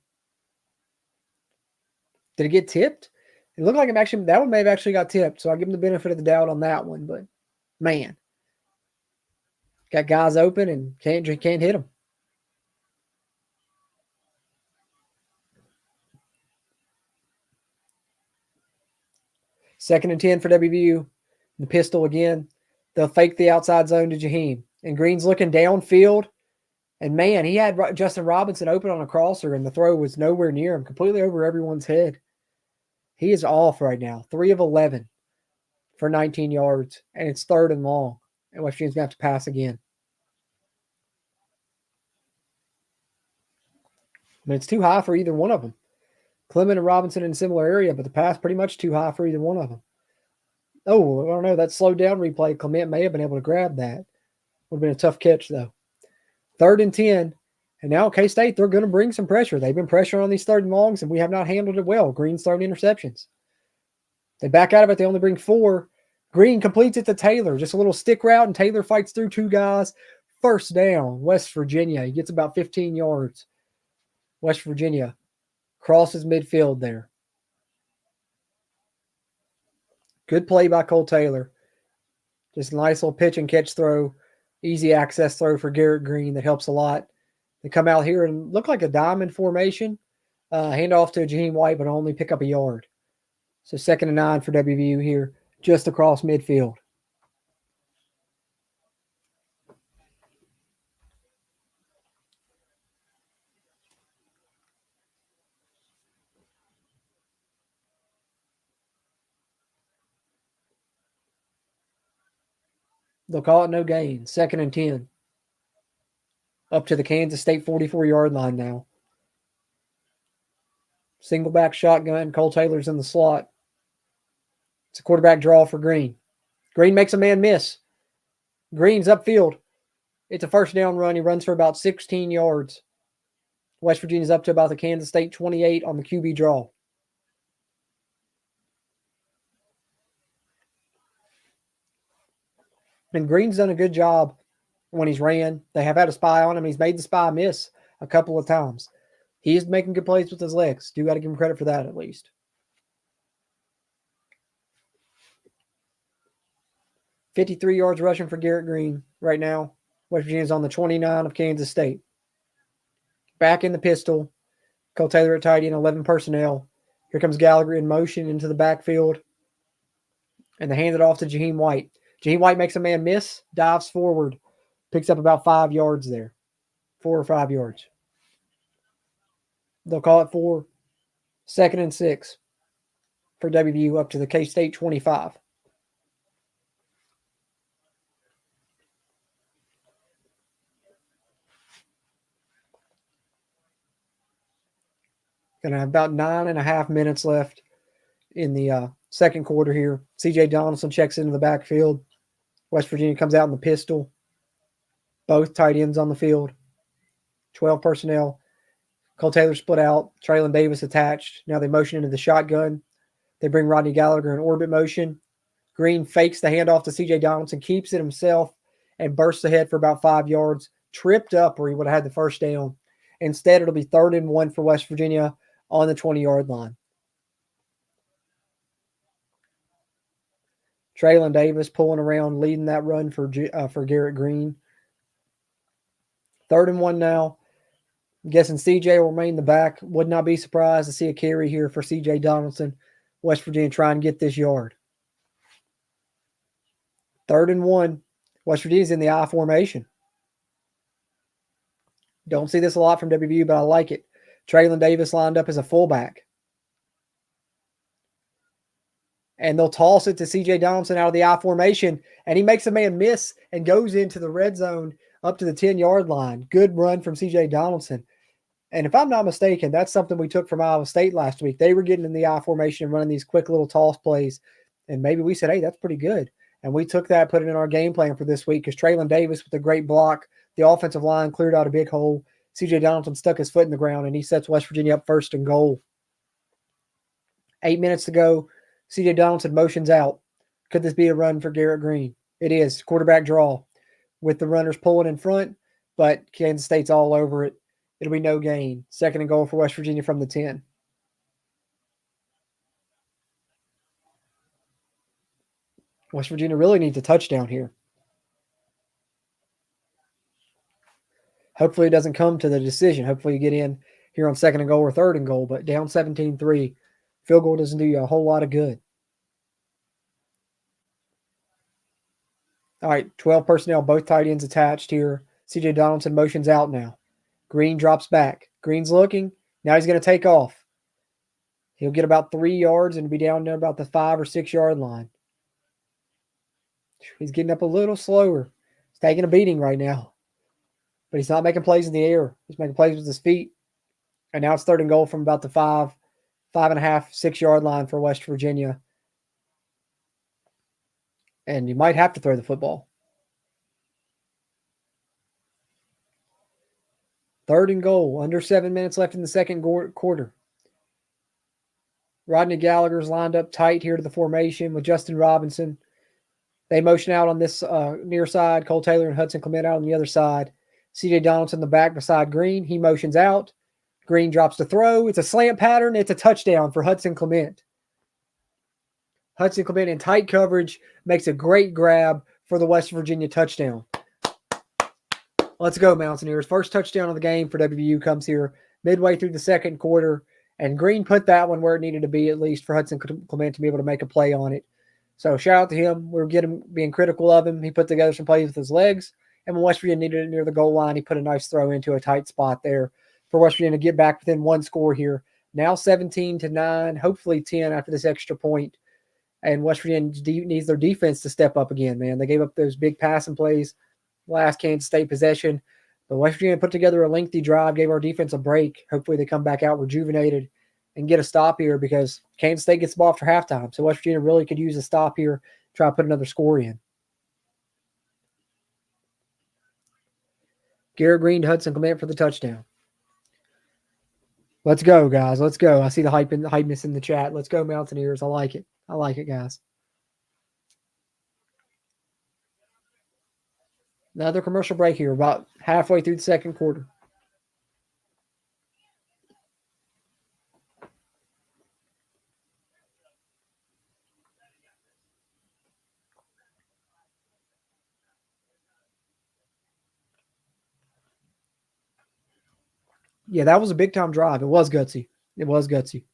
Did it get tipped? It looked like that one may have actually got tipped, so I'll give him the benefit of the doubt on that one. But, man, got guys open and can't hit them. Second and 10 for WVU. The pistol again. They'll fake the outside zone to Jaheim. And Green's looking downfield. And, man, he had Justin Robinson open on a crosser, and the throw was nowhere near him, completely over everyone's head. He is off right now. 3 of 11 for 19 yards, and it's 3rd and long. And West Virginia's going to have to pass again. It's too high for either one of them. Clement and Robinson in a similar area, but the pass pretty much too high for either one of them. Oh, I don't know. That slowed down replay. Clement may have been able to grab that. Would have been a tough catch, though. 3rd and 10. And now K-State, they're going to bring some pressure. They've been pressuring on these 3rd and longs, and we have not handled it well. Green's throwing interceptions. They back out of it. They only bring 4. Green completes it to Taylor. Just a little stick route, and Taylor fights through 2 guys. First down, West Virginia. He gets about 15 yards. West Virginia crosses midfield there. Good play by Cole Taylor. Just a nice little pitch and catch throw. Easy access throw for Garrett Green that helps a lot. They come out here and look like a diamond formation. Hand off to Jaheim White, but only pick up a yard. So 2nd and 9 for WVU here, just across midfield. They'll call it no gain. 2nd and 10. Up to the Kansas State 44-yard line now. Single back shotgun. Cole Taylor's in the slot. It's a quarterback draw for Green. Green makes a man miss. Green's upfield. It's a first down run. He runs for about 16 yards. West Virginia's up to about the Kansas State 28 on the QB draw. And Green's done a good job when he's ran. They have had a spy on him. He's made the spy miss a couple of times. He is making good plays with his legs. Do got to give him credit for that at least. 53 yards rushing for Garrett Green right now. West Virginia's on the 29 of Kansas State. Back in the pistol. Cole Taylor at tight end, 11 personnel. Here comes Gallagher in motion into the backfield. And they hand it off to Jaheim White. Jaheim White makes a man miss, dives forward, picks up about 5 yards there. 4 or 5 yards. They'll call it for 2nd and 6 for WVU up to the K-State 25. Going to have about 9.5 minutes left in the second quarter here. C.J. Donaldson checks into the backfield. West Virginia comes out in the pistol. Both tight ends on the field. 12 personnel. Cole Taylor split out. Traylon Davis attached. Now they motion into the shotgun. They bring Rodney Gallagher in orbit motion. Green fakes the handoff to C.J. Donaldson, keeps it himself, and bursts ahead for about 5 yards. Tripped up where he would have had the first down. Instead, it'll be 3rd and 1 for West Virginia on the 20-yard line. Traylon Davis pulling around, leading that run for Garrett Green. 3rd and 1 now. I'm guessing CJ will remain the back. Would not be surprised to see a carry here for CJ Donaldson. West Virginia try and get this yard. 3rd and 1. West Virginia's in the I formation. Don't see this a lot from WVU, but I like it. Traylon Davis lined up as a fullback. And they'll toss it to C.J. Donaldson out of the I formation, and he makes a man miss and goes into the red zone up to the 10-yard line. Good run from C.J. Donaldson. And if I'm not mistaken, that's something we took from Iowa State last week. They were getting in the I formation and running these quick little toss plays, and maybe we said, hey, that's pretty good. And we took that, put it in our game plan for this week because Traylon Davis with a great block, the offensive line cleared out a big hole. C.J. Donaldson stuck his foot in the ground, and he sets West Virginia up 1st and goal. 8 minutes to go. C.J. Donaldson motions out. Could this be a run for Garrett Green? It is. Quarterback draw with the runners pulling in front, but Kansas State's all over it. It'll be no gain. 2nd and goal for West Virginia from the 10. West Virginia really needs a touchdown here. Hopefully it doesn't come to the decision. Hopefully you get in here on 2nd and goal or 3rd and goal, but down 17-3. Field goal doesn't do you a whole lot of good. All right, 12 personnel, both tight ends attached here. C.J. Donaldson motions out now. Green drops back. Green's looking. Now he's going to take off. He'll get about 3 yards and be down there about the 5 or 6 yard line. He's getting up a little slower. He's taking a beating right now. But he's not making plays in the air. He's making plays with his feet. And now it's 3rd and goal from about the 5.5, 6 yard line for West Virginia. And you might have to throw the football. 3rd and goal. Under 7 minutes left in the second quarter. Rodney Gallagher's lined up tight here to the formation with Justin Robinson. They motion out on this near side. Cole Taylor and Hudson Clement out on the other side. C.J. Donaldson in the back beside Green. He motions out. Green drops the throw. It's a slant pattern. It's a touchdown for Hudson Clement. Hudson Clement in tight coverage makes a great grab for the West Virginia touchdown. Let's go, Mountaineers. First touchdown of the game for WVU comes here midway through the second quarter. And Green put that one where it needed to be, at least for Hudson Clement to be able to make a play on it. So shout out to him. We're being critical of him. He put together some plays with his legs. And when West Virginia needed it near the goal line, he put a nice throw into a tight spot there for West Virginia to get back within one score here. Now 17-9, hopefully 10 after this extra point. And West Virginia needs their defense to step up again, man. They gave up those big passing plays last Kansas State possession. But West Virginia put together a lengthy drive, gave our defense a break. Hopefully they come back out rejuvenated and get a stop here because Kansas State gets the ball after halftime. So West Virginia really could use a stop here, try to put another score in. Garrett Green to Hudson Clement for the touchdown. Let's go, guys. Let's go. I see the hypeness in the chat. Let's go, Mountaineers. I like it. I like it, guys. Another commercial break here, about halfway through the second quarter. Yeah, that was a big-time drive. It was gutsy. It was gutsy.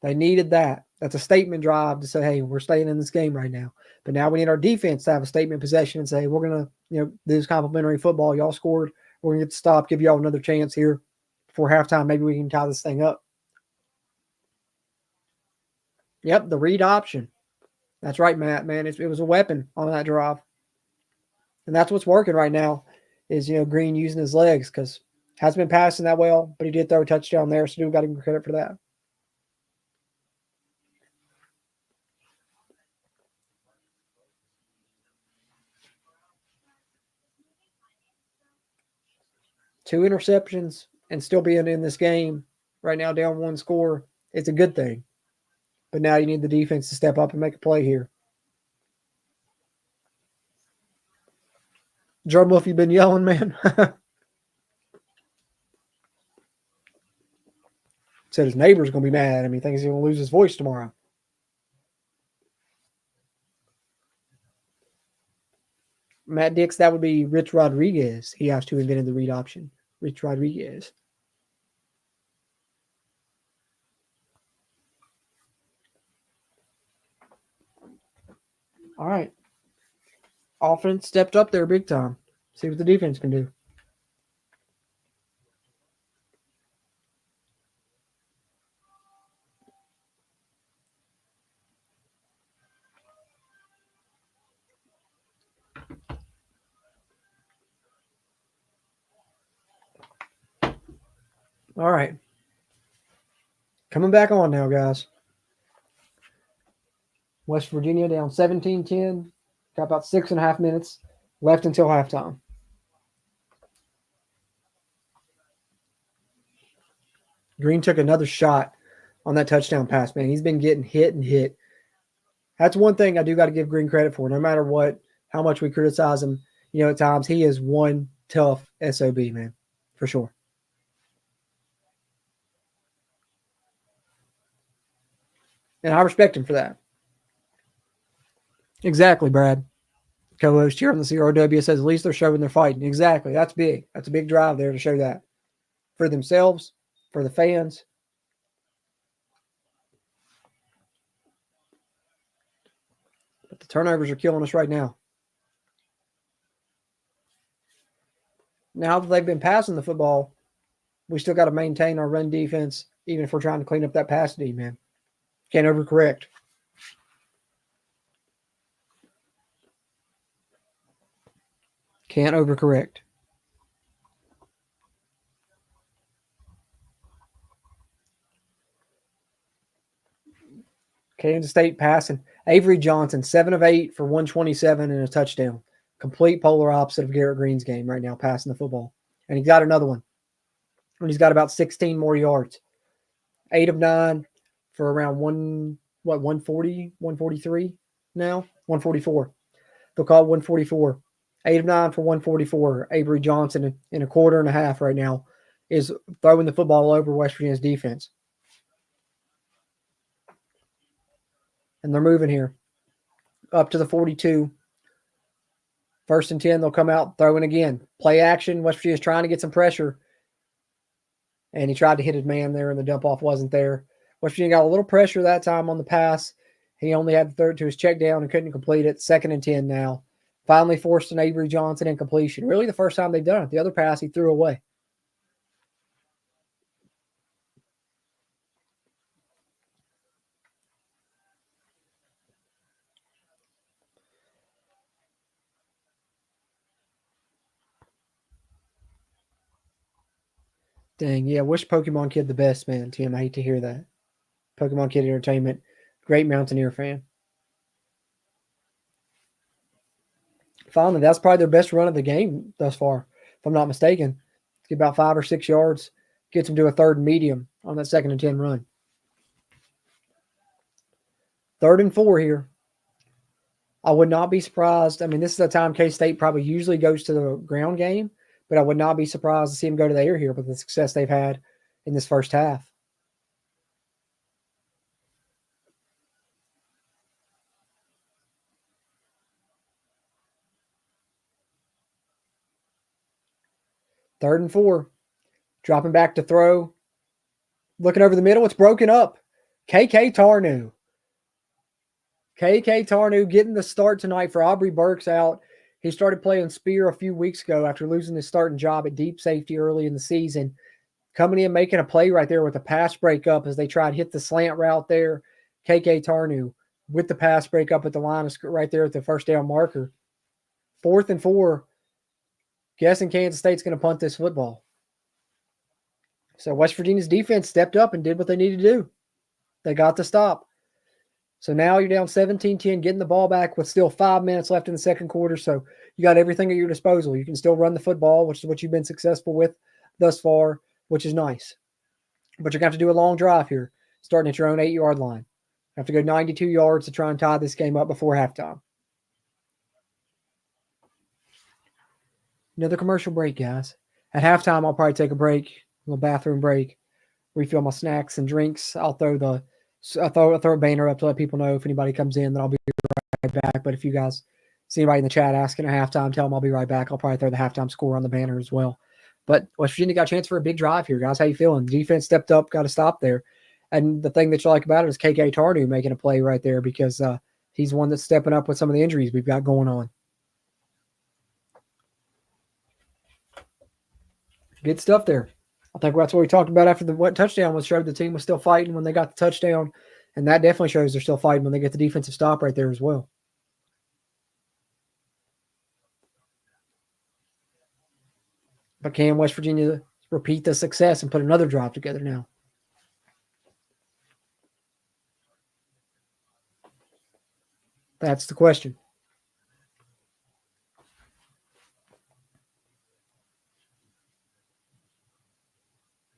They needed that. That's a statement drive to say, hey, we're staying in this game right now. But now we need our defense to have a statement possession and say, we're going to, do this complimentary football. Y'all scored. We're going to get the stop, give y'all another chance here before halftime. Maybe we can tie this thing up. Yep, the read option. That's right, Matt, man. It was a weapon on that drive. And that's what's working right now is, Green using his legs because Hasn't been passing that well, but he did throw a touchdown there, so do got to give him credit for that. Two interceptions and still being in this game right now, down one score, it's a good thing. But now you need the defense to step up and make a play here. Jordan Wolf, you've been yelling, man. Said his neighbor's going to be mad at him. He thinks he's going to lose his voice tomorrow. Matt Dix, that would be Rich Rodriguez. He has to invented the read option. Rich Rodriguez. All right. Offense stepped up there big time. See what the defense can do. All right. Coming back on now, guys. West Virginia down 17-10. Got about 6.5 minutes left until halftime. Green took another shot on that touchdown pass, man. He's been getting hit and hit. That's one thing I do got to give Green credit for. No matter what, how much we criticize him, at times he is one tough SOB, man, for sure. And I respect him for that. Exactly, Brad. Co-host here on the CRW says, at least they're showing they're fighting. Exactly. That's big. That's a big drive there to show that. For themselves, for the fans. But the turnovers are killing us right now. Now that they've been passing the football, we still got to maintain our run defense, even if we're trying to clean up that pass D, man. Can't overcorrect. Can't overcorrect. Kansas State passing. Avery Johnson, 7 of 8 for 127 and a touchdown. Complete polar opposite of Garrett Green's game right now, passing the football. And he got another one. And he's got about 16 more yards. 8 of 9 for around 140, 143 now? 144. They'll call it 144. 8 of 9 for 144. Avery Johnson in a quarter and a half right now is throwing the football over West Virginia's defense. And they're moving here. Up to the 42. 1st and 10, they'll come out throwing again. Play action. West Virginia's trying to get some pressure. And he tried to hit his man there, and the dump off wasn't there. West Virginia got a little pressure that time on the pass. He only had the third to his check down and couldn't complete it. 2nd and 10 now. Finally forced an Avery Johnson incompletion. Really the first time they've done it. The other pass he threw away. Dang, yeah, wish Pokemon Kid the best, man, Tim. I hate to hear that. Pokemon Kid Entertainment, great Mountaineer fan. Finally, that's probably their best run of the game thus far, if I'm not mistaken. Get about 5 or 6 yards, gets them to a 3rd and medium on that 2nd and 10 run. 3rd and 4 here. I would not be surprised. I mean, this is the time K-State probably usually goes to the ground game, but I would not be surprised to see them go to the air here with the success they've had in this first half. Third and 4. Dropping back to throw. Looking over the middle. It's broken up. KK Tarnew. KK Tarnew getting the start tonight for Aubrey Burks out. He started playing spear a few weeks ago after losing his starting job at deep safety early in the season. Coming in, making a play right there with a pass breakup as they tried to hit the slant route there. KK Tarnew with the pass breakup at the line of right there at the first down marker. 4th and 4. Guessing Kansas State's going to punt this football. So West Virginia's defense stepped up and did what they needed to do. They got the stop. So now you're down 17-10, getting the ball back with still 5 minutes left in the second quarter. So you got everything at your disposal. You can still run the football, which is what you've been successful with thus far, which is nice. But you're going to have to do a long drive here, starting at your own 8-yard line. You have to go 92 yards to try and tie this game up before halftime. Another commercial break, guys. At halftime, I'll probably take a break, a little bathroom break, refill my snacks and drinks. I'll throw a banner up to let people know if anybody comes in that I'll be right back. But if you guys see anybody in the chat asking at halftime, tell them I'll be right back. I'll probably throw the halftime score on the banner as well. But West Virginia got a chance for a big drive here, guys. How you feeling? The defense stepped up, got a stop there. And the thing that you like about it is KK Tardu making a play right there because he's one that's stepping up with some of the injuries we've got going on. Good stuff there. I think that's what we talked about after the touchdown was showed the team was still fighting when they got the touchdown. And that definitely shows they're still fighting when they get the defensive stop right there as well. But can West Virginia repeat the success and put another drive together now? That's the question.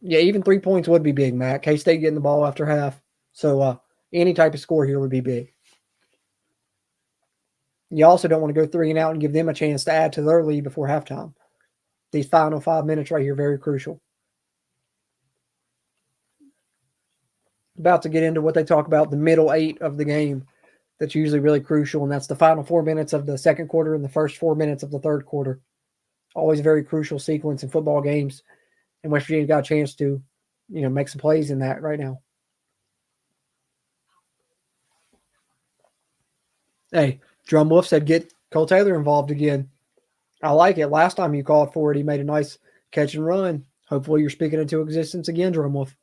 Yeah, even 3 points would be big, Matt. K-State getting the ball after half. So any type of score here would be big. You also don't want to go 3 and out and give them a chance to add to their lead before halftime. These final 5 minutes right here, very crucial. About to get into what they talk about, the middle 8 of the game. That's usually really crucial, and that's the final 4 minutes of the second quarter and the first 4 minutes of the third quarter. Always a very crucial sequence in football games. And West Virginia got a chance to, make some plays in that right now. Hey, Drum Wolf said get Cole Taylor involved again. I like it. Last time you called for it, he made a nice catch and run. Hopefully you're speaking into existence again, Drum Wolf.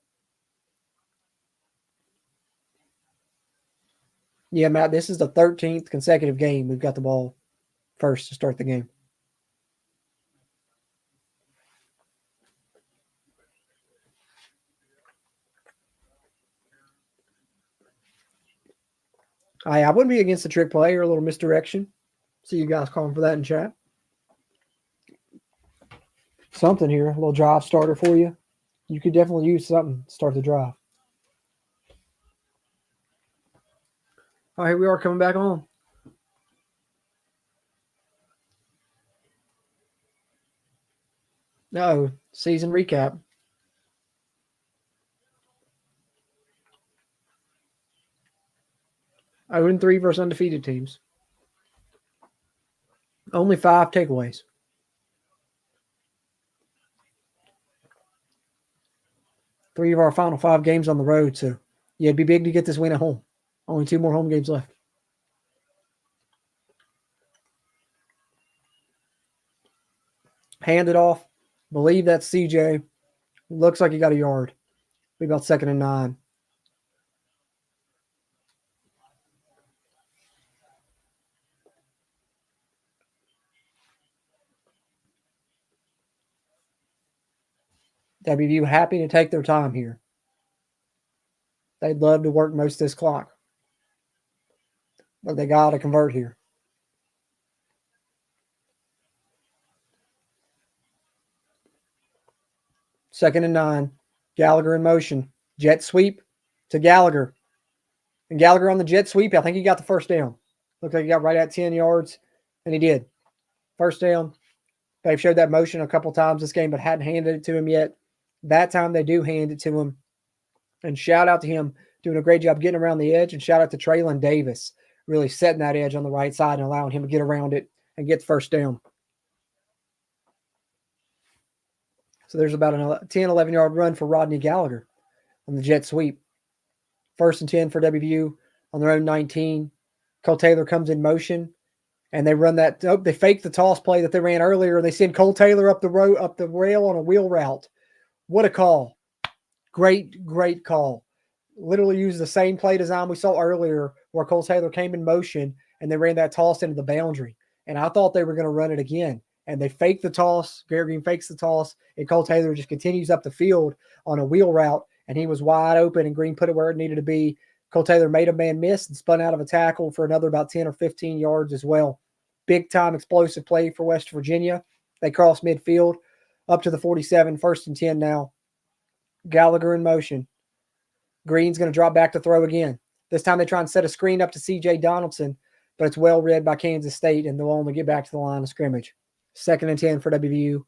Yeah, Matt, this is the 13th consecutive game we've got the ball first to start the game. I wouldn't be against the trick play or a little misdirection. See you guys calling for that in chat. Something here, a little drive starter for you. You could definitely use something to start the drive. All right, here we are coming back on. No, season recap. I 0-3 versus undefeated teams. Only 5 takeaways. Three of our final 5 games on the road, so yeah, it'd be big to get this win at home. Only 2 more home games left. Hand it off. Believe that's CJ. Looks like he got a yard. Be about 2nd and 9. WVU happy to take their time here. They'd love to work most of this clock. But they got to convert here. Second and 9. Gallagher in motion. Jet sweep to Gallagher. And Gallagher on the jet sweep, I think he got the first down. Looked like he got right at 10 yards, and he did. First down. They've showed that motion a couple times this game, but hadn't handed it to him yet. That time they do hand it to him. And shout out to him doing a great job getting around the edge, and shout out to Traylon Davis really setting that edge on the right side and allowing him to get around it and get the first down. So there's about a 10, 11-yard run for Rodney Gallagher on the jet sweep. 1st and 10 for WVU on their own 19. Cole Taylor comes in motion, and they run that. Oh, they fake the toss play that they ran earlier, and they send Cole Taylor up the rail on a wheel route. What a call. Great, great call. Literally used the same play design we saw earlier where Cole Taylor came in motion, and they ran that toss into the boundary. And I thought they were going to run it again. and they fake the toss. Garrett Green fakes the toss, and Cole Taylor just continues up the field on a wheel route, and he was wide open, and Green put it where it needed to be. Cole Taylor made a man miss and spun out of a tackle for another about 10 or 15 yards as well. Big-time explosive play for West Virginia. They cross midfield up to the 47, 1st and 10 now. Gallagher in motion. Green's going to drop back to throw again. This time they try and set a screen up to C.J. Donaldson, but it's well read by Kansas State, and they'll only get back to the line of scrimmage. 2nd and 10 for WVU.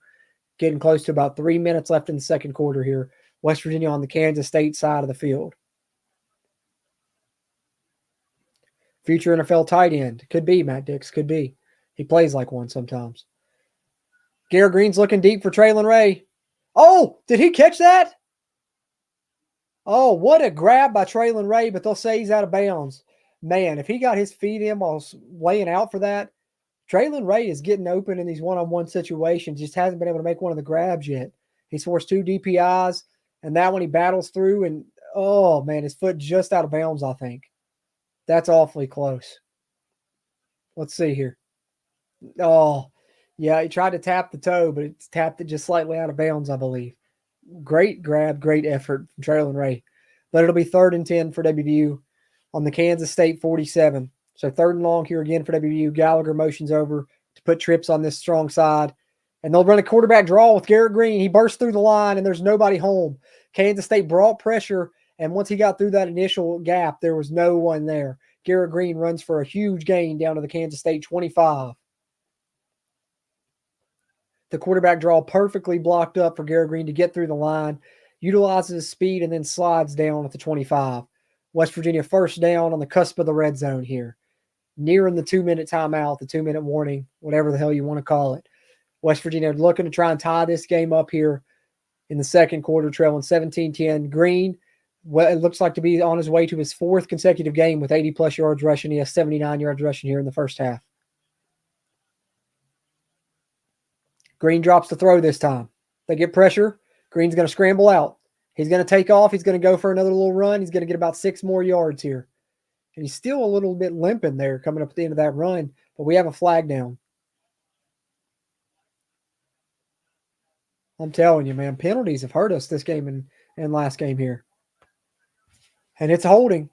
Getting close to about 3 minutes left in the second quarter here. West Virginia on the Kansas State side of the field. Future NFL tight end. Could be Matt Dix. Could be. He plays like one sometimes. Garrett Green's looking deep for Traylon Ray. Oh, did he catch that? Oh, what a grab by Traylon Ray, but they'll say he's out of bounds. Man, if he got his feet in while laying out for that, Traylon Ray is getting open in these one-on-one situations. Just hasn't been able to make one of the grabs yet. He's forced 2 DPIs, and that one he battles through, and, oh, man, his foot just out of bounds, I think. That's awfully close. Let's see here. Oh, yeah, he tried to tap the toe, but it's tapped it just slightly out of bounds, I believe. Great grab, great effort from Traylon Ray. But it'll be 3rd and 10 for WVU on the Kansas State 47. So 3rd and long here again for WVU. Gallagher motions over to put trips on this strong side. And they'll run a quarterback draw with Garrett Green. He bursts through the line, and there's nobody home. Kansas State brought pressure, and once he got through that initial gap, there was no one there. Garrett Green runs for a huge gain down to the Kansas State 25. The quarterback draw perfectly blocked up for Garrett Green to get through the line, utilizes his speed, and then slides down at the 25. West Virginia 1st down on the cusp of the red zone here. Nearing the 2-minute timeout, the 2-minute warning, whatever the hell you want to call it. West Virginia looking to try and tie this game up here in the second quarter, trailing 17-10. Green, well, it looks like to be on his way to his 4th consecutive game with 80-plus yards rushing. He has 79 yards rushing here in the first half. Green drops the throw this time. They get pressure. Green's going to scramble out. He's going to take off. He's going to go for another little run. He's going to get about 6 more yards here. And he's still a little bit limping there coming up at the end of that run, but we have a flag down. I'm telling you, man, penalties have hurt us this game and last game here. And it's holding.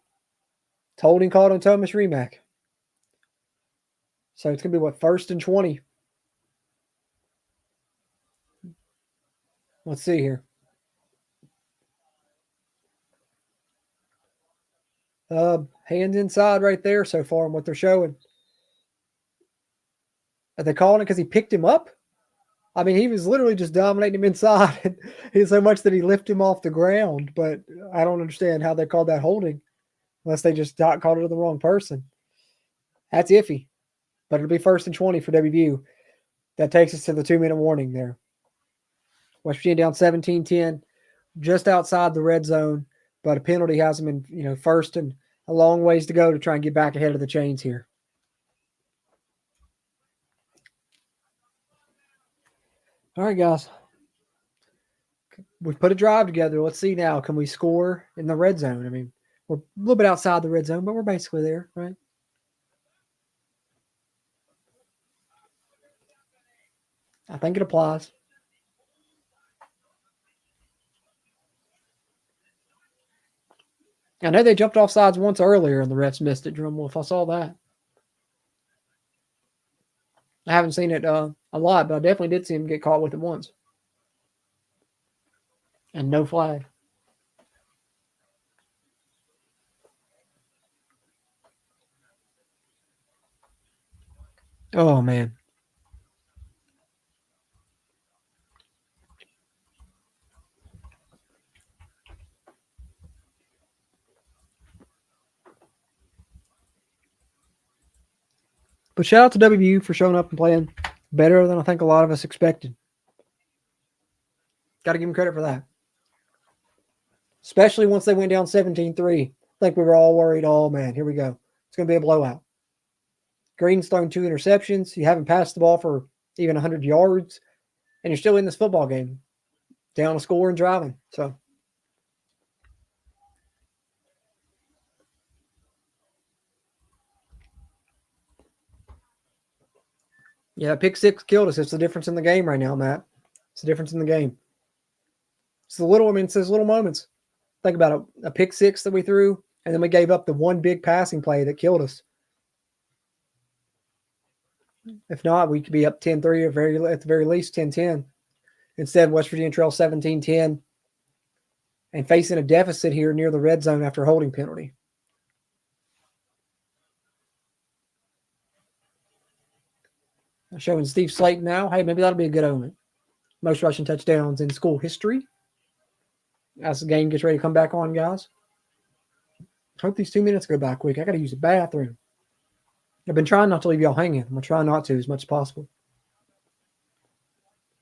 It's holding called on Thomas Remack. So it's going to be, 1st and 20. Let's see here. Hands inside right there so far in what they're showing. Are they calling it because he picked him up? I mean, he was literally just dominating him inside. He's so much that he lifted him off the ground. But I don't understand how they called that holding unless they just called it to the wrong person. That's iffy. But it'll be 1st and 20 for WVU. That takes us to the 2-minute warning there. West Virginia down 17-10, just outside the red zone, but a penalty has them in, 1st and a long ways to go to try and get back ahead of the chains here. All right, guys. We've put a drive together. Let's see now. Can we score in the red zone? I mean, we're a little bit outside the red zone, but we're basically there, right? I think it applies. I know they jumped off sides once earlier and the refs missed it, Drumwolf. I saw that. I haven't seen it a lot, but I definitely did see him get caught with it once. And no flag. Oh, man. But shout out to WVU for showing up and playing better than I think a lot of us expected. Got to give them credit for that. Especially once they went down 17-3. I think we were all worried, oh, man, here we go. It's going to be a blowout. Green's thrown 2 interceptions. You haven't passed the ball for even 100 yards. And you're still in this football game. Down a score and driving. So. Yeah, pick six killed us. It's the difference in the game right now, Matt. It's the difference in the game. It's it's those little moments. Think about it. A pick six that we threw, and then we gave up the one big passing play that killed us. If not, we could be up 10-3 or at the very least 10-10. Instead, West Virginia trails 17-10 and facing a deficit here near the red zone after a holding penalty. Showing Steve Slayton now. Hey, maybe that'll be a good omen. Most rushing touchdowns in school history. As the game gets ready to come back on, guys. Hope these 2 minutes go by quick. I got to use the bathroom. I've been trying not to leave y'all hanging. I'm going to try not to as much as possible.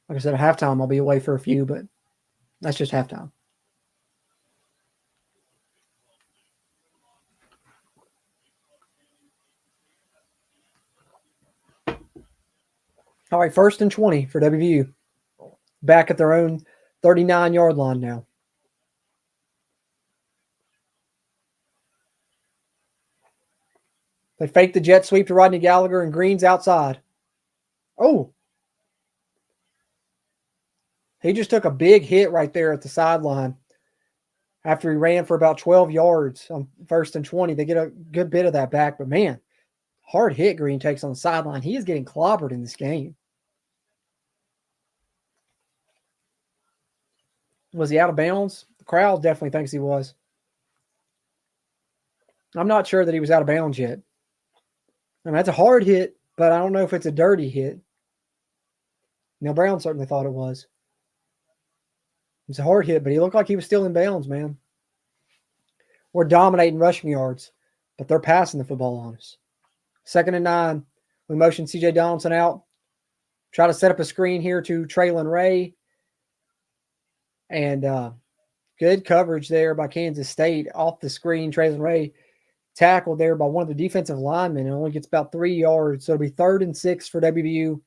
Like I said, at halftime, I'll be away for a few, but that's just halftime. All right, 1st and 20 for WVU. Back at their own 39-yard line now. They fake the jet sweep to Rodney Gallagher, and Green's outside. Oh. He just took a big hit right there at the sideline after he ran for about 12 yards on 1st and 20. They get a good bit of that back, but man, hard hit Green takes on the sideline. He is getting clobbered in this game. Was he out of bounds? The crowd definitely thinks he was. I'm not sure that he was out of bounds yet. I mean, that's a hard hit, but I don't know if it's a dirty hit. Now, Brown certainly thought it was. It's a hard hit, but he looked like he was still in bounds, man. We're dominating rushing yards, but they're passing the football on us. 2nd and 9. We motion C.J. Donaldson out. Try to set up a screen here to Traylon Ray. And good coverage there by Kansas State. Off the screen, Traylon Ray tackled there by one of the defensive linemen. It only gets about 3 yards. So it'll be 3rd and 6 for WVU.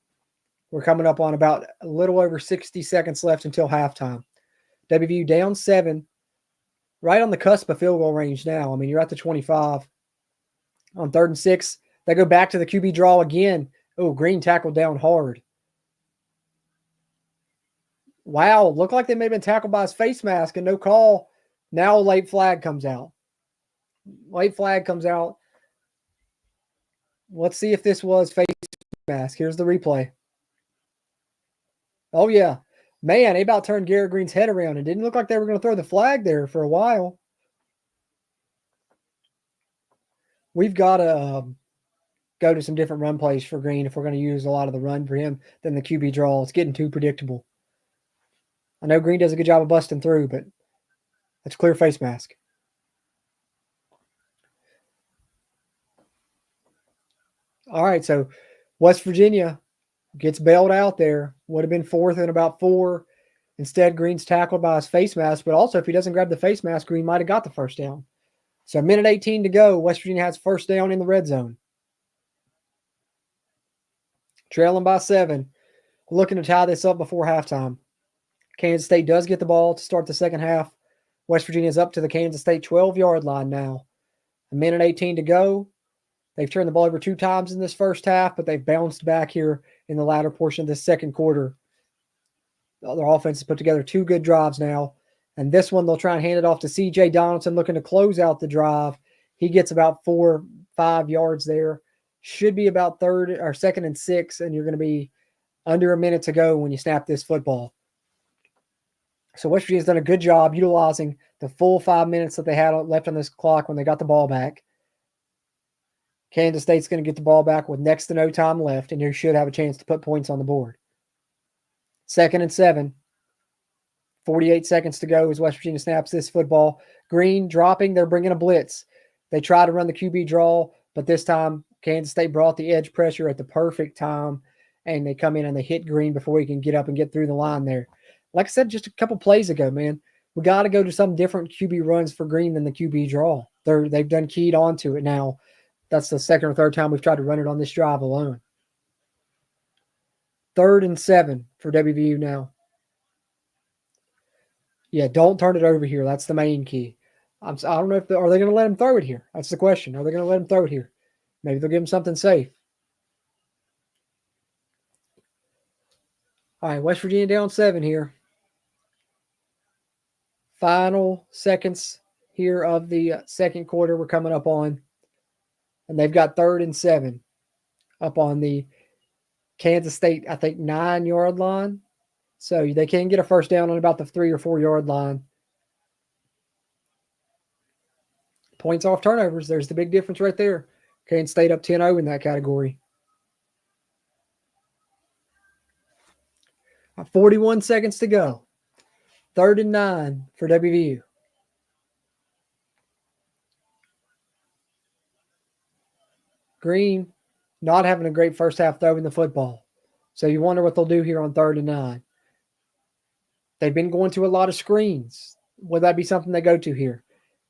We're coming up on about a little over 60 seconds left until halftime. WVU down 7, right on the cusp of field goal range now. I mean, you're at the 25. On 3rd and 6, they go back to the QB draw again. Oh, Green tackled down hard. Wow, looked like they may have been tackled by his face mask and no call. Now a late flag comes out. Late flag comes out. Let's see if this was face mask. Here's the replay. Oh, yeah. Man, they about turned Garrett Green's head around. It didn't look like they were going to throw the flag there for a while. We've got to go to some different run plays for Green if we're going to use a lot of the run for him than the QB draw. It's getting too predictable. I know Green does a good job of busting through, but that's clear face mask. All right, so West Virginia gets bailed out there. Would have been 4th and about 4. Instead, Green's tackled by his face mask, but also if he doesn't grab the face mask, Green might have got the first down. So 1:18 to go. West Virginia has first down in the red zone. Trailing by 7. Looking to tie this up before halftime. Kansas State does get the ball to start the second half. West Virginia is up to the Kansas State 12-yard line now. 1:18 to go. They've turned the ball over 2 times in this first half, but they've bounced back here in the latter portion of this second quarter. Their offense has put together 2 good drives now. And this one, they'll try and hand it off to C.J. Donaldson, looking to close out the drive. He gets about 4-5 yards there. Should be about 2nd and 6, and you're going to be under a minute to go when you snap this football. So West Virginia's done a good job utilizing the full 5 minutes that they had left on this clock when they got the ball back. Kansas State's going to get the ball back with next to no time left, and you should have a chance to put points on the board. 2nd and 7. 48 seconds to go as West Virginia snaps this football. Green dropping. They're bringing a blitz. They try to run the QB draw, but this time Kansas State brought the edge pressure at the perfect time, and they come in and they hit Green before he can get up and get through the line there. Like I said just a couple plays ago, man, we got to go to some different QB runs for Green than the QB draw. They've done keyed onto it now. That's the 2nd or 3rd time we've tried to run it on this drive alone. 3rd and 7 for WVU now. Yeah, don't turn it over here. That's the main key. I don't know if are they going to let him throw it here? That's the question. Are they going to let him throw it here? Maybe they'll give him something safe. All right, West Virginia down 7 here. Final seconds here of the second quarter we're coming up on. And they've got 3rd and 7 up on the Kansas State, I think, 9-yard line. So they can get a first down on about the 3 or 4 yard line. Points off turnovers. There's the big difference right there. Kansas State up 10-0 in that category. 41 seconds to go. 3rd and 9 for WVU. Green not having a great first half throwing the football. So you wonder what they'll do here on 3rd and 9. They've been going to a lot of screens. Would that be something they go to here?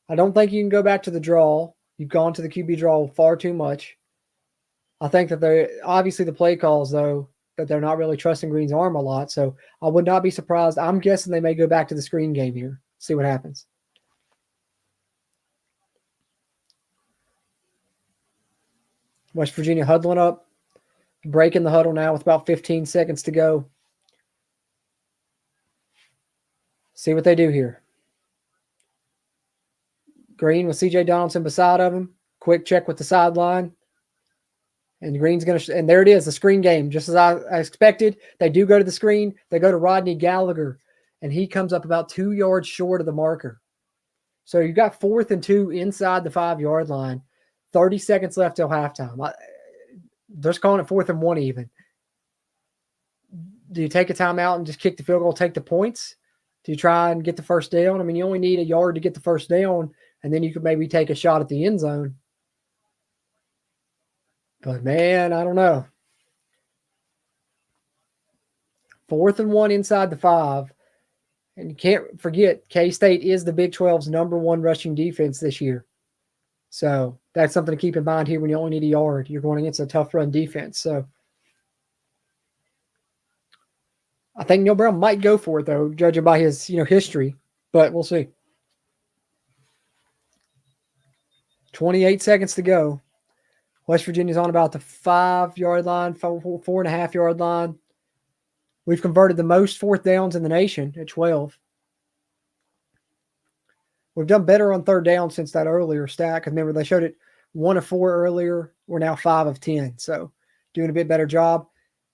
I don't think you can go back to the draw. You've gone to the QB draw far too much. I think that they're obviously the play calls, though, that they're not really trusting Green's arm a lot. So I would not be surprised. I'm guessing they may go back to the screen game here. See what happens. West Virginia huddling up, breaking the huddle now with about 15 seconds to go. See what they do here. Green with C.J. Donaldson beside of him. Quick check with the sideline. And Green's going to – and there it is, the screen game. Just as I expected, they do go to the screen. They go to Rodney Gallagher, and he comes up about 2 yards short of the marker. So you've got 4th and 2 inside the 5-yard line. 30 seconds left till halftime. They're just calling it 4th and 1 even. Do you take a timeout and just kick the field goal, take the points? Do you try and get the first down? I mean, you only need a yard to get the first down, and then you could maybe take a shot at the end zone. But, man, I don't know. 4th and 1 inside the 5. And you can't forget, K-State is the Big 12's #1 rushing defense this year. So that's something to keep in mind here when you only need a yard. You're going against a tough run defense. So I think Neil Brown might go for it, though, judging by his history. But we'll see. 28 seconds to go. West Virginia's on about the 5-yard line, 4.5-yard line. We've converted the most 4th downs in the nation at 12. We've done better on 3rd down since that earlier stat. Because remember, they showed it 1 of 4 earlier. We're now 5 of 10. So doing a bit better job.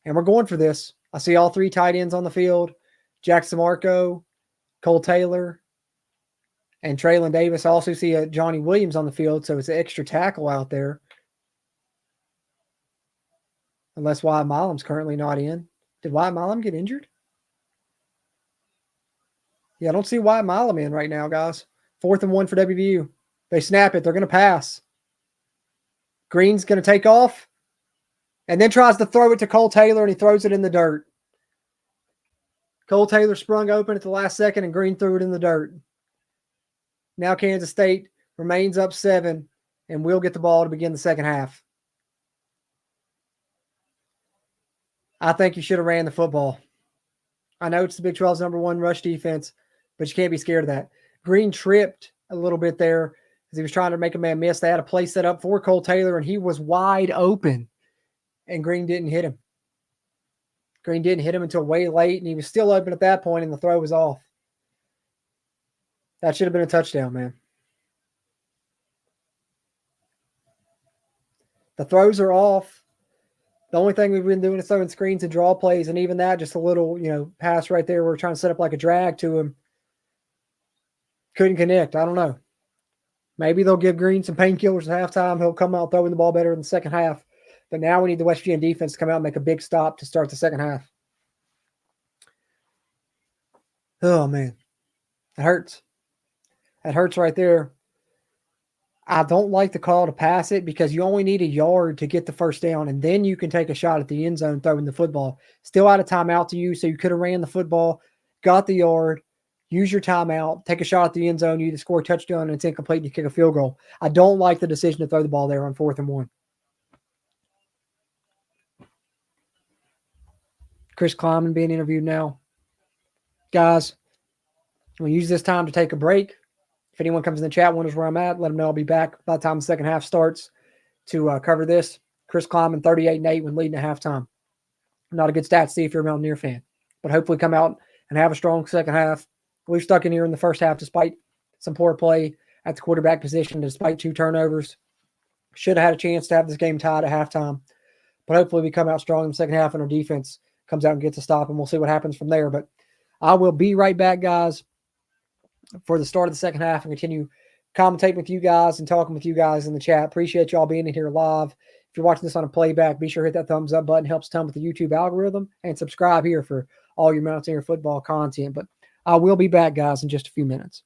And we're going for this. I see all 3 tight ends on the field. Jackson Marco, Cole Taylor, and Traylon Davis. I also see Johnny Williams on the field. So it's an extra tackle out there. Unless Wyatt Milam's currently not in. Did Wyatt Milam get injured? Yeah, I don't see Wyatt Milam in right now, guys. 4th and 1 for WVU. They snap it. They're going to pass. Green's going to take off and then tries to throw it to Cole Taylor, and he throws it in the dirt. Cole Taylor sprung open at the last second, and Green threw it in the dirt. Now Kansas State remains up 7, and will get the ball to begin the second half. I think you should have ran the football. I know it's the Big 12's #1 rush defense, but you can't be scared of that. Green tripped a little bit there as he was trying to make a man miss. They had a play set up for Cole Taylor, and he was wide open, and Green didn't hit him. Green didn't hit him until way late, and he was still open at that point, and the throw was off. That should have been a touchdown, man. The throws are off. The only thing we've been doing is throwing screens and draw plays, and even that, just a little, pass right there. We're trying to set up like a drag to him. Couldn't connect. I don't know. Maybe they'll give Green some painkillers at halftime. He'll come out throwing the ball better in the second half. But now we need the West Virginia defense to come out and make a big stop to start the second half. Oh, man. It hurts. It hurts right there. I don't like the call to pass it because you only need a yard to get the first down, and then you can take a shot at the end zone throwing the football. Still out of timeout to you, so you could have ran the football, got the yard, use your timeout, take a shot at the end zone, you either score a touchdown and it's incomplete and you kick a field goal. I don't like the decision to throw the ball there on 4th and 1. Chris Kleiman being interviewed now. Guys, we'll use this time to take a break. If anyone comes in the chat, wonders where I'm at, let them know I'll be back by the time the second half starts to cover this. Chris Kleiman, 38-8 when leading at halftime. Not a good stat to see if you're a Mountaineer fan. but hopefully come out and have a strong second half. We've stuck in here in the first half despite some poor play at the quarterback position, despite 2 turnovers. Should have had a chance to have this game tied at halftime. But hopefully we come out strong in the second half and our defense comes out and gets a stop, and we'll see what happens from there. But I will be right back, guys, for the start of the second half and continue commentating with you guys and talking with you guys in the chat. Appreciate y'all being in here live. If you're watching this on a playback, be sure to hit that thumbs up button. Helps a ton with the YouTube algorithm. And subscribe here for all your Mountaineer football content. But I will be back, guys, in just a few minutes.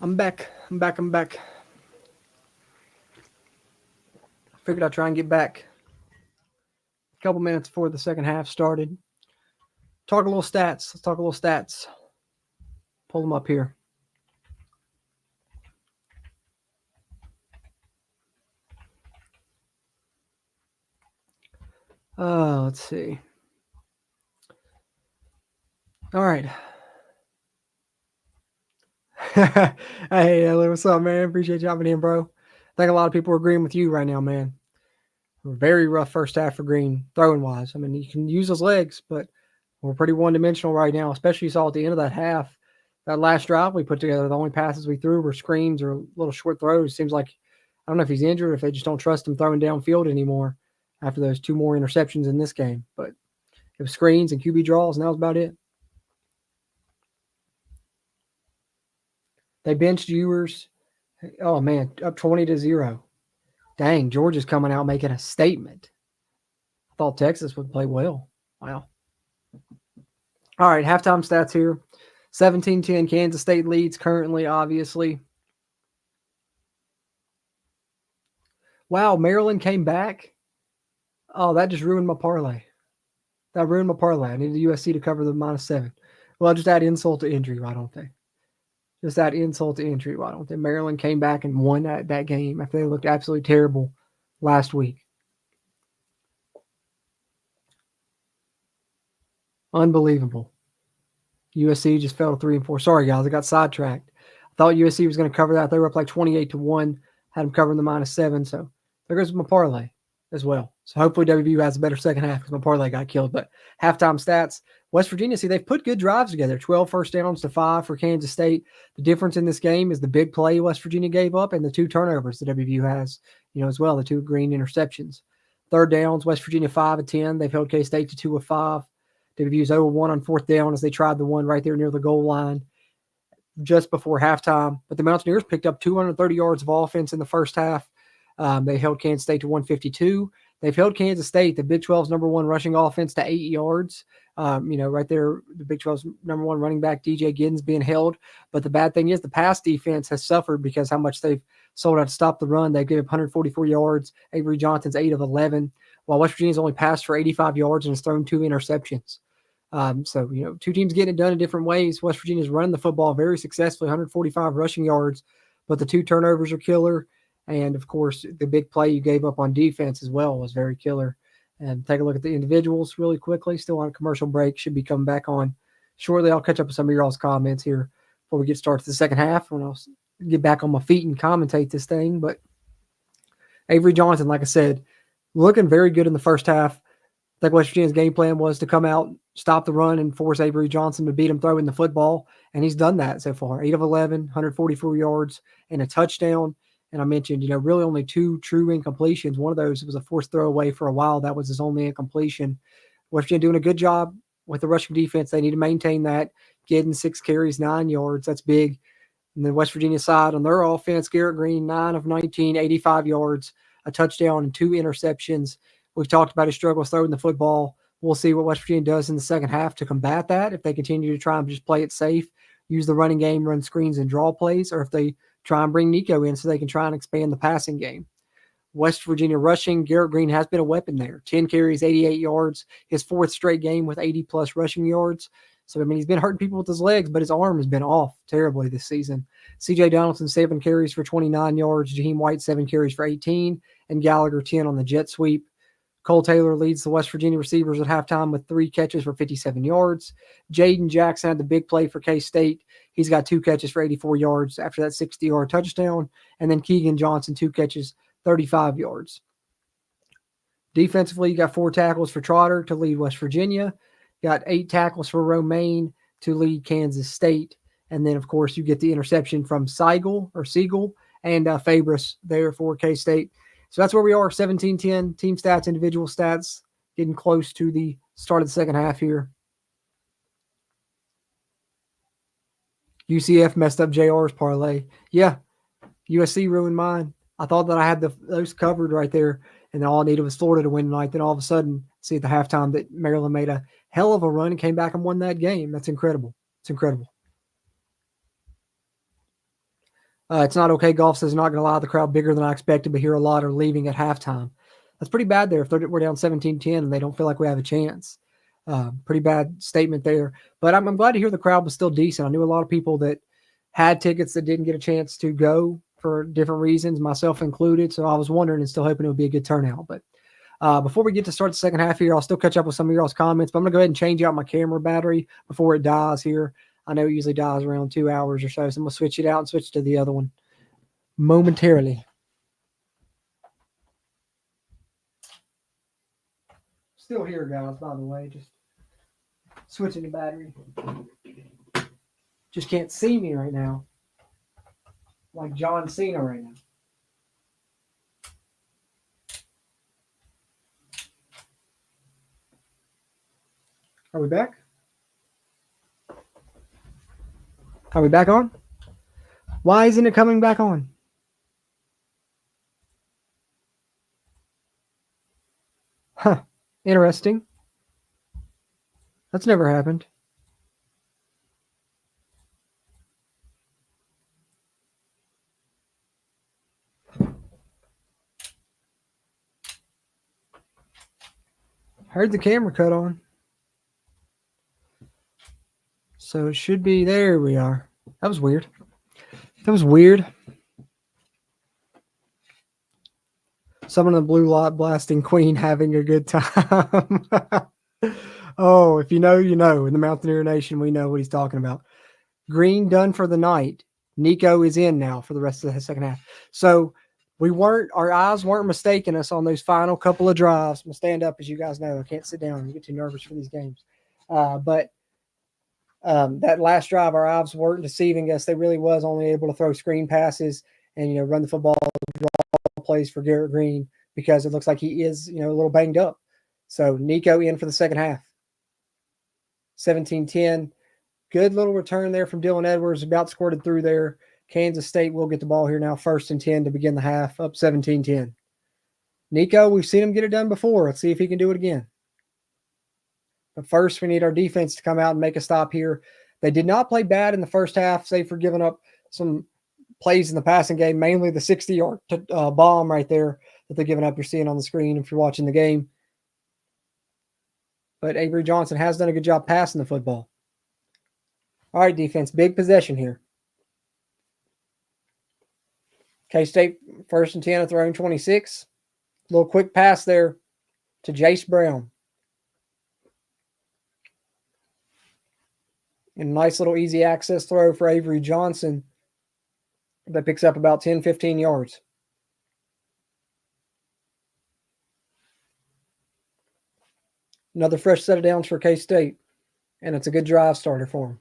I'm back. Figured I'd try and get back a couple minutes before the second half started. Talk a little stats. Let's talk a little stats. Pull them up here. Let's see. All right. Hey, what's up, man? Appreciate you hopping in, bro. I think a lot of people are agreeing with you right now, man. Very rough first half for Green, throwing wise. I mean, you can use those legs, but we're pretty one-dimensional right now, especially you saw at the end of that half. That last drive we put together, the only passes we threw were screens or little short throws. Seems like, I don't know if he's injured or if they just don't trust him throwing downfield anymore after those 2 more interceptions in this game. But it was screens and QB draws, and that was about it. They benched Ewers. Oh, man, up 20-0. Dang, Georgia's coming out making a statement. I thought Texas would play well. Wow. All right, halftime stats here. 17-10, Kansas State leads currently, obviously. Wow, Maryland came back. Oh, that just ruined my parlay. I needed the USC to cover the -7. Well, just add insult to injury, why don't they? Maryland came back and won that game after they looked absolutely terrible last week. Unbelievable. USC just fell to 3-4. Sorry, guys, I got sidetracked. I thought USC was going to cover that. They were up like 28-1, had them covering the -7. So there goes my parlay as well. So hopefully WVU has a better second half because my parlay got killed. But halftime stats, West Virginia, see, they've put good drives together. 12 first downs to 5 for Kansas State. The difference in this game is the big play West Virginia gave up and the 2 turnovers that WVU has, as well, the 2 green interceptions. Third downs, West Virginia 5 of 10. They've held K-State to 2 of 5. WVU's 0-1 on fourth down as they tried the one right there near the goal line just before halftime. But the Mountaineers picked up 230 yards of offense in the first half. They held Kansas State to 152. They've held Kansas State, the Big 12's number 1 rushing offense, to 8 yards. Right there, the Big 12's number 1 running back, DJ Giddens, being held. But the bad thing is the pass defense has suffered because how much they've sold out to stop the run. They gave up 144 yards. Avery Johnson's 8 of 11, while West Virginia's only passed for 85 yards and has thrown 2 interceptions. So, 2 teams getting it done in different ways. West Virginia's running the football very successfully, 145 rushing yards, but the 2 turnovers are killer. And, of course, the big play you gave up on defense as well was very killer. And take a look at the individuals really quickly. Still on a commercial break. Should be coming back on shortly. I'll catch up with some of your all's comments here before we get started the second half when I'll get back on my feet and commentate this thing. But Avery Johnson, like I said, looking very good in the first half. I think West Virginia's game plan was to come out, stop the run, and force Avery Johnson to beat him throwing the football. And he's done that so far. 8 of 11, 144 yards, and a touchdown. And I mentioned, really only 2 true incompletions. One of those was a forced throwaway for a while. That was his only incompletion. West Virginia doing a good job with the rushing defense. They need to maintain that. Getting 6 carries, 9 yards. That's big. And the West Virginia side on their offense, Garrett Green, 9 of 19, 85 yards, a touchdown, and 2 interceptions. We've talked about his struggles throwing the football. We'll see what West Virginia does in the second half to combat that. If they continue to try and just play it safe, use the running game, run screens and draw plays, or if they try and bring Nico in so they can try and expand the passing game. West Virginia rushing, Garrett Green has been a weapon there. 10 carries, 88 yards, his 4th straight game with 80-plus rushing yards. So, he's been hurting people with his legs, but his arm has been off terribly this season. C.J. Donaldson, 7 carries for 29 yards. Jaheim White, 7 carries for 18. And Gallagher, 10 on the jet sweep. Cole Taylor leads the West Virginia receivers at halftime with 3 catches for 57 yards. Jaden Jackson had the big play for K-State. He's got 2 catches for 84 yards after that 60-yard touchdown. And then Keegan Johnson, 2 catches, 35 yards. Defensively, you got 4 tackles for Trotter to lead West Virginia. Got 8 tackles for Romaine to lead Kansas State. And then, of course, you get the interception from Siegel and Fabris there for K-State. So that's where we are, 17-10, team stats, individual stats, getting close to the start of the second half here. UCF messed up JR's parlay. Yeah, USC ruined mine. I thought that I had those covered right there, and all I needed was Florida to win tonight. Then all of a sudden, see at the halftime that Maryland made a hell of a run and came back and won that game. That's incredible. It's incredible. It's not okay. Golf says not going to allow the crowd bigger than I expected, but here a lot are leaving at halftime. That's pretty bad there. If we're down 17-10 and they don't feel like we have a chance. Pretty bad statement there. But I'm glad to hear the crowd was still decent. I knew a lot of people that had tickets that didn't get a chance to go for different reasons, myself included. So I was wondering and still hoping it would be a good turnout. But before we get to start the second half here, I'll still catch up with some of y'all's comments. But I'm going to go ahead and change out my camera battery before it dies here. I know it usually dies around 2 hours or so. So I'm going to switch it out and switch to the other one momentarily. Still here, guys, by the way. Just switching the battery. Just can't see me right now. Like John Cena right now. Are we back? Are we back on? Why isn't it coming back on? Huh. Interesting. That's never happened. Heard the camera cut on. So it should be, there we are. That was weird. That was weird. Someone in the blue lot blasting Queen having a good time. Oh, if you know, you know. In the Mountaineer Nation, we know what he's talking about. Green done for the night. Nico is in now for the rest of the second half. So our eyes weren't mistaking us on those final couple of drives. I'm going to stand up, as you guys know. I can't sit down. I get too nervous for these games. But that last drive, our eyes weren't deceiving us. They really was only able to throw screen passes and, run the football, draw plays for Garrett Green because it looks like he is, a little banged up. So Nico in for the second half. 17-10. Good little return there from Dylan Edwards. About squirted through there. Kansas State will get the ball here now, 1st and 10 to begin the half, up 17-10. Nico, we've seen him get it done before. Let's see if he can do it again. But first, we need our defense to come out and make a stop here. They did not play bad in the first half, save for giving up some plays in the passing game, mainly the 60-yard bomb right there that they're giving up. You're seeing on the screen if you're watching the game. But Avery Johnson has done a good job passing the football. All right, defense, big possession here. K-State 1st and 10 at their own 26. Little quick pass there to Jace Brown. And a nice little easy access throw for Avery Johnson that picks up about 10, 15 yards. Another fresh set of downs for K-State. And it's a good drive starter for them.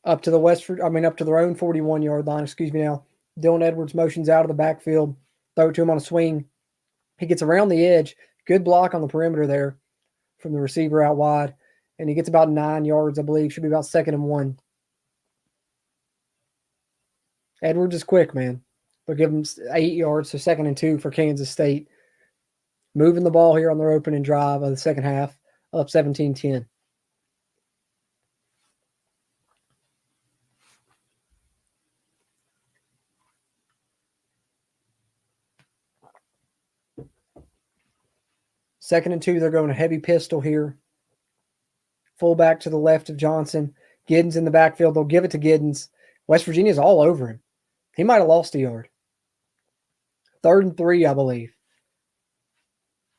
Up to their own 41-yard line, now. Dylan Edwards motions out of the backfield. Throw it to him on a swing. He gets around the edge. Good block on the perimeter there from the receiver out wide. And he gets about 9 yards, I believe. Should be about 2nd and 1. Edwards is quick, man. They'll give him 8 yards, so 2nd and 2 for Kansas State. Moving the ball here on their opening drive of the second half, up 17-10. Second and 2, they're going a heavy pistol here. Fullback to the left of Johnson. Giddens in the backfield. They'll give it to Giddens. West Virginia's all over him. He might have lost a yard. 3rd and 3, I believe.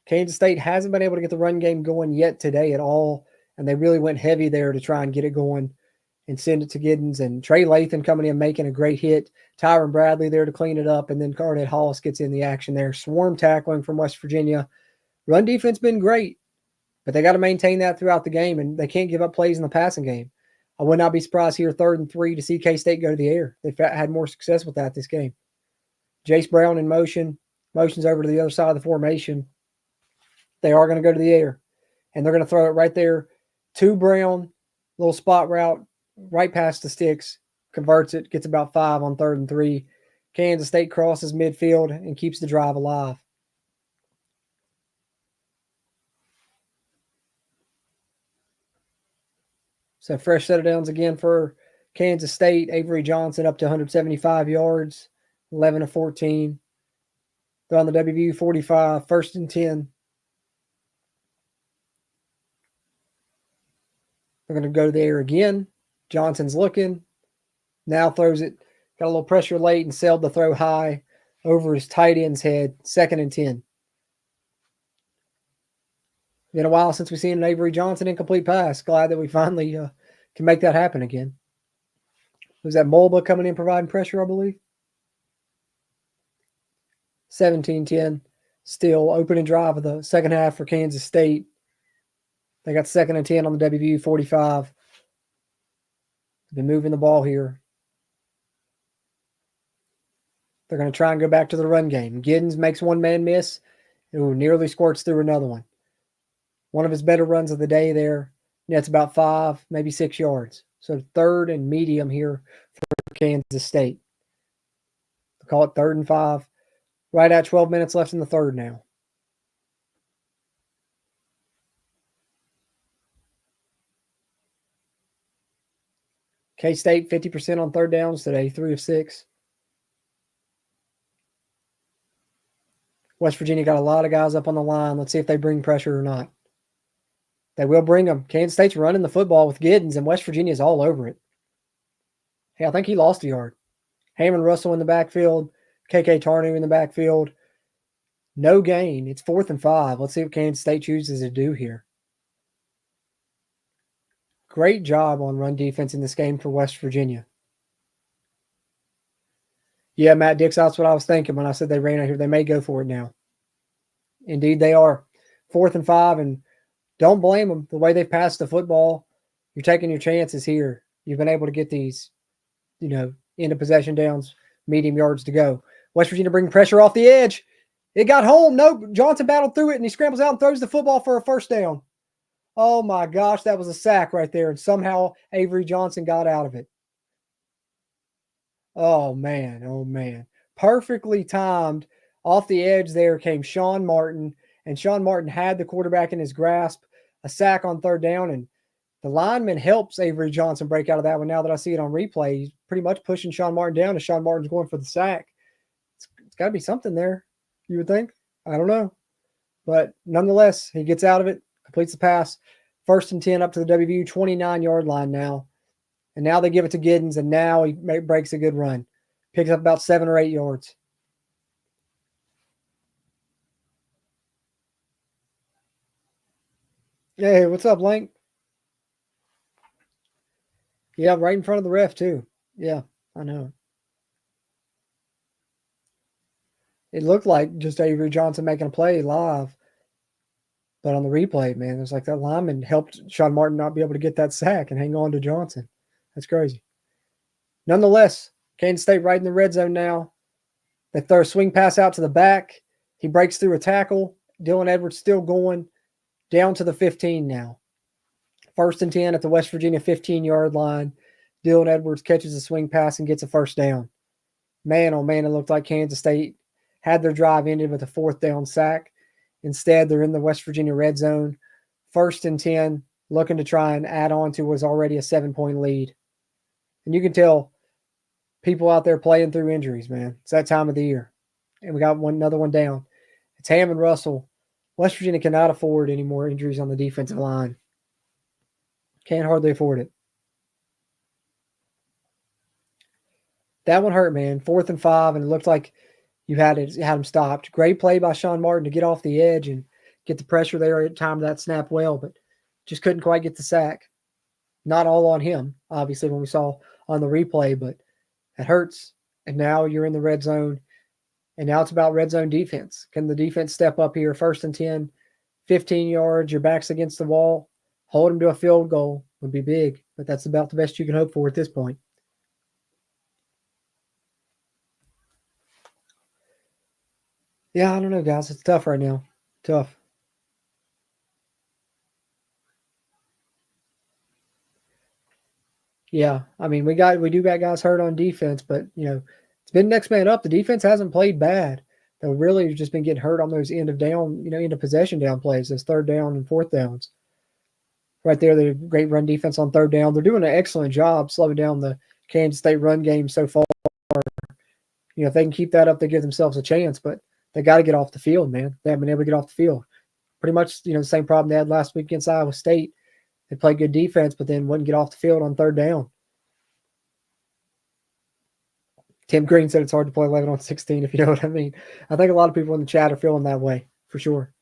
Kansas State hasn't been able to get the run game going yet today at all, and they really went heavy there to try and get it going and send it to Giddens. And Trey Lathan coming in making a great hit. Tyron Bradley there to clean it up, and then Garnett Hollis gets in the action there. Swarm tackling from West Virginia. Run defense been great, but they got to maintain that throughout the game, and they can't give up plays in the passing game. I would not be surprised here 3rd and 3 to see K-State go to the air. They've had more success with that this game. Jace Brown in motion, motions over to the other side of the formation. They are going to go to the air, and they're going to throw it right there to Brown, little spot route, right past the sticks, converts it, gets about 5 on 3rd and 3. Kansas State crosses midfield and keeps the drive alive. So fresh set of downs again for Kansas State. Avery Johnson up to 175 yards, 11 of 14. They're on the WVU 45, 1st and 10. They're going to go there again. Johnson's looking. Now throws it. Got a little pressure late and sailed the throw high over his tight end's head. 2nd and 10. Been a while since we've seen an Avery Johnson incomplete pass. Glad that we finally can make that happen again. Was that Mulba coming in providing pressure, I believe? 17-10. Still opening drive of the second half for Kansas State. They got 2nd and 10 on the WVU 45. Been moving the ball here. They're going to try and go back to the run game. Giddens makes one man miss. Ooh, nearly squirts through another one. One of his better runs of the day there. Nets about 5, maybe 6 yards. So 3rd and medium here for Kansas State. They'll call it 3rd and 5. Right at 12 minutes left in the third now. K-State 50% on third downs today, 3 of 6. West Virginia got a lot of guys up on the line. Let's see if they bring pressure or not. They will bring them. Kansas State's running the football with Giddens, and West Virginia's all over it. Hey, I think he lost a yard. Hammond Russell in the backfield. KK Tarnu in the backfield. No gain. It's 4th and 5. Let's see what Kansas State chooses to do here. Great job on run defense in this game for West Virginia. Yeah, Matt Dix, that's what I was thinking when I said they ran out here. They may go for it now. Indeed, they are. 4th and 5, and don't blame them. The way they've passed the football, you're taking your chances here. You've been able to get these, end of possession downs, medium yards to go. West Virginia bringing pressure off the edge. It got home. No, Johnson battled through it, and he scrambles out and throws the football for a 1st down. Oh, my gosh, that was a sack right there, and somehow Avery Johnson got out of it. Oh, man. Perfectly timed. Off the edge there came Sean Martin, and Sean Martin had the quarterback in his grasp. A sack on 3rd down, and the lineman helps Avery Johnson break out of that one. Now that I see it on replay, he's pretty much pushing Sean Martin down, and Sean Martin's going for the sack. It's got to be something there, you would think. I don't know. But nonetheless, he gets out of it, completes the pass. 1st and 10 up to the WVU 29-yard line now. And now they give it to Giddens, and now he breaks a good run. Picks up about 7 or 8 yards. Hey, what's up, Link? Yeah, right in front of the ref, too. Yeah, I know. It looked like just Avery Johnson making a play live. But on the replay, man, it's like that lineman helped Sean Martin not be able to get that sack and hang on to Johnson. That's crazy. Nonetheless, Kansas State right in the red zone now. They throw a swing pass out to the back. He breaks through a tackle. Dylan Edwards still going down to the 15 now. 1st and 10 at the West Virginia 15-yard line. Dylan Edwards catches a swing pass and gets a 1st down. Man, oh man, it looked like Kansas State had their drive ended with a 4th down sack. Instead, they're in the West Virginia red zone. 1st and 10, looking to try and add on to what was already a 7-point lead. And you can tell people out there playing through injuries, man. It's that time of the year. And we got another one down. It's Hammond Russell. West Virginia cannot afford any more injuries on the defensive line. Can't hardly afford it. That one hurt, man. 4th and 5, and it looked like you had him stopped. Great play by Sean Martin to get off the edge and get the pressure there at the time of that snap well, but just couldn't quite get the sack. Not all on him, obviously, when we saw on the replay, but it hurts. And now you're in the red zone, and now it's about red zone defense. Can the defense step up here? 1st and 10, 15 yards, your back's against the wall. Hold them to a field goal would be big, but that's about the best you can hope for at this point. Yeah, I don't know, guys. It's tough right now. Tough. Yeah, I mean, we do got guys hurt on defense, but it's been next man up. The defense hasn't played bad. They've really just been getting hurt on those end of possession down plays, those 3rd down and 4th downs. right there. The great run defense on third down. They're doing an excellent job slowing down the Kansas State run game so far. You know, if they can keep that up, they give themselves a chance, but they got to get off the field, man. They haven't been able to get off the field. Pretty much, you know, the same problem they had last week against Iowa State. They played good defense, but then wouldn't get off the field on third down. Tim Green said it's hard to play 11 on 16, if you know what I mean. I think a lot of people in the chat are feeling that way, for sure.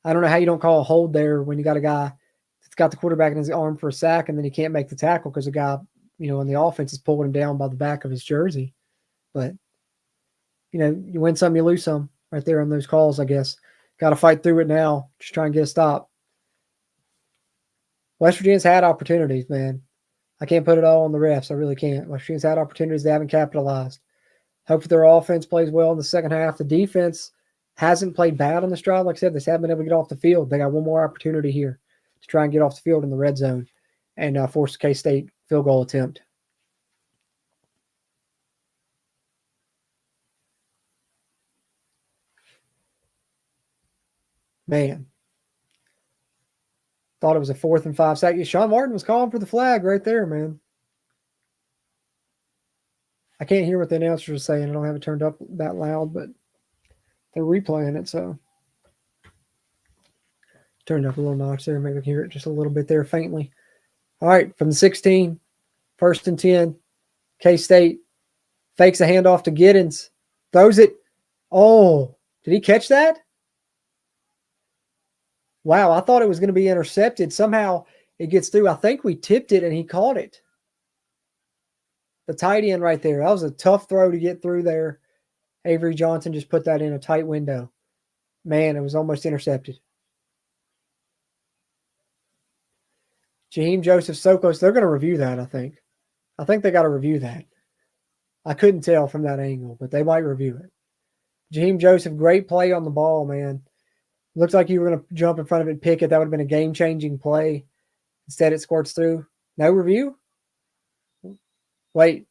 I don't know how you don't call a hold there when you got a guy that's got the quarterback in his arm for a sack and then he can't make the tackle because the guy, you know, in the offense is pulling him down by the back of his jersey. But, you know, you win some, you lose some right there on those calls, I guess. Got to fight through it now. Just try and get a stop. West Virginia's had opportunities, man. I can't put it all on the refs. I really can't. West Virginia's had opportunities they haven't capitalized. Hopefully their offense plays well in the second half. The defense hasn't played bad on this drive. Like I said, they haven't been able to get off the field. They got one more opportunity here to try and get off the field in the red zone and force a K-State field goal attempt. Man. Thought it was a 4th and 5 sack. Sean Martin was calling for the flag right there, man. I can't hear what the announcers are saying. I don't have it turned up that loud, but they're replaying it, so. Turned up a little notch there. Maybe we can hear it just a little bit there faintly. All right, from the 16, 1st and 10, K-State fakes a handoff to Giddens. Throws it. Oh, did he catch that? Wow, I thought it was going to be intercepted. Somehow it gets through. I think we tipped it and he caught it. The tight end right there. That was a tough throw to get through there. Avery Johnson just put that in a tight window. Man, it was almost intercepted. Jaheim Joseph Sokos, they're going to review that, I think. I think they got to review that. I couldn't tell from that angle, but they might review it. Jaheim Joseph, great play on the ball, man. Looks like you were going to jump in front of it and pick it. That would have been a game-changing play. Instead, it squirts through. No review? Wait.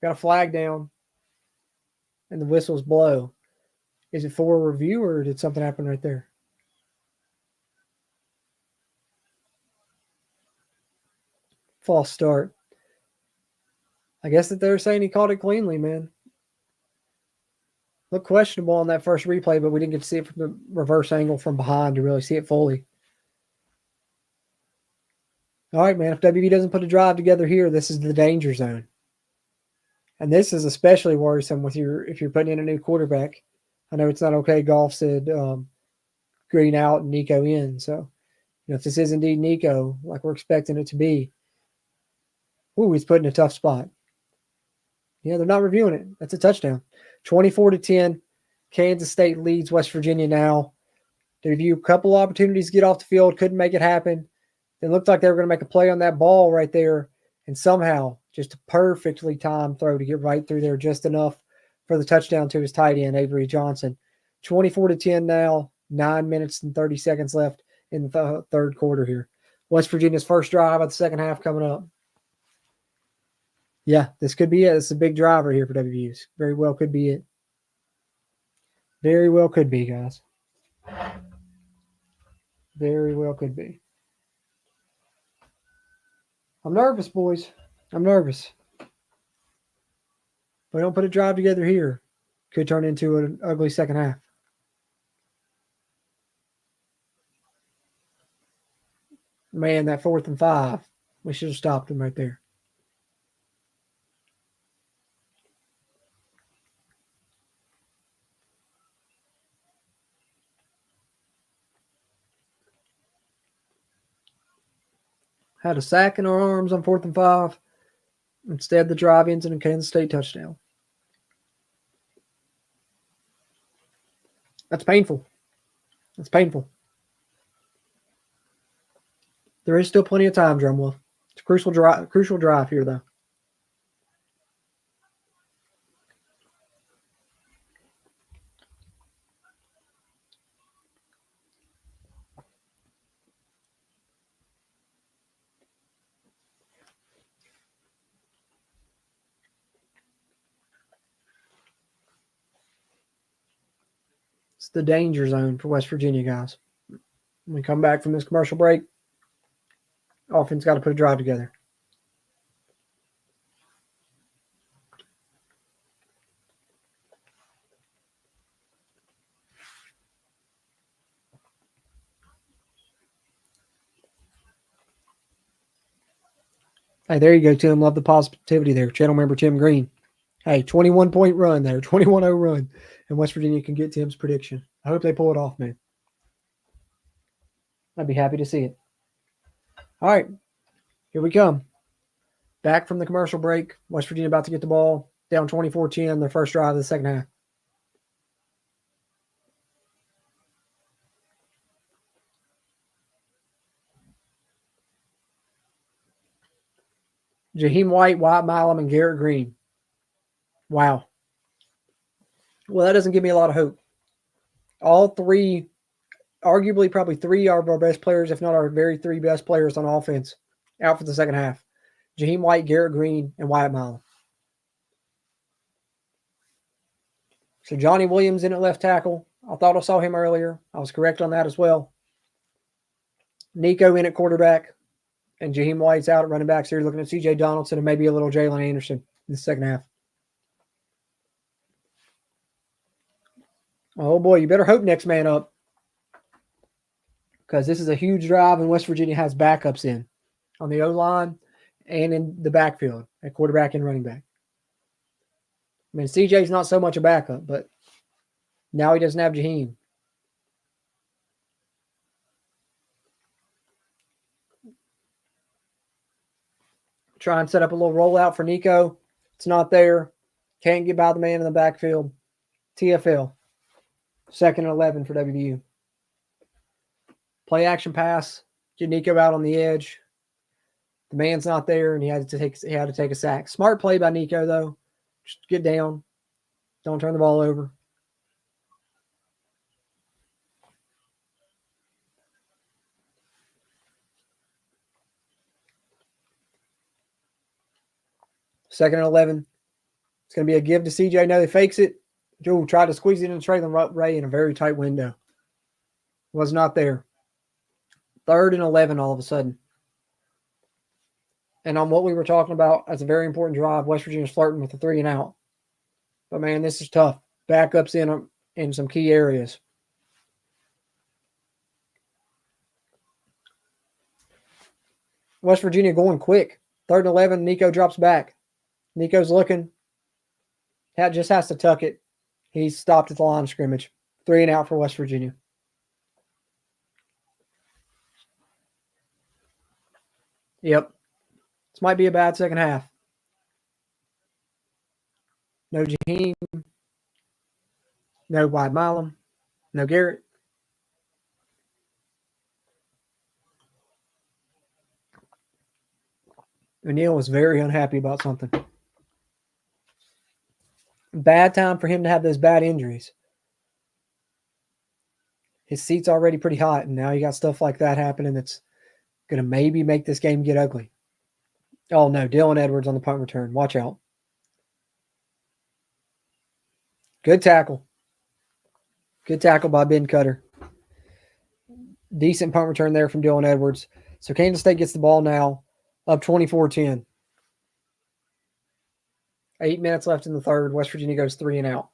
Got a flag down. And the whistles blow. Is it for a review or did something happen right there? False start. I guess that they're saying he caught it cleanly, man. Looked questionable on that first replay, but we didn't get to see it from the reverse angle from behind to really see it fully. All right, man. If WV doesn't put a drive together here, this is the danger zone. And this is especially worrisome with if you're putting in a new quarterback. I know it's not okay. Golf said Green out and Nico in. So, you know, if this is indeed Nico, like we're expecting it to be, ooh, he's put in a tough spot. Yeah, they're not reviewing it. That's a touchdown. 24-10. Kansas State leads West Virginia now. They review a couple opportunities to get off the field. Couldn't make it happen. It looked like they were going to make a play on that ball right there. And somehow, just a perfectly timed throw to get right through there just enough for the touchdown to his tight end, Avery Johnson. 24-10 now. 9 minutes and 30 seconds left in the third quarter here. West Virginia's first drive of the second half coming up. Yeah, this could be it. It's a big driver here for WVU. Very well could be it. Very well could be, guys. Very well could be. I'm nervous, boys. I'm nervous. If we don't put a drive together here, could turn into an ugly second half. Man, that 4th and 5. We should have stopped him right there. Had a sack in our arms on 4th and 5. Instead, the drive ends in a Kansas State touchdown. That's painful. That's painful. There is still plenty of time, Drumwolf. It's a crucial drive here, though. It's the danger zone for West Virginia, guys. When we come back from this commercial break, Offense got to put a drive together. Hey, there you go, Tim. Love the positivity there. Channel member Tim Green. Hey, 21-point run there, 21-0 run. And West Virginia can get Tim's prediction. I hope they pull it off, man. I'd be happy to see it. All right, here we come. Back from the commercial break. West Virginia about to get the ball down 24-10, their first drive of the second half. Jaheim White, Wyatt Milam, and Garrett Green. Wow. Well, that doesn't give me a lot of hope. All three, arguably probably three of our best players, if not our very three best players on offense, out for the second half. Jaheim White, Garrett Green, and Wyatt Milam. So Johnny Williams in at left tackle. I thought I saw him earlier. I was correct on that as well. Nico in at quarterback. And Jaheim White's out at running back. So you're looking at C.J. Donaldson and maybe a little Jalen Anderson in the second half. Oh, boy, you better hope next man up. Because this is a huge drive, and West Virginia has backups in on the O-line and in the backfield at quarterback and running back. I mean, CJ's not so much a backup, but now he doesn't have Jaheim. Try and set up a little rollout for Nico. It's not there. Can't get by the man in the backfield. TFL. 2nd and 11 for WVU. Play action pass. Get Nico out on the edge. The man's not there, and he had to take a sack. Smart play by Nico, though. Just get down. Don't turn the ball over. Second and 11. It's going to be a give to CJ. No, he fakes it. Joe tried to squeeze it in Traylon Ray in a very tight window. Was not there. 3rd and 11 all of a sudden. And on what we were talking about as a very important drive, West Virginia's flirting with the 3 and out. But, man, this is tough. Backups in some key areas. West Virginia going quick. 3rd and 11, Nico drops back. Nico's looking. Just has to tuck it. He's stopped at the line of scrimmage. 3 and out for West Virginia. Yep. This might be a bad second half. No Jaheim. No Wyatt Milam. No Garrett. O'Neal was very unhappy about something. Bad time for him to have those bad injuries. His seat's already pretty hot, and now you got stuff like that happening that's going to maybe make this game get ugly. Oh, no. Dylan Edwards on the punt return. Watch out. Good tackle. Good tackle by Ben Cutter. Decent punt return there from Dylan Edwards. So Kansas State gets the ball now, up 24-10. 8 minutes left in the third. West Virginia goes 3 and out.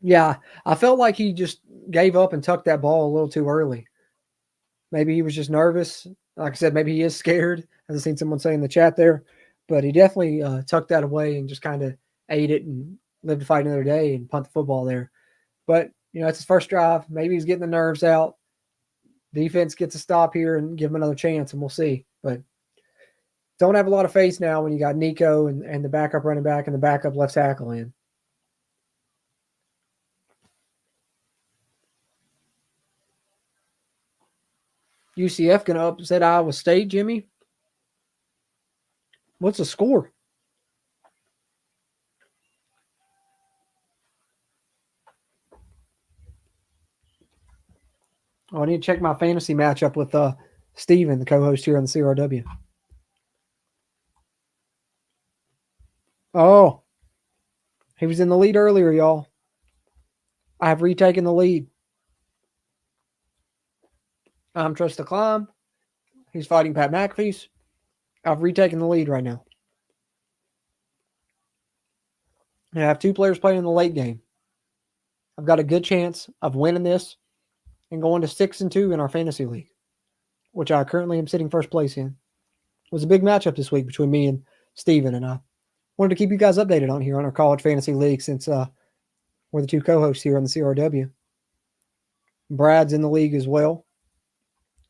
Yeah, I felt like he just gave up and tucked that ball a little too early. Maybe he was just nervous. Like I said, maybe he is scared, as I've seen someone say in the chat there. But he definitely tucked that away and just kind of ate it and lived to fight another day and punt the football there. But, it's his first drive. Maybe he's getting the nerves out. Defense gets a stop here and give him another chance, and we'll see. But don't have a lot of faith now when you got Nico and the backup running back and the backup left tackle in. UCF going to upset Iowa State, Jimmy? What's the score? Oh, I need to check my fantasy matchup with Steven, the co-host here on the CRW. Oh, he was in the lead earlier, y'all. I have retaken the lead. I'm Trust to Climb. He's fighting Pat McAfee's. I've retaken the lead right now. And I have 2 players playing in the late game. I've got a good chance of winning this and going to 6-2 in our fantasy league, which I currently am sitting first place in. It was a big matchup this week between me and Steven, and I wanted to keep you guys updated on here on our college fantasy league since we're the 2 co-hosts here on the CRW. Brad's in the league as well.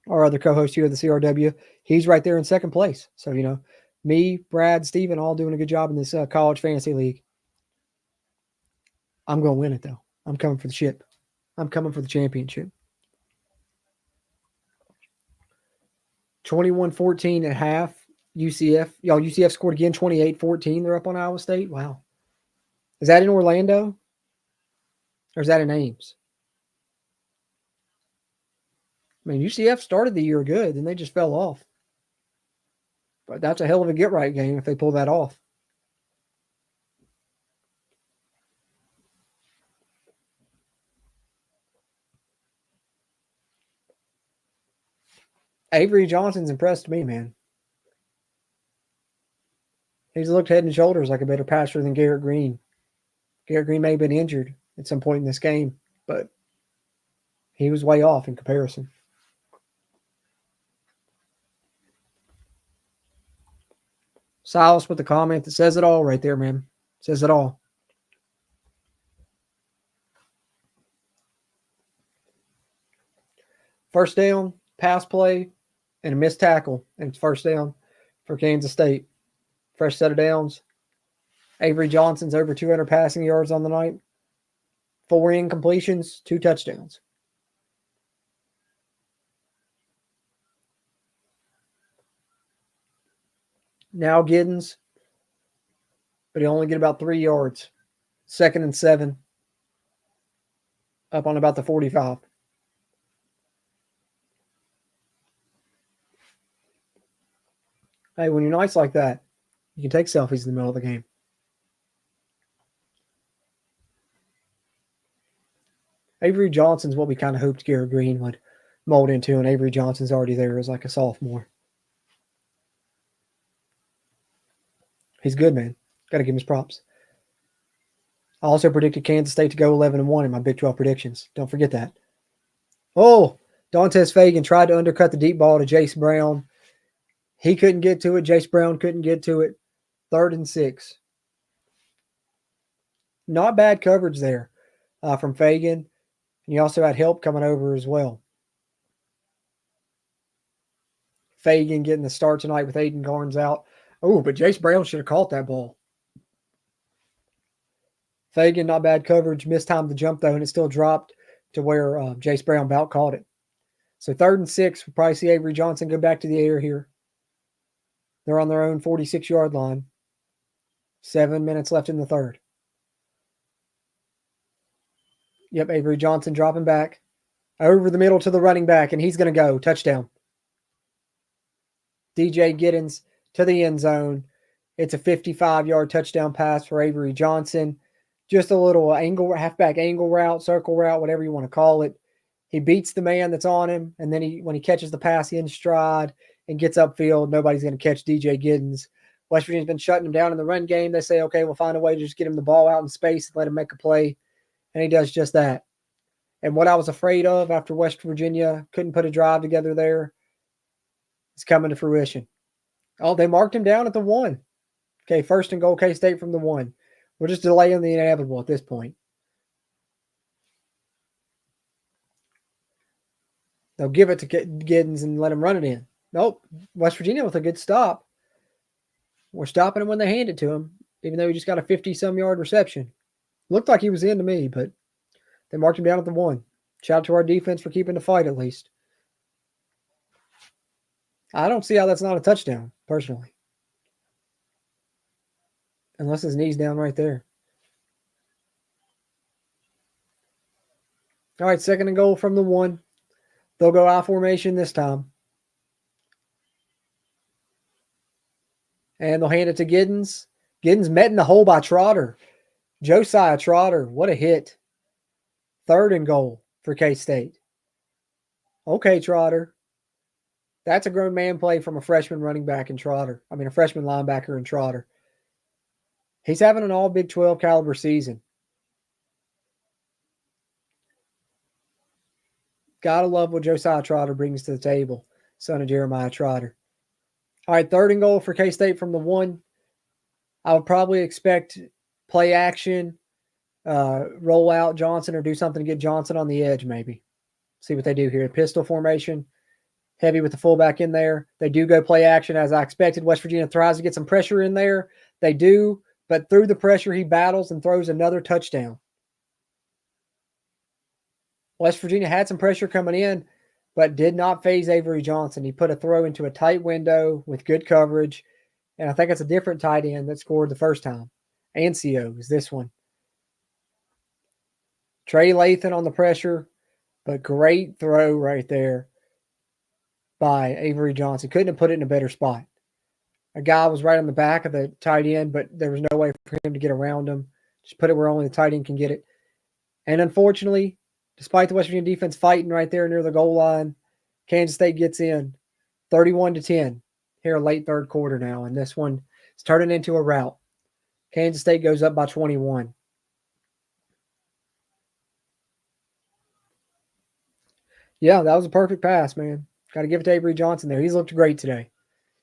Our other co-host here at the CRW, he's right there in second place. So, me, Brad, Steven, all doing a good job in this college fantasy league. I'm going to win it, though. I'm coming for the ship. I'm coming for the championship. 21-14 at half. UCF. UCF scored again, 28-14. They're up on Iowa State. Wow. Is that in Orlando? Or is that in Ames? I mean, UCF started the year good, then they just fell off. But that's a hell of a get-right game if they pull that off. Avery Johnson's impressed me, man. He's looked head and shoulders like a better passer than Garrett Green. Garrett Green may have been injured at some point in this game, but he was way off in comparison. Silas with the comment that says it all right there, man. Says it all. First down, pass play, and a missed tackle, and it's first down for Kansas State. Fresh set of downs. Avery Johnson's over 200 passing yards on the night. 4 incompletions, 2 touchdowns. Now Giddens, but he only get about 3 yards. 2nd and 7. Up on about the 45. Hey, when you're nice like that, you can take selfies in the middle of the game. Avery Johnson's what we kind of hoped Garrett Green would mold into, and Avery Johnson's already there as like a sophomore. He's good, man. Got to give him his props. I also predicted Kansas State to go 11-1 in my Big 12 predictions. Don't forget that. Oh, Dantes Fagan tried to undercut the deep ball to Jace Brown. He couldn't get to it. Jace Brown couldn't get to it. 3rd and 6. Not bad coverage there from Fagan. And he also had help coming over as well. Fagan getting the start tonight with Aiden Garnes out. Oh, but Jace Brown should have caught that ball. Fagan, not bad coverage. Missed time to jump, though, and it still dropped to where Jace Brown about caught it. So 3rd and 6. We'll probably see Avery Johnson go back to the air here. They're on their own 46-yard line. 7 minutes left in the third. Yep, Avery Johnson dropping back. Over the middle to the running back, and he's going to go. Touchdown. DJ Giddens to the end zone. It's a 55-yard touchdown pass for Avery Johnson. Just a little angle, halfback angle route, circle route, whatever you want to call it. He beats the man that's on him, and then when he catches the pass in stride and gets upfield, nobody's going to catch DJ Giddens. West Virginia's been shutting him down in the run game. They say, okay, we'll find a way to just get him the ball out in space and let him make a play. And he does just that. And what I was afraid of after West Virginia couldn't put a drive together there is coming to fruition. Oh, they marked him down at the 1. Okay, 1st and goal, K-State from the 1. We're just delaying the inevitable at this point. They'll give it to Giddens and let him run it in. Nope. West Virginia with a good stop. We're stopping him when they hand it to him, even though he just got a 50-some-yard reception. Looked like he was in to me, but they marked him down at the 1. Shout out to our defense for keeping the fight at least. I don't see how that's not a touchdown, personally. Unless his knee's down right there. All right, 2nd and goal from the 1. They'll go I formation this time. And they'll hand it to Giddens. Giddens met in the hole by Trotter. Josiah Trotter, what a hit. 3rd and goal for K-State. Okay, Trotter. That's a grown man play from a freshman running back in Trotter. I mean, a freshman linebacker in Trotter. He's having an all Big 12 caliber season. Gotta love what Josiah Trotter brings to the table, son of Jeremiah Trotter. All right, 3rd and goal for K-State from the 1. I would probably expect play action, roll out Johnson or do something to get Johnson on the edge maybe. See what they do here. Pistol formation, heavy with the fullback in there. They do go play action as I expected. West Virginia tries to get some pressure in there. They do, but through the pressure, he battles and throws another touchdown. West Virginia had some pressure coming in, but did not phase Avery Johnson. He put a throw into a tight window with good coverage, and I think it's a different tight end that scored the first time. Ancio is this one. Trey Lathan on the pressure, but great throw right there by Avery Johnson. Couldn't have put it in a better spot. A guy was right on the back of the tight end, but there was no way for him to get around him. Just put it where only the tight end can get it. And unfortunately, despite the West Virginia defense fighting right there near the goal line, Kansas State gets in 31-10 here late 3rd quarter now. And this one is turning into a rout. Kansas State goes up by 21. Yeah, that was a perfect pass, man. Got to give it to Avery Johnson there. He's looked great today.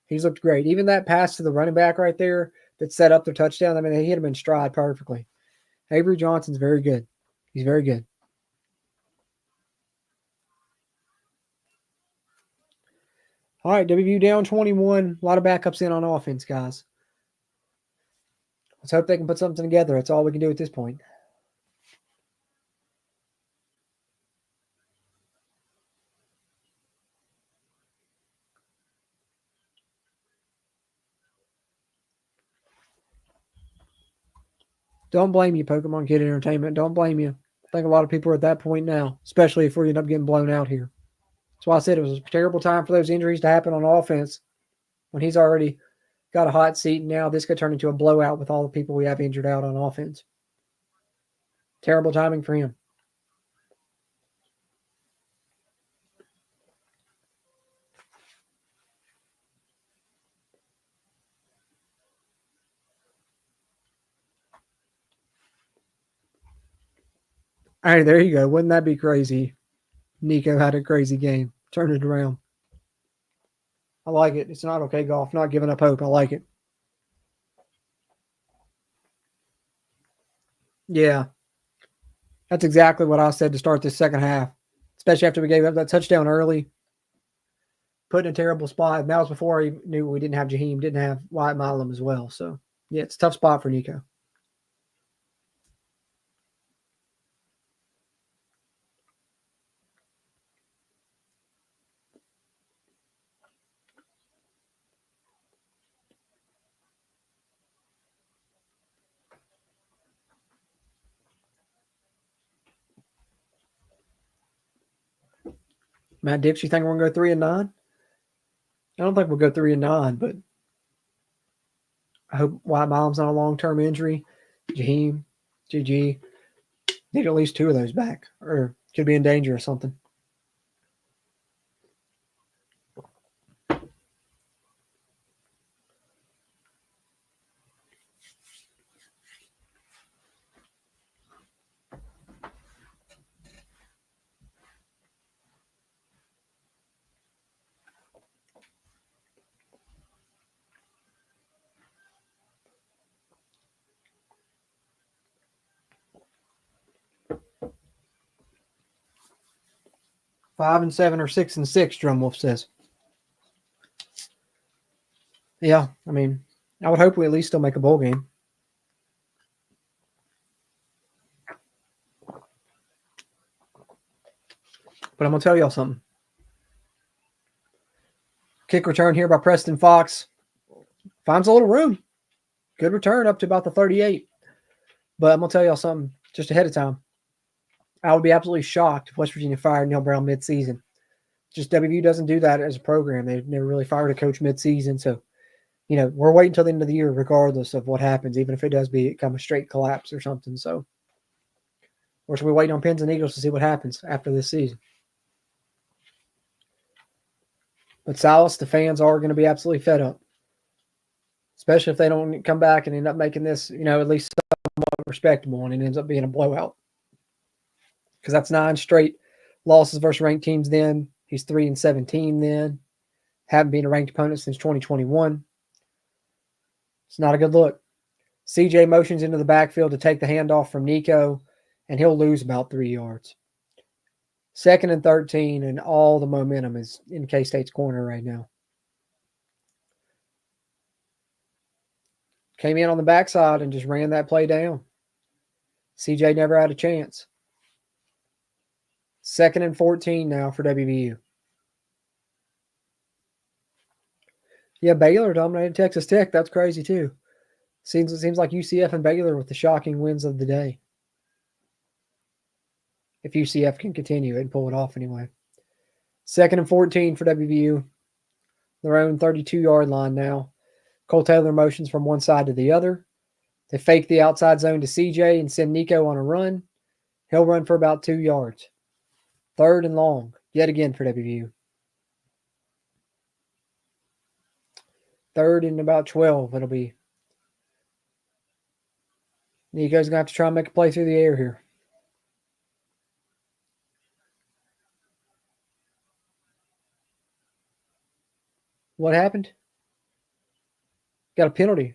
He's looked great. Even that pass to the running back right there that set up the touchdown, I mean, he hit him in stride perfectly. Avery Johnson's very good. He's very good. All right, WVU down 21. A lot of backups in on offense, guys. Let's hope they can put something together. That's all we can do at this point. Don't blame you, Pokemon Kid Entertainment. Don't blame you. I think a lot of people are at that point now, especially if we end up getting blown out here. That's why I said it was a terrible time for those injuries to happen on offense when he's already got a hot seat. And now this could turn into a blowout with all the people we have injured out on offense. Terrible timing for him. All right, there you go. Wouldn't that be crazy? Nico had a crazy game. Turned it around. I like it. It's not okay golf. Not giving up hope. I like it. Yeah. That's exactly what I said to start this second half, especially after we gave up that touchdown early. Put in a terrible spot. And that was before I knew we didn't have Jaheim, didn't have Wyatt Milam as well. So, yeah, it's a tough spot for Nico. Matt Dix, you think we're going to go 3-9? I don't think we'll go 3-9, but I hope Wyatt Milam's not a long-term injury. Jaheim, GG, need at least 2 of those back, or could be in danger or something. Five and 7 or 6 and 6, Drumwolf says. Yeah, I mean, I would hope we at least still make a bowl game. But I'm going to tell y'all something. Kick return here by Preston Fox. Finds a little room. Good return up to about the 38. But I'm going to tell y'all something just ahead of time. I would be absolutely shocked if West Virginia fired Neil Brown midseason. Just WVU doesn't do that as a program. They've never really fired a coach midseason. So, you know, we're waiting until the end of the year regardless of what happens, even if it does become a straight collapse or something. So, or should we wait on pins and needles to see what happens after this season? But Silas, the fans are going to be absolutely fed up, especially if they don't come back and end up making this, at least somewhat respectable, and it ends up being a blowout. Because that's 9 straight losses versus ranked teams then. He's 3-17 then. Haven't been a ranked opponent since 2021. It's not a good look. CJ motions into the backfield to take the handoff from Nico, and he'll lose about 3 yards. 2nd and 13, and all the momentum is in K-State's corner right now. Came in on the backside and just ran that play down. CJ never had a chance. 2nd and 14 now for WVU. Yeah, Baylor dominated Texas Tech. That's crazy too. It seems like UCF and Baylor with the shocking wins of the day. If UCF can continue it and pull it off anyway. 2nd and 14 for WVU. Their own 32-yard line now. Cole Taylor motions from one side to the other. They fake the outside zone to CJ and send Nico on a run. He'll run for about 2 yards. 3rd and long, yet again for WVU. 3rd and about 12 it'll be. Nico's going to have to try and make a play through the air here. What happened? Got a penalty.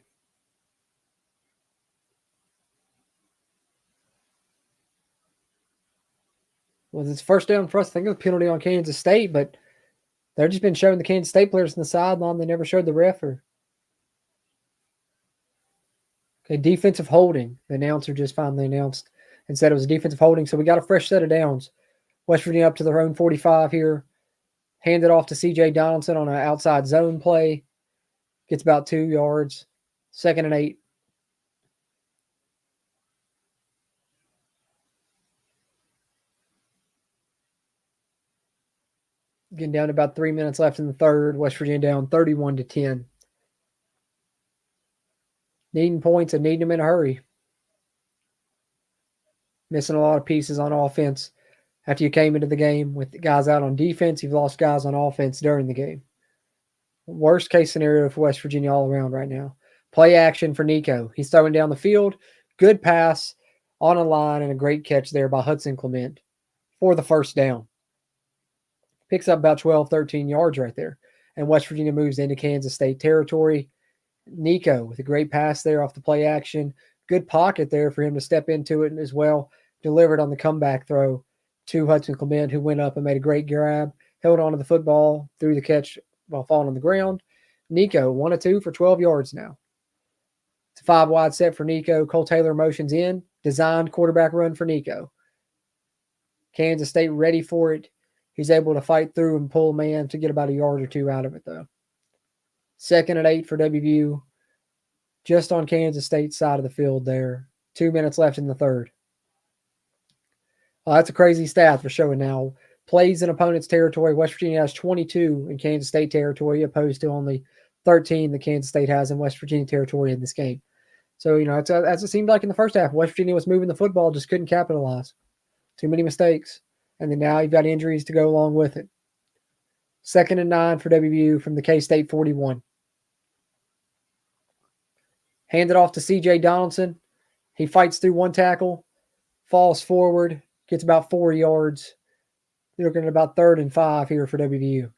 Well, it's first down for us. I think it was a penalty on Kansas State, but they've just been showing the Kansas State players on the sideline. They never showed the ref. Okay, defensive holding. The announcer just finally announced and said it was a defensive holding. So we got a fresh set of downs. West Virginia up to their own 45 here. Handed off to C.J. Donaldson on an outside zone play. Gets about 2 yards. 2nd and 8. Getting down to about 3 minutes left in the third. West Virginia down 31-10. Needing points and needing them in a hurry. Missing a lot of pieces on offense. After you came into the game with guys out on defense, you've lost guys on offense during the game. Worst case scenario for West Virginia all around right now. Play action for Nico. He's throwing down the field. Good pass on a line and a great catch there by Hudson Clement for the first down. Picks up about 12, 13 yards right there. And West Virginia moves into Kansas State territory. Nico with a great pass there off the play action. Good pocket there for him to step into it as well. Delivered on the comeback throw to Hudson Clement, who went up and made a great grab. Held onto the football, threw the catch while falling on the ground. Nico, 1 of 2 for 12 yards now. It's a 5-wide set for Nico. Cole Taylor motions in. Designed quarterback run for Nico. Kansas State ready for it. He's able to fight through and pull a man to get about a yard or 2 out of it, though. 2nd and 8 for WVU. Just on Kansas State's side of the field there. 2 minutes left in the third. That's a crazy stat for showing now. Plays in opponent's territory. West Virginia has 22 in Kansas State territory, opposed to only 13 that Kansas State has in West Virginia territory in this game. So, as it seemed like in the first half, West Virginia was moving the football, just couldn't capitalize. Too many mistakes. And then now you've got injuries to go along with it. 2nd and 9 for WVU from the K-State 41. Handed off to C.J. Donaldson. He fights through one tackle, falls forward, gets about 4 yards. They're looking at about 3rd and 5 here for WVU.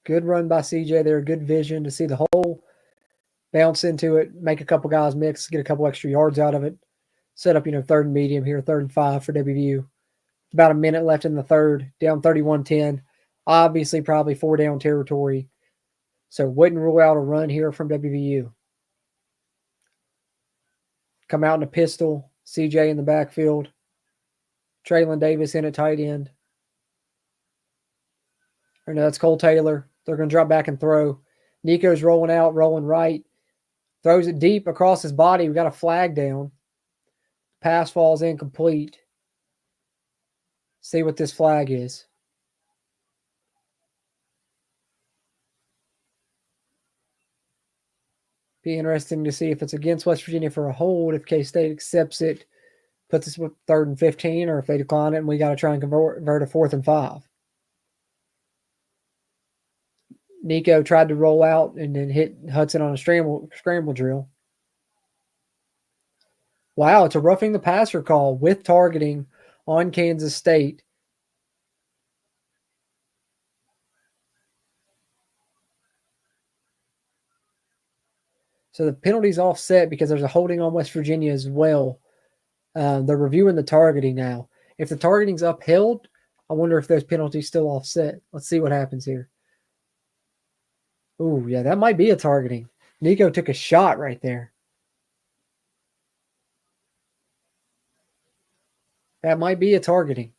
Good run by CJ there. Good vision to see the hole. Bounce into it. Make a couple guys mix. Get a couple extra yards out of it. Set up, 3rd and medium here. 3rd and 5 for WVU. About a minute left in the third. Down 31-10. Obviously probably 4 down territory. So wouldn't rule out a run here from WVU. Come out in a pistol. CJ in the backfield. Traylon Davis in at tight end. Or no, that's Cole Taylor. They're going to drop back and throw. Nico's rolling out, rolling right. Throws it deep across his body. We got a flag down. Pass falls incomplete. See what this flag is. Be interesting to see if it's against West Virginia for a hold, if K-State accepts it, puts us with 3rd and 15, or if they decline it and we got to try and convert a 4th and 5. Nico tried to roll out and then hit Hudson on a scramble drill. Wow, it's a roughing the passer call with targeting on Kansas State. So the penalty's offset because there's a holding on West Virginia as well. They're reviewing the targeting now. If the targeting's upheld, I wonder if those penalties still offset. Let's see what happens here. Ooh, yeah, that might be a targeting. Nico took a shot right there. That might be a targeting.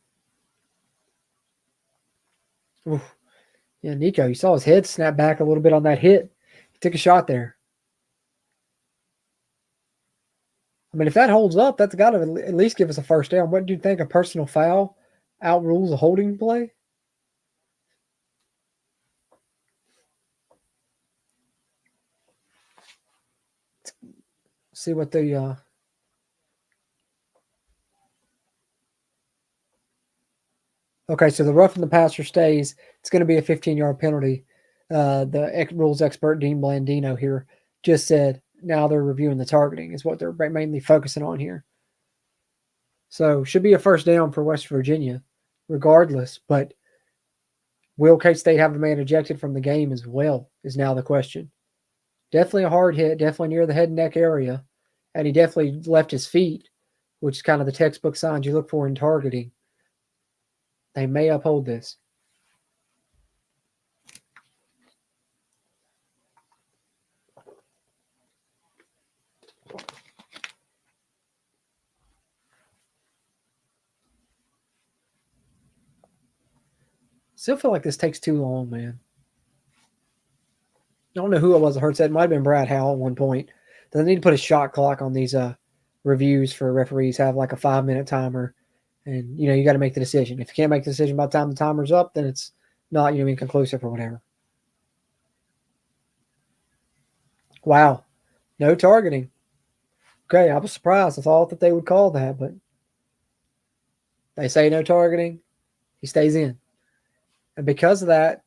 Ooh. Yeah, Nico, you saw his head snap back a little bit on that hit. He took a shot there. I mean, if that holds up, that's got to at least give us a first down. What do you think? A personal foul outrules a holding play? See what the okay, so the roughing the passer stays. It's going to be a 15-yard penalty. The rules expert Dean Blandino here just said now they're reviewing the targeting is what they're mainly focusing on here. So should be a first down for West Virginia regardless, but will K-State have a man ejected from the game as well is now the question. Definitely a hard hit, definitely near the head and neck area, and he definitely left his feet, which is kind of the textbook signs you look for in targeting. They may uphold this. Still feel like this takes too long, man. I don't know who it was that heard that. It might have been Brad Howell at one point. They need to put a shot clock on these reviews for referees, have like a 5-minute timer. And, you got to make the decision. If you can't make the decision by the time the timer's up, then it's not, inconclusive or whatever. Wow. No targeting. Okay, I was surprised. I thought that they would call that, but they say no targeting. He stays in. And because of that,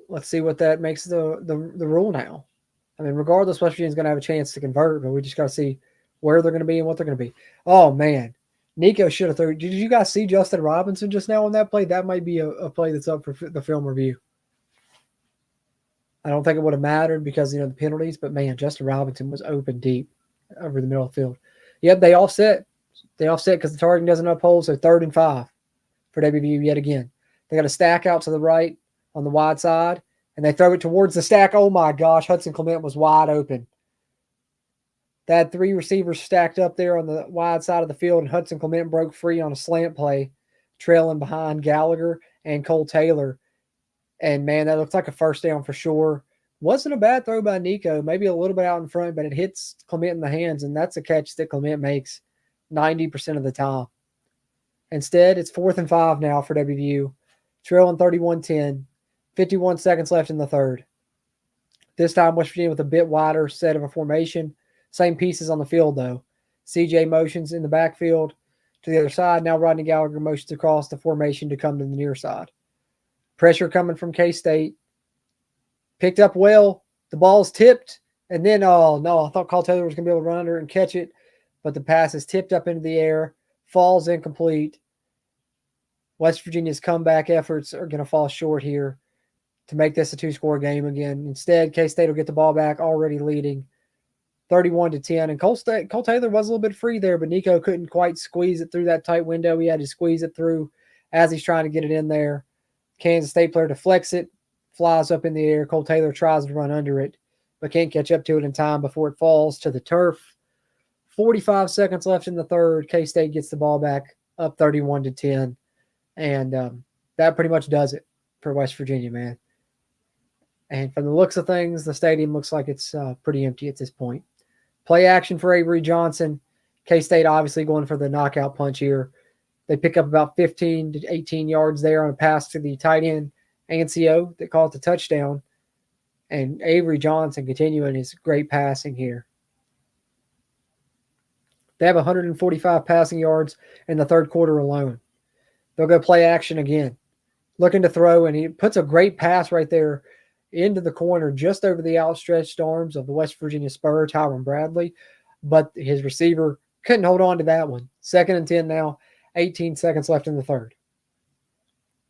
let's see what that makes the rule now. I mean, regardless, West Virginia's going to have a chance to convert, but we just got to see where they're going to be and what they're going to be. Oh, man. Nico should have thrown. Did you guys see Justin Robinson just now on that play? That might be a play that's up for the film review. I don't think it would have mattered because, the penalties, but, man, Justin Robinson was open deep over the middle of the field. Yep, they offset. They offset because the targeting doesn't uphold, so 3rd and 5 for WVU yet again. They got a stack out to the right on the wide side, and they throw it towards the stack. Oh, my gosh, Hudson Clement was wide open. They had 3 receivers stacked up there on the wide side of the field, and Hudson Clement broke free on a slant play, trailing behind Gallagher and Cole Taylor. And, man, that looks like a first down for sure. Wasn't a bad throw by Nico, maybe a little bit out in front, but it hits Clement in the hands, and that's a catch that Clement makes 90% of the time. Instead, it's 4th and 5 now for WVU, trailing 31-10, 51 seconds left in the third. This time, West Virginia with a bit wider set of a formation. Same pieces on the field, though. CJ motions in the backfield to the other side. Now Rodney Gallagher motions across the formation to come to the near side. Pressure coming from K-State. Picked up well. The ball's tipped. And then, oh, no, I thought Cole Taylor was going to be able to run under and catch it. But the pass is tipped up into the air. Falls incomplete. West Virginia's comeback efforts are going to fall short here to make this a 2-score game again. Instead, K-State will get the ball back already leading 31-10. And Cole Taylor was a little bit free there, but Nico couldn't quite squeeze it through that tight window. He had to squeeze it through as he's trying to get it in there. Kansas State player deflects it, flies up in the air. Cole Taylor tries to run under it, but can't catch up to it in time before it falls to the turf. 45 seconds left in the third. K-State gets the ball back up 31-10. And that pretty much does it for West Virginia, man. And from the looks of things, the stadium looks like it's pretty empty at this point. Play action for Avery Johnson. K-State obviously going for the knockout punch here. They pick up about 15 to 18 yards there on a pass to the tight end, Ancio, that caught the touchdown. And Avery Johnson continuing his great passing here. They have 145 passing yards in the third quarter alone. They'll go play action again, looking to throw, and he puts a great pass right there into the corner, just over the outstretched arms of the West Virginia Spur, Tyron Bradley. But his receiver couldn't hold on to that one. 2nd and 10 now, 18 seconds left in the third.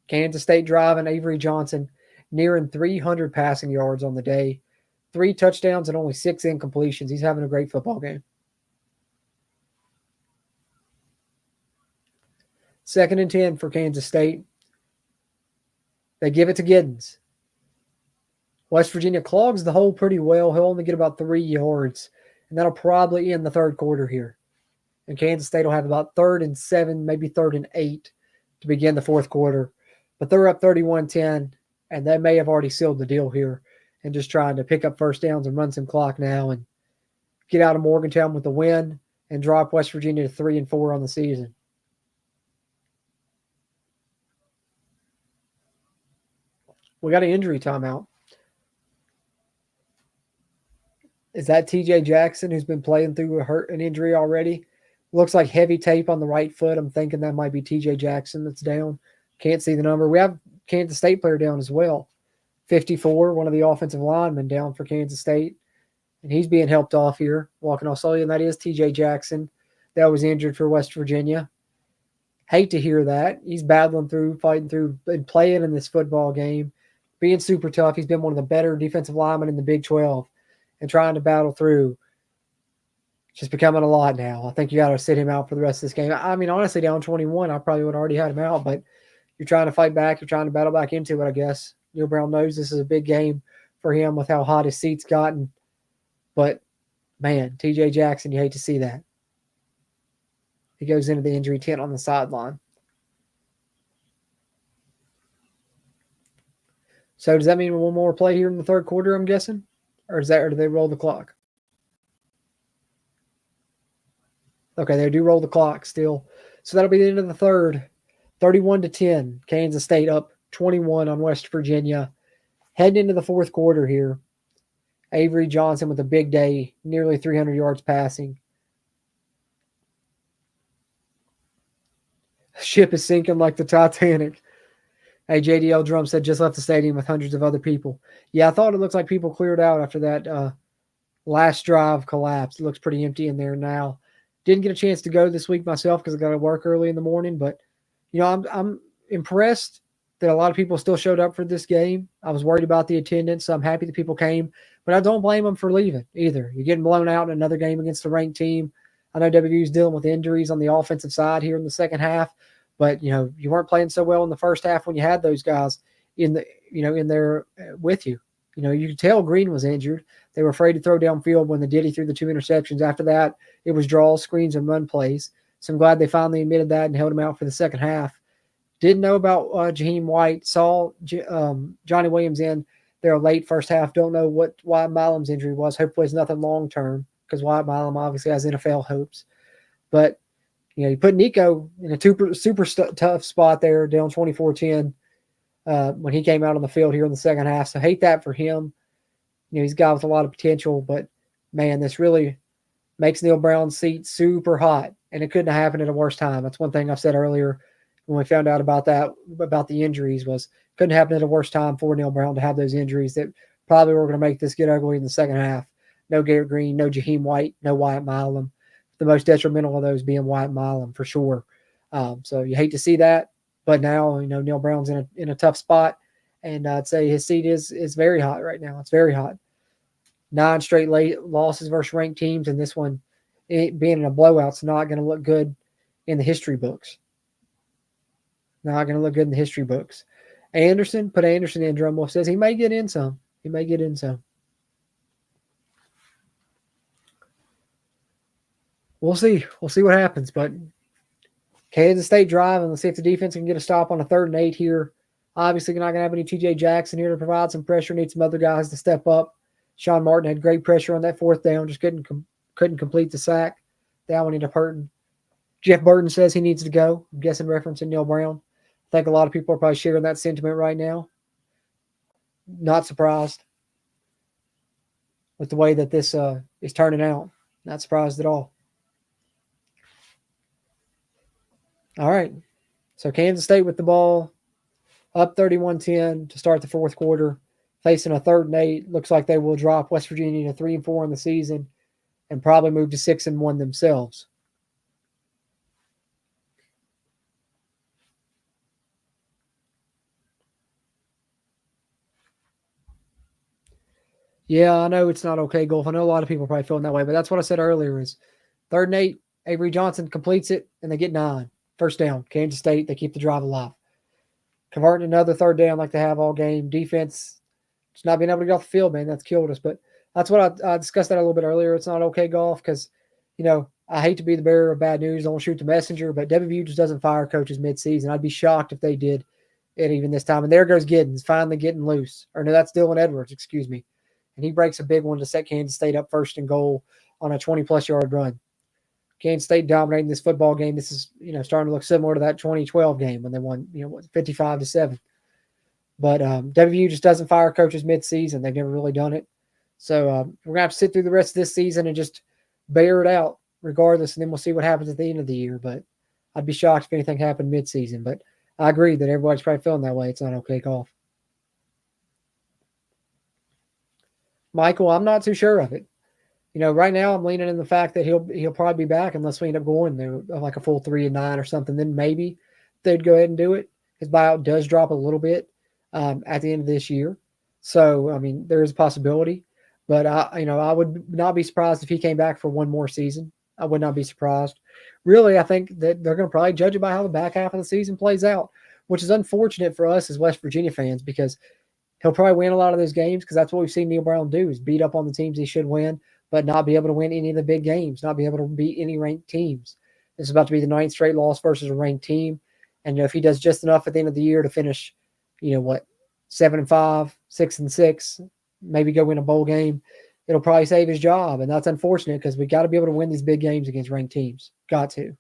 Kansas State driving, Avery Johnson nearing 300 passing yards on the day, 3 touchdowns and only 6 incompletions. He's having a great football game. 2nd and 10 for Kansas State. They give it to Giddens. West Virginia clogs the hole pretty well. He'll only get about 3 yards, and that'll probably end the third quarter here. And Kansas State will have about 3rd and 7, maybe 3rd and 8 to begin the fourth quarter. But they're up 31-10, and they may have already sealed the deal here and just trying to pick up first downs and run some clock now and get out of Morgantown with the win and drop West Virginia to 3-4 on the season. We got an injury timeout. Is that TJ Jackson, who's been playing through an injury already? Looks like heavy tape on the right foot. I'm thinking that might be TJ Jackson that's down. Can't see the number. We have Kansas State player down as well. 54, one of the offensive linemen down for Kansas State. And he's being helped off here, walking off slowly, and that is TJ Jackson that was injured for West Virginia. Hate to hear that. He's battling through, fighting through, and playing in this football game, being super tough. He's been one of the better defensive linemen in the Big 12 and trying to battle through. Just becoming a lot now. I think you got to sit him out for the rest of this game. I mean, honestly, down 21, I probably would have already had him out, but you're trying to fight back. You're trying to battle back into it, I guess. Neil Brown knows this is a big game for him with how hot his seat's gotten. But, man, TJ Jackson, you hate to see that. He goes into the injury tent on the sideline. So does that mean one more play here in the third quarter, I'm guessing? Or do they roll the clock? Okay, they do roll the clock still. So that'll be the end of the third. 31-10. Kansas State up 21 on West Virginia. Heading into the fourth quarter here. Avery Johnson with a big day, nearly 300 yards passing. Ship is sinking like the Titanic. Hey, JDL Drum said just left the stadium with hundreds of other people. Yeah, I thought it looks like people cleared out after that last drive collapse. It looks pretty empty in there now. Didn't get a chance to go this week myself because I got to work early in the morning, but you know, I'm impressed that a lot of people still showed up for this game. I was worried about the attendance, so I'm happy that people came, but I don't blame them for leaving either. You're getting blown out in another game against a ranked team. I know WVU's dealing with injuries on the offensive side here in the second half, but you know, you weren't playing so well in the first half when you had those guys in there with you. You know, you could tell Green was injured. They were afraid to throw downfield when the Diddy threw the 2 interceptions. After that, it was draws, screens, and run plays. So I'm glad they finally admitted that and held him out for the second half. Didn't know about Jaheim White. Saw Johnny Williams in there late first half. Don't know what Wyatt Milam's injury was. Hopefully it's nothing long-term because Wyatt Milam obviously has NFL hopes. But, you know, you put Nico in a super tough spot there, down 24-10 when he came out on the field here in the second half. So hate that for him. You know, he's a guy with a lot of potential, but, man, this really makes Neil Brown's seat super hot, and it couldn't have happened at a worse time. That's one thing I've said earlier when we found out about that, about the injuries, was couldn't happen at a worse time for Neil Brown to have those injuries that probably were going to make this get ugly in the second half. No Garrett Green, no Jaheim White, no Wyatt Milam. The most detrimental of those being Wyatt Milam for sure. So you hate to see that, but now, you know, Neil Brown's in a tough spot, and I'd say his seat is very hot right now. It's very hot. 9 straight late losses versus ranked teams, and this one, it being in a blowout's not going to look good in the history books. Not going to look good in the history books. Anderson, put Anderson in. Drumwolf says he may get in some. He may get in some. We'll see. We'll see what happens. But Kansas State driving. Let's see if the defense can get a stop on a 3rd and 8 here. Obviously, you're not going to have any TJ Jackson here to provide some pressure. Need some other guys to step up. Sean Martin had great pressure on that 4th down. Just couldn't complete the sack. That one ended up hurting. Jeff Burton says he needs to go. I'm guessing referencing Neil Brown. I think a lot of people are probably sharing that sentiment right now. Not surprised with the way that this is turning out. Not surprised at all. All right. So Kansas State with the ball, up 31-10 to start the fourth quarter, facing a 3rd and 8. Looks like they will drop West Virginia to 3-4 in the season and probably move to 6-1 themselves. Yeah, I know it's not okay golf. I know a lot of people are probably feeling that way, but that's what I said earlier is 3rd and 8, Avery Johnson completes it, and they get 9. First down, Kansas State, they keep the drive alive. Converting another 3rd down like they have all game. Defense, just not being able to get off the field, man, that's killed us. But that's what I discussed that a little bit earlier. It's not okay golf because, I hate to be the bearer of bad news. Don't shoot the messenger, but WVU just doesn't fire coaches midseason. I'd be shocked if they did it even this time. And there goes Giddens, finally getting loose. Or no, that's Dylan Edwards, excuse me. And he breaks a big one to set Kansas State up 1st and goal on a 20-plus yard run. Kansas State dominating this football game. This is, starting to look similar to that 2012 game when they won, 55-7. But WVU just doesn't fire coaches midseason. They've never really done it. So we're going to have to sit through the rest of this season and just bear it out regardless, and then we'll see what happens at the end of the year. But I'd be shocked if anything happened midseason. But I agree that everybody's probably feeling that way. It's not okay golf. Michael, I'm not too sure of it. Right now I'm leaning in the fact that he'll probably be back unless we end up going there like a full 3-9 or something. Then maybe they'd go ahead and do it. His buyout does drop a little bit at the end of this year. So, I mean, there is a possibility. But, I would not be surprised if he came back for one more season. I would not be surprised. Really, I think that they're going to probably judge it by how the back half of the season plays out, which is unfortunate for us as West Virginia fans because he'll probably win a lot of those games because that's what we've seen Neil Brown do is beat up on the teams he should win, but not be able to win any of the big games, not be able to beat any ranked teams. This is about to be the 9th straight loss versus a ranked team. And if he does just enough at the end of the year to finish, 7-5, 6-6, maybe go win a bowl game, it'll probably save his job. And that's unfortunate because we got to be able to win these big games against ranked teams. Got to.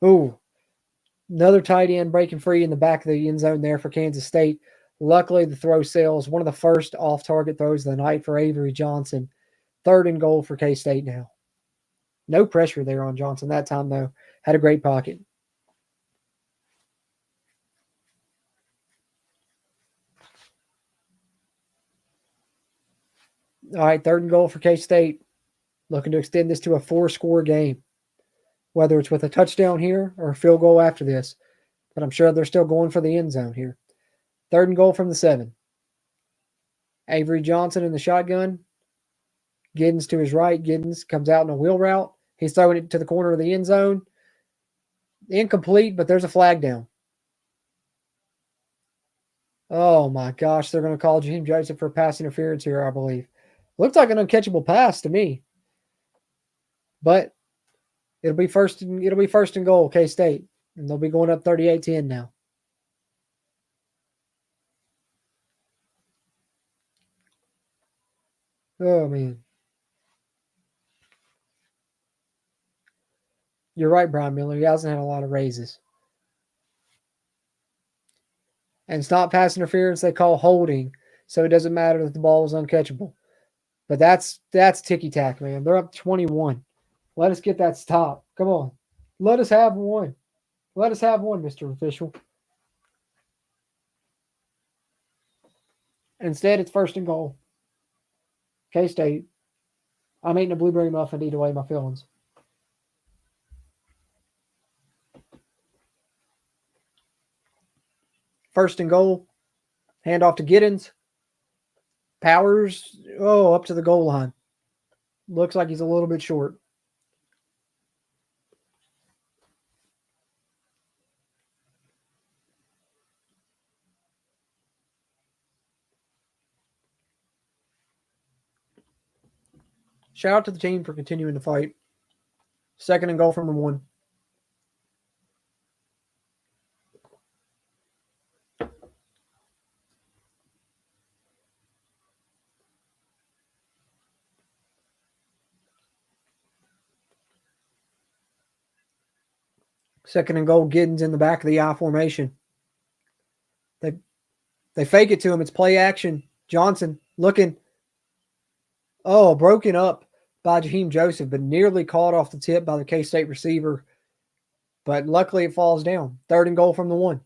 Ooh, another tight end breaking free in the back of the end zone there for Kansas State. Luckily, the throw sails. One of the first off-target throws of the night for Avery Johnson. 3rd and goal for K-State now. No pressure there on Johnson that time, though. Had a great pocket. All right, 3rd and goal for K-State. Looking to extend this to a 4-score game. Whether it's with a touchdown here or a field goal after this. But I'm sure they're still going for the end zone here. 3rd and goal from the 7. Avery Johnson in the shotgun. Giddens to his right. Giddens comes out in a wheel route. He's throwing it to the corner of the end zone. Incomplete, but there's a flag down. Oh, my gosh. They're going to call Jaheim Joseph for pass interference here, I believe. Looks like an uncatchable pass to me. But it'll be first and goal, K-State. And they'll be going up 38-10 now. Oh, man. You're right, Brian Miller. He hasn't had a lot of raises. And it's not pass interference. They call holding. So it doesn't matter that the ball was uncatchable. But that's ticky-tack, man. They're up 21. Let us get that stop. Come on. Let us have one. Let us have one, Mr. Official. Instead, it's 1st and goal. K-State. I'm eating a blueberry muffin to eat away my feelings. First and goal. Handoff to Giddens. Powers, up to the goal line. Looks like he's a little bit short. Shout out to the team for continuing to fight. 2nd and goal from the 1. Second and goal, Giddens in the back of the I formation. They fake it to him. It's play action. Johnson looking. Oh, broken up by Jaheim Joseph, but nearly caught off the tip by the K-State receiver. But luckily it falls down. 3rd and goal from the 1.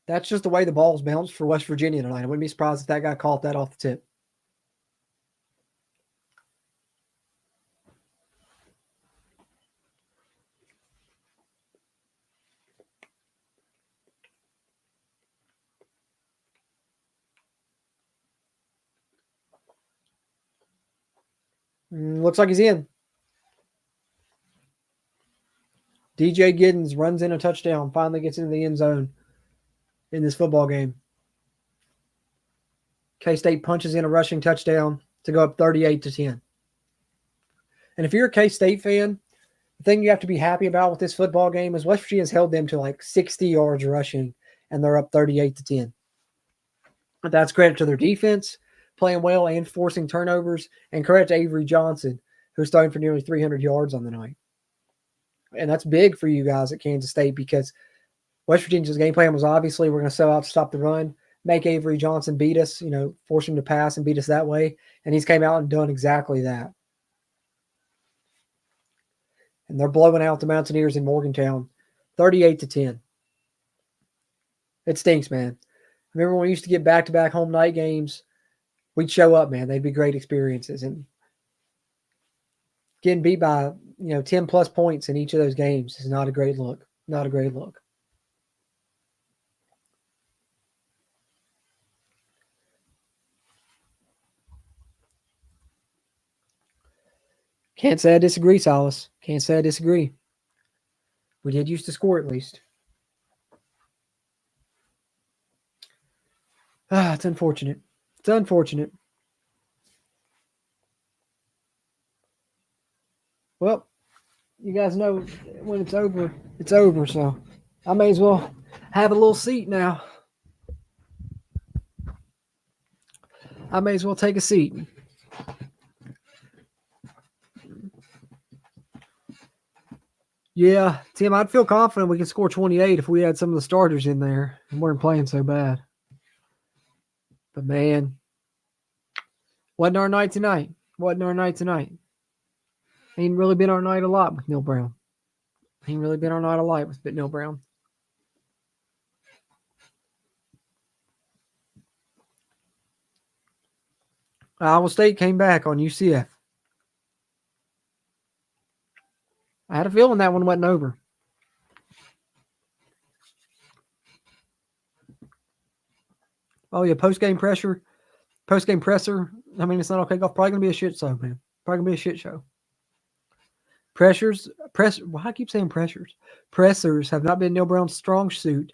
That's just the way the ball's bounced for West Virginia tonight. I wouldn't be surprised if that guy caught that off the tip. Looks like he's in. DJ Giddens runs in a touchdown, finally gets into the end zone in this football game. K-State punches in a rushing touchdown to go up 38-10. And if you're a K-State fan, the thing you have to be happy about with this football game is West Virginia's held them to like 60 yards rushing, and they're up 38-10. But that's credit to their defense, playing well and forcing turnovers, and credit to Avery Johnson, who's throwing for nearly 300 yards on the night. And that's big for you guys at Kansas State because West Virginia's game plan was obviously we're going to sell out to stop the run, make Avery Johnson beat us, force him to pass and beat us that way. And he's came out and done exactly that. And they're blowing out the Mountaineers in Morgantown 38-10. It stinks, man. Remember when we used to get back-to-back home night games? We'd show up, man. They'd be great experiences. And getting beat by 10-plus points in each of those games is not a great look. Not a great look. Can't say I disagree, Silas. Can't say I disagree. We did used to score at least. It's unfortunate. It's unfortunate. Well, you guys know when it's over, it's over. So I may as well have a little seat now. I may as well take a seat. Yeah, Tim, I'd feel confident we could score 28 if we had some of the starters in there and weren't playing so bad. But, man, wasn't our night tonight. Wasn't our night tonight. Ain't really been our night a lot with Neil Brown. Ain't really been our night a lot with Neil Brown. Iowa State came back on UCF. I had a feeling that one wasn't over. Oh, yeah, post-game presser. I mean, it's not okay. Golf. Probably going to be a shit show, man. Probably going to be a shit show. Why do I keep saying pressures? Pressers have not been Neil Brown's strong suit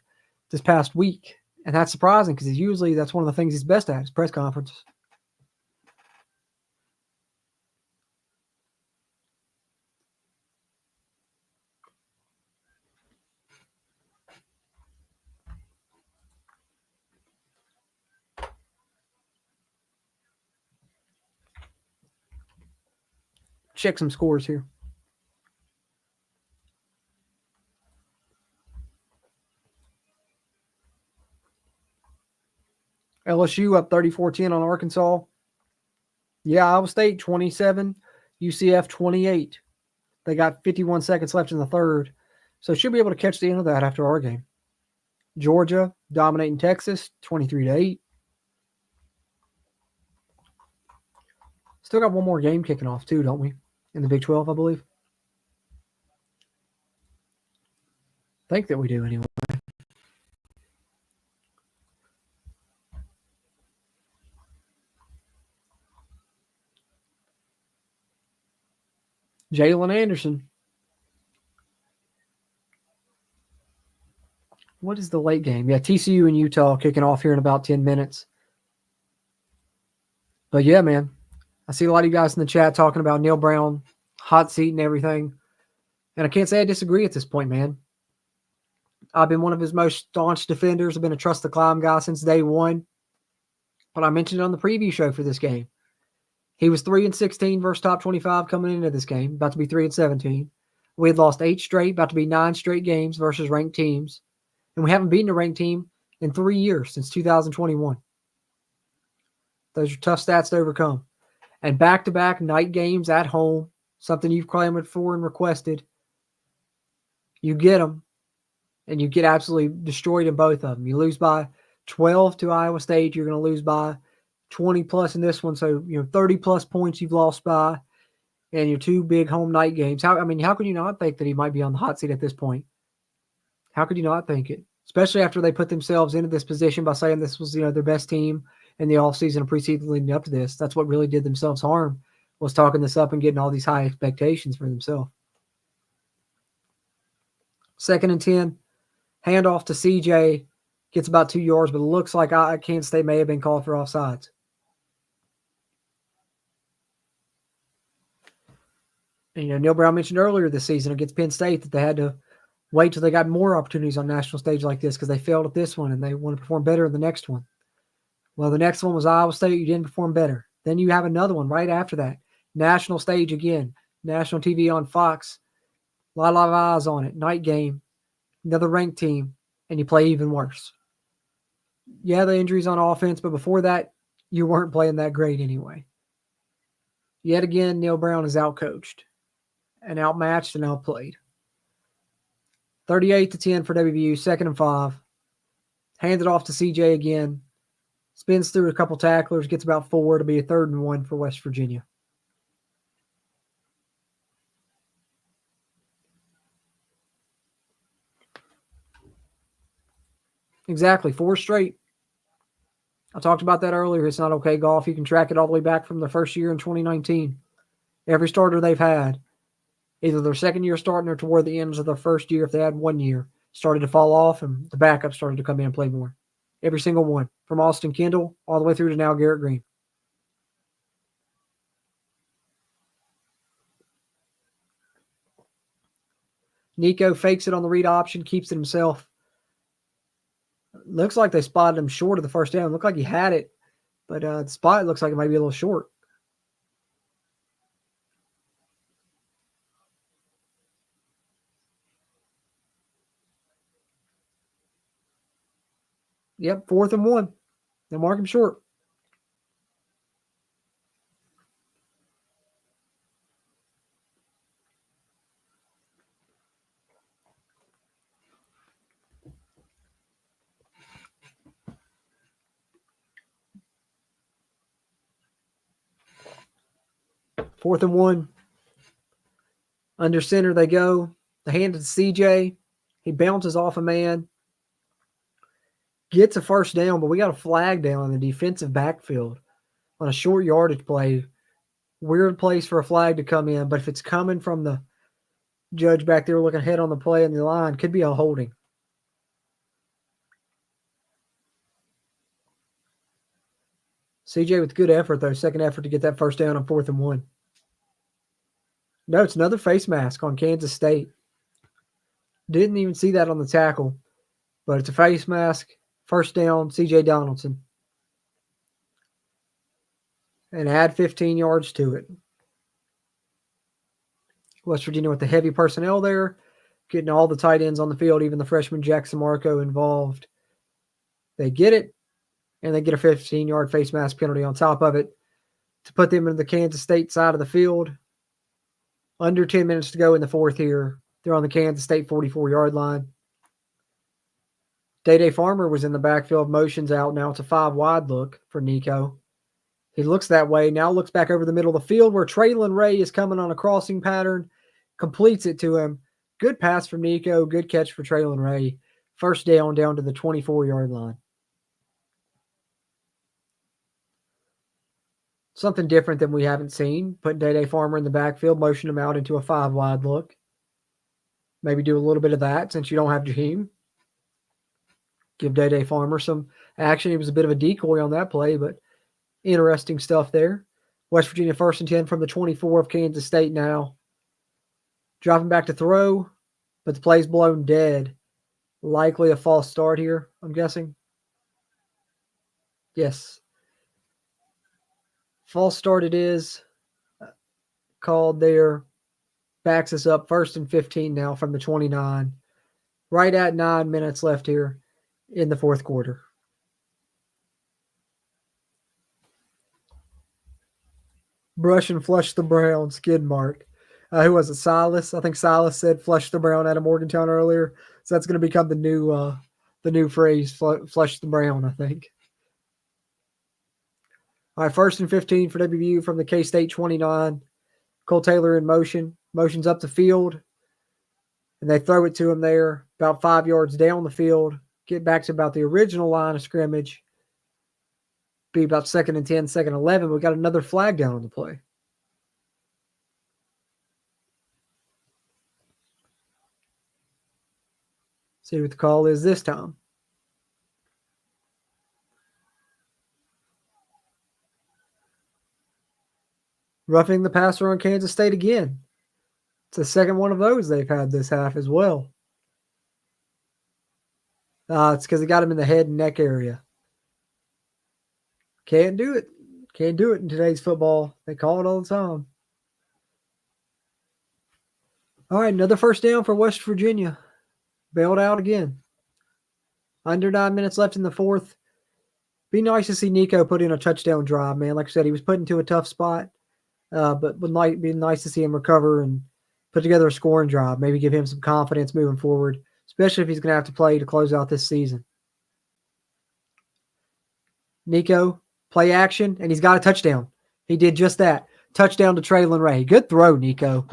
this past week. And that's surprising because usually that's one of the things he's best at is press conferences. Check some scores here. LSU up 34-10 on Arkansas. Yeah, Iowa State 27, UCF 28. They got 51 seconds left in the third, so should be able to catch the end of that after our game. Georgia dominating Texas 23-8. Still got one more game kicking off too, don't we? In the Big 12, I believe. Think that we do anyway. Jalen Anderson. What is the late game? Yeah, TCU and Utah kicking off here in about 10 minutes. But yeah, man. I see a lot of you guys in the chat talking about Neil Brown, hot seat and everything. And I can't say I disagree at this point, man. I've been one of his most staunch defenders. I've been a trust the climb guy since day one. But I mentioned it on the preview show for this game. He was 3-16 versus top 25 coming into this game, about to be 3-17. We had lost 8 straight, about to be 9 straight games versus ranked teams. And we haven't beaten a ranked team in 3 years since 2021. Those are tough stats to overcome. And back-to-back night games at home, something you've clamored for and requested. You get them, and you get absolutely destroyed in both of them. You lose by 12 to Iowa State. You're going to lose by 20-plus in this one. So, 30-plus points you've lost by. And your 2 big home night games. How could you not think that he might be on the hot seat at this point? How could you not think it? Especially after they put themselves into this position by saying this was, their best team in the offseason and preseason leading up to this. That's what really did themselves harm, was talking this up and getting all these high expectations for themselves. 2nd and 10, handoff to CJ, gets about 2 yards, but it looks like Kansas State may have been called for offsides. And, Neil Brown mentioned earlier this season against Penn State that they had to wait till they got more opportunities on national stage like this because they failed at this one and they want to perform better in the next one. Well, the next one was Iowa State. You didn't perform better. Then you have another one right after that. National stage again. National TV on Fox. A lot of eyes on it. Night game. Another ranked team. And you play even worse. Yeah, the injuries on offense, but before that, you weren't playing that great anyway. Yet again, Neil Brown is outcoached and outmatched and outplayed. 38-10 for WVU, 2nd and 5. Hands it off to CJ again. Spins through a couple tacklers, gets about 4 to be a 3rd and 1 for West Virginia. Exactly, 4 straight. I talked about that earlier. It's not okay golf. You can track it all the way back from their first year in 2019. Every starter they've had, either their second year starting or toward the ends of their first year, if they had 1 year, started to fall off and the backup started to come in and play more. Every single one, from Austin Kendall all the way through to now Garrett Green. Nico fakes it on the read option, keeps it himself. Looks like they spotted him short of the first down. Looked like he had it, but the spot looks like it might be a little short. Yep, 4th and 1. They'll mark him short. Fourth and 1. Under center they go. They hand it to CJ. He bounces off a man. Gets a first down, but we got a flag down in the defensive backfield on a short yardage play. Weird place for a flag to come in, but if it's coming from the judge back there looking ahead on the play in the line, could be a holding. CJ with good effort, though. Second effort to get that first down on 4th and 1. No, it's another face mask on Kansas State. Didn't even see that on the tackle, but it's a face mask. First down, C.J. Donaldson. And add 15 yards to it. West Virginia with the heavy personnel there, getting all the tight ends on the field, even the freshman Jackson Marco involved. They get it, and they get a 15-yard face mask penalty on top of it to put them in the Kansas State side of the field. Under 10 minutes to go in the 4th here. They're on the Kansas State 44-yard line. Day Farmer was in the backfield, motions out. Now it's a 5-wide look for Nico. He looks that way. Now looks back over the middle of the field where Traylon Ray is coming on a crossing pattern. Completes it to him. Good pass from Nico. Good catch for Traylon Ray. First down to the 24-yard line. Something different than we haven't seen. Putting Day Farmer in the backfield, motion him out into a 5-wide look. Maybe do a little bit of that since you don't have Jaheim. Give Day Farmer some action. He was a bit of a decoy on that play, but interesting stuff there. West Virginia 1st and 10 from the 24 of Kansas State now. Dropping back to throw, but the play's blown dead. Likely a false start here, I'm guessing. Yes. False start it is. Called there. Backs us up 1st and 15 now from the 29. Right at 9 minutes left here in the fourth quarter. Brush and flush the brown, skid mark. Who was it? Silas? I think Silas said flush the brown out of Morgantown earlier. So that's going to become the new phrase, flush the brown, I think. All right, 1st and 15 for WVU from the K-State 29. Cole Taylor in motion. Motion's up the field. And they throw it to him there about 5 yards down the field. Get back to about the original line of scrimmage. Be about 2nd and 10, 2nd and 11. We got another flag down on the play. See what the call is this time. Roughing the passer on Kansas State again. It's the second one of those they've had this half as well. It's because they got him in the head and neck area. Can't do it. Can't do it in today's football. They call it all the time. All right, another first down for West Virginia. Bailed out again. Under 9 minutes left in the fourth. Be nice to see Nico put in a touchdown drive, man. Like I said, he was put into a tough spot. But would be nice to see him recover and put together a scoring drive. Maybe give him some confidence moving forward, especially if he's going to have to play to close out this season. Nico, play action, and he's got a touchdown. He did just that. Touchdown to Traylon Ray. Good throw, Nico.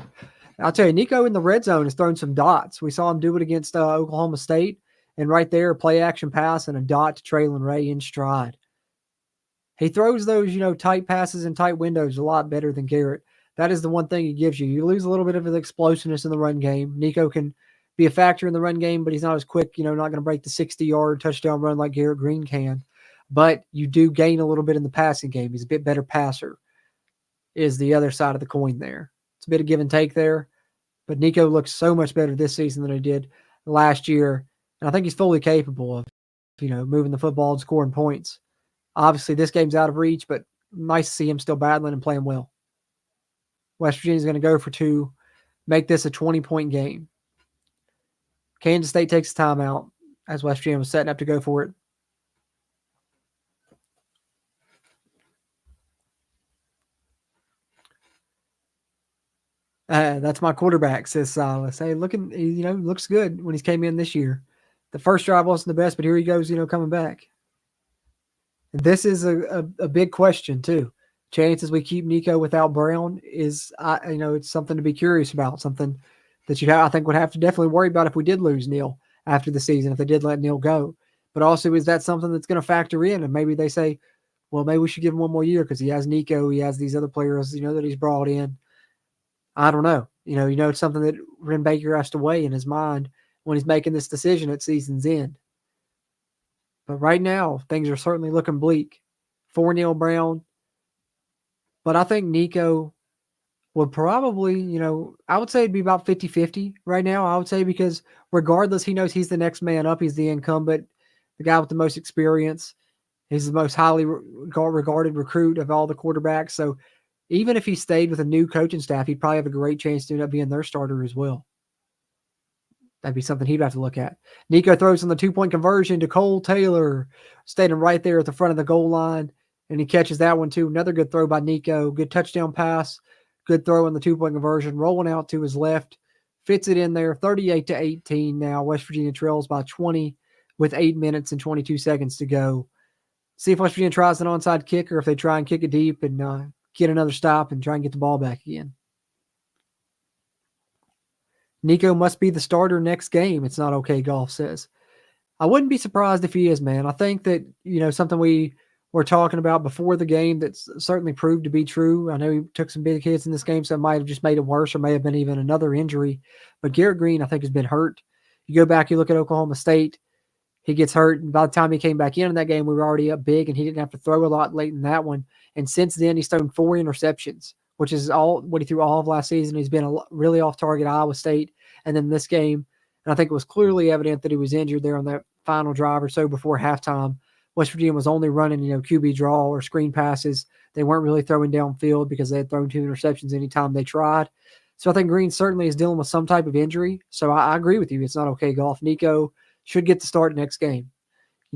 I'll tell you, Nico in the red zone has thrown some dots. We saw him do it against Oklahoma State, and right there, play action pass and a dot to Traylon Ray in stride. He throws those, tight passes and tight windows a lot better than Garrett. That is the one thing he gives you. You lose a little bit of the explosiveness in the run game. Nico can be a factor in the run game, but he's not as quick, not going to break the 60-yard touchdown run like Garrett Green can. But you do gain a little bit in the passing game. He's a bit better passer, is the other side of the coin there. It's a bit of give and take there. But Nico looks so much better this season than he did last year. And I think he's fully capable of, moving the football and scoring points. Obviously, this game's out of reach, but nice to see him still battling and playing well. West Virginia's going to go for 2, make this a 20-point game. Kansas State takes a timeout as West Virginia was setting up to go for it. That's my quarterback, says Silas. Hey, looks good when he's came in this year. The first drive wasn't the best, but here he goes, coming back. And this is a big question, too. Chances we keep Nico without Brown is, it's something to be curious about, something that I think would have to definitely worry about if we did lose Neal after the season, if they did let Neal go. But also, is that something that's going to factor in? And maybe they say, well, maybe we should give him one more year because he has Nico, he has these other players, that he's brought in. I don't know. It's something that Ren Baker has to weigh in his mind when he's making this decision at season's end. But right now, things are certainly looking bleak for Neal Brown. But I think Nico would probably, I would say it'd be about 50-50 right now, I would say, because regardless, he knows he's the next man up. He's the incumbent, the guy with the most experience. He's the most highly regarded recruit of all the quarterbacks. So even if he stayed with a new coaching staff, he'd probably have a great chance to end up being their starter as well. That'd be something he'd have to look at. Nico throws on the 2-point conversion to Cole Taylor, standing right there at the front of the goal line, and he catches that one too. Another good throw by Nico. Good touchdown pass. Good throw on the 2-point conversion. Rolling out to his left. Fits it in there. 38-18 now. West Virginia trails by 20 with 8 minutes and 22 seconds to go. See if West Virginia tries an onside kick or if they try and kick it deep and get another stop and try and get the ball back again. Nico must be the starter next game. It's not okay, Golf says. I wouldn't be surprised if he is, man. I think that, something we were talking about before the game that's certainly proved to be true. I know he took some big hits in this game, so it might have just made it worse or may have been even another injury. But Garrett Green, I think, has been hurt. You go back, you look at Oklahoma State, he gets hurt. And by the time he came back in that game, we were already up big, and he didn't have to throw a lot late in that one. And since then, he's thrown 4 interceptions, which is all what he threw all of last season. He's been really off target at Iowa State. And then this game, and I think it was clearly evident that he was injured there on that final drive or so before halftime. West Virginia was only running, QB draw or screen passes. They weren't really throwing downfield because they had thrown 2 interceptions anytime they tried. So I think Green certainly is dealing with some type of injury. So I agree with you. It's not okay, Golf. Nico should get the start next game.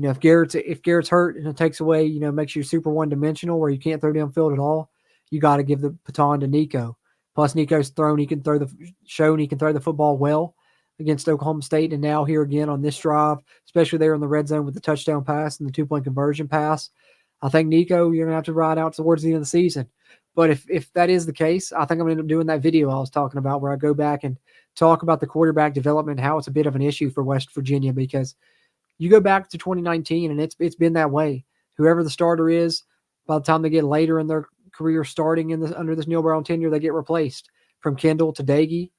If Garrett's hurt and it takes away, makes you super one-dimensional where you can't throw downfield at all, you got to give the baton to Nico. Plus, Nico's he can throw the football well against Oklahoma State, and now here again on this drive, especially there in the red zone with the touchdown pass and the 2-point conversion pass. I think Nico, you're going to have to ride out towards the end of the season. But if that is the case, I think I'm going to end up doing that video I was talking about where I go back and talk about the quarterback development, how it's a bit of an issue for West Virginia, because you go back to 2019 and it's been that way. Whoever the starter is, by the time they get later in their career starting under this Neil Brown tenure, they get replaced from Kendall to Daggy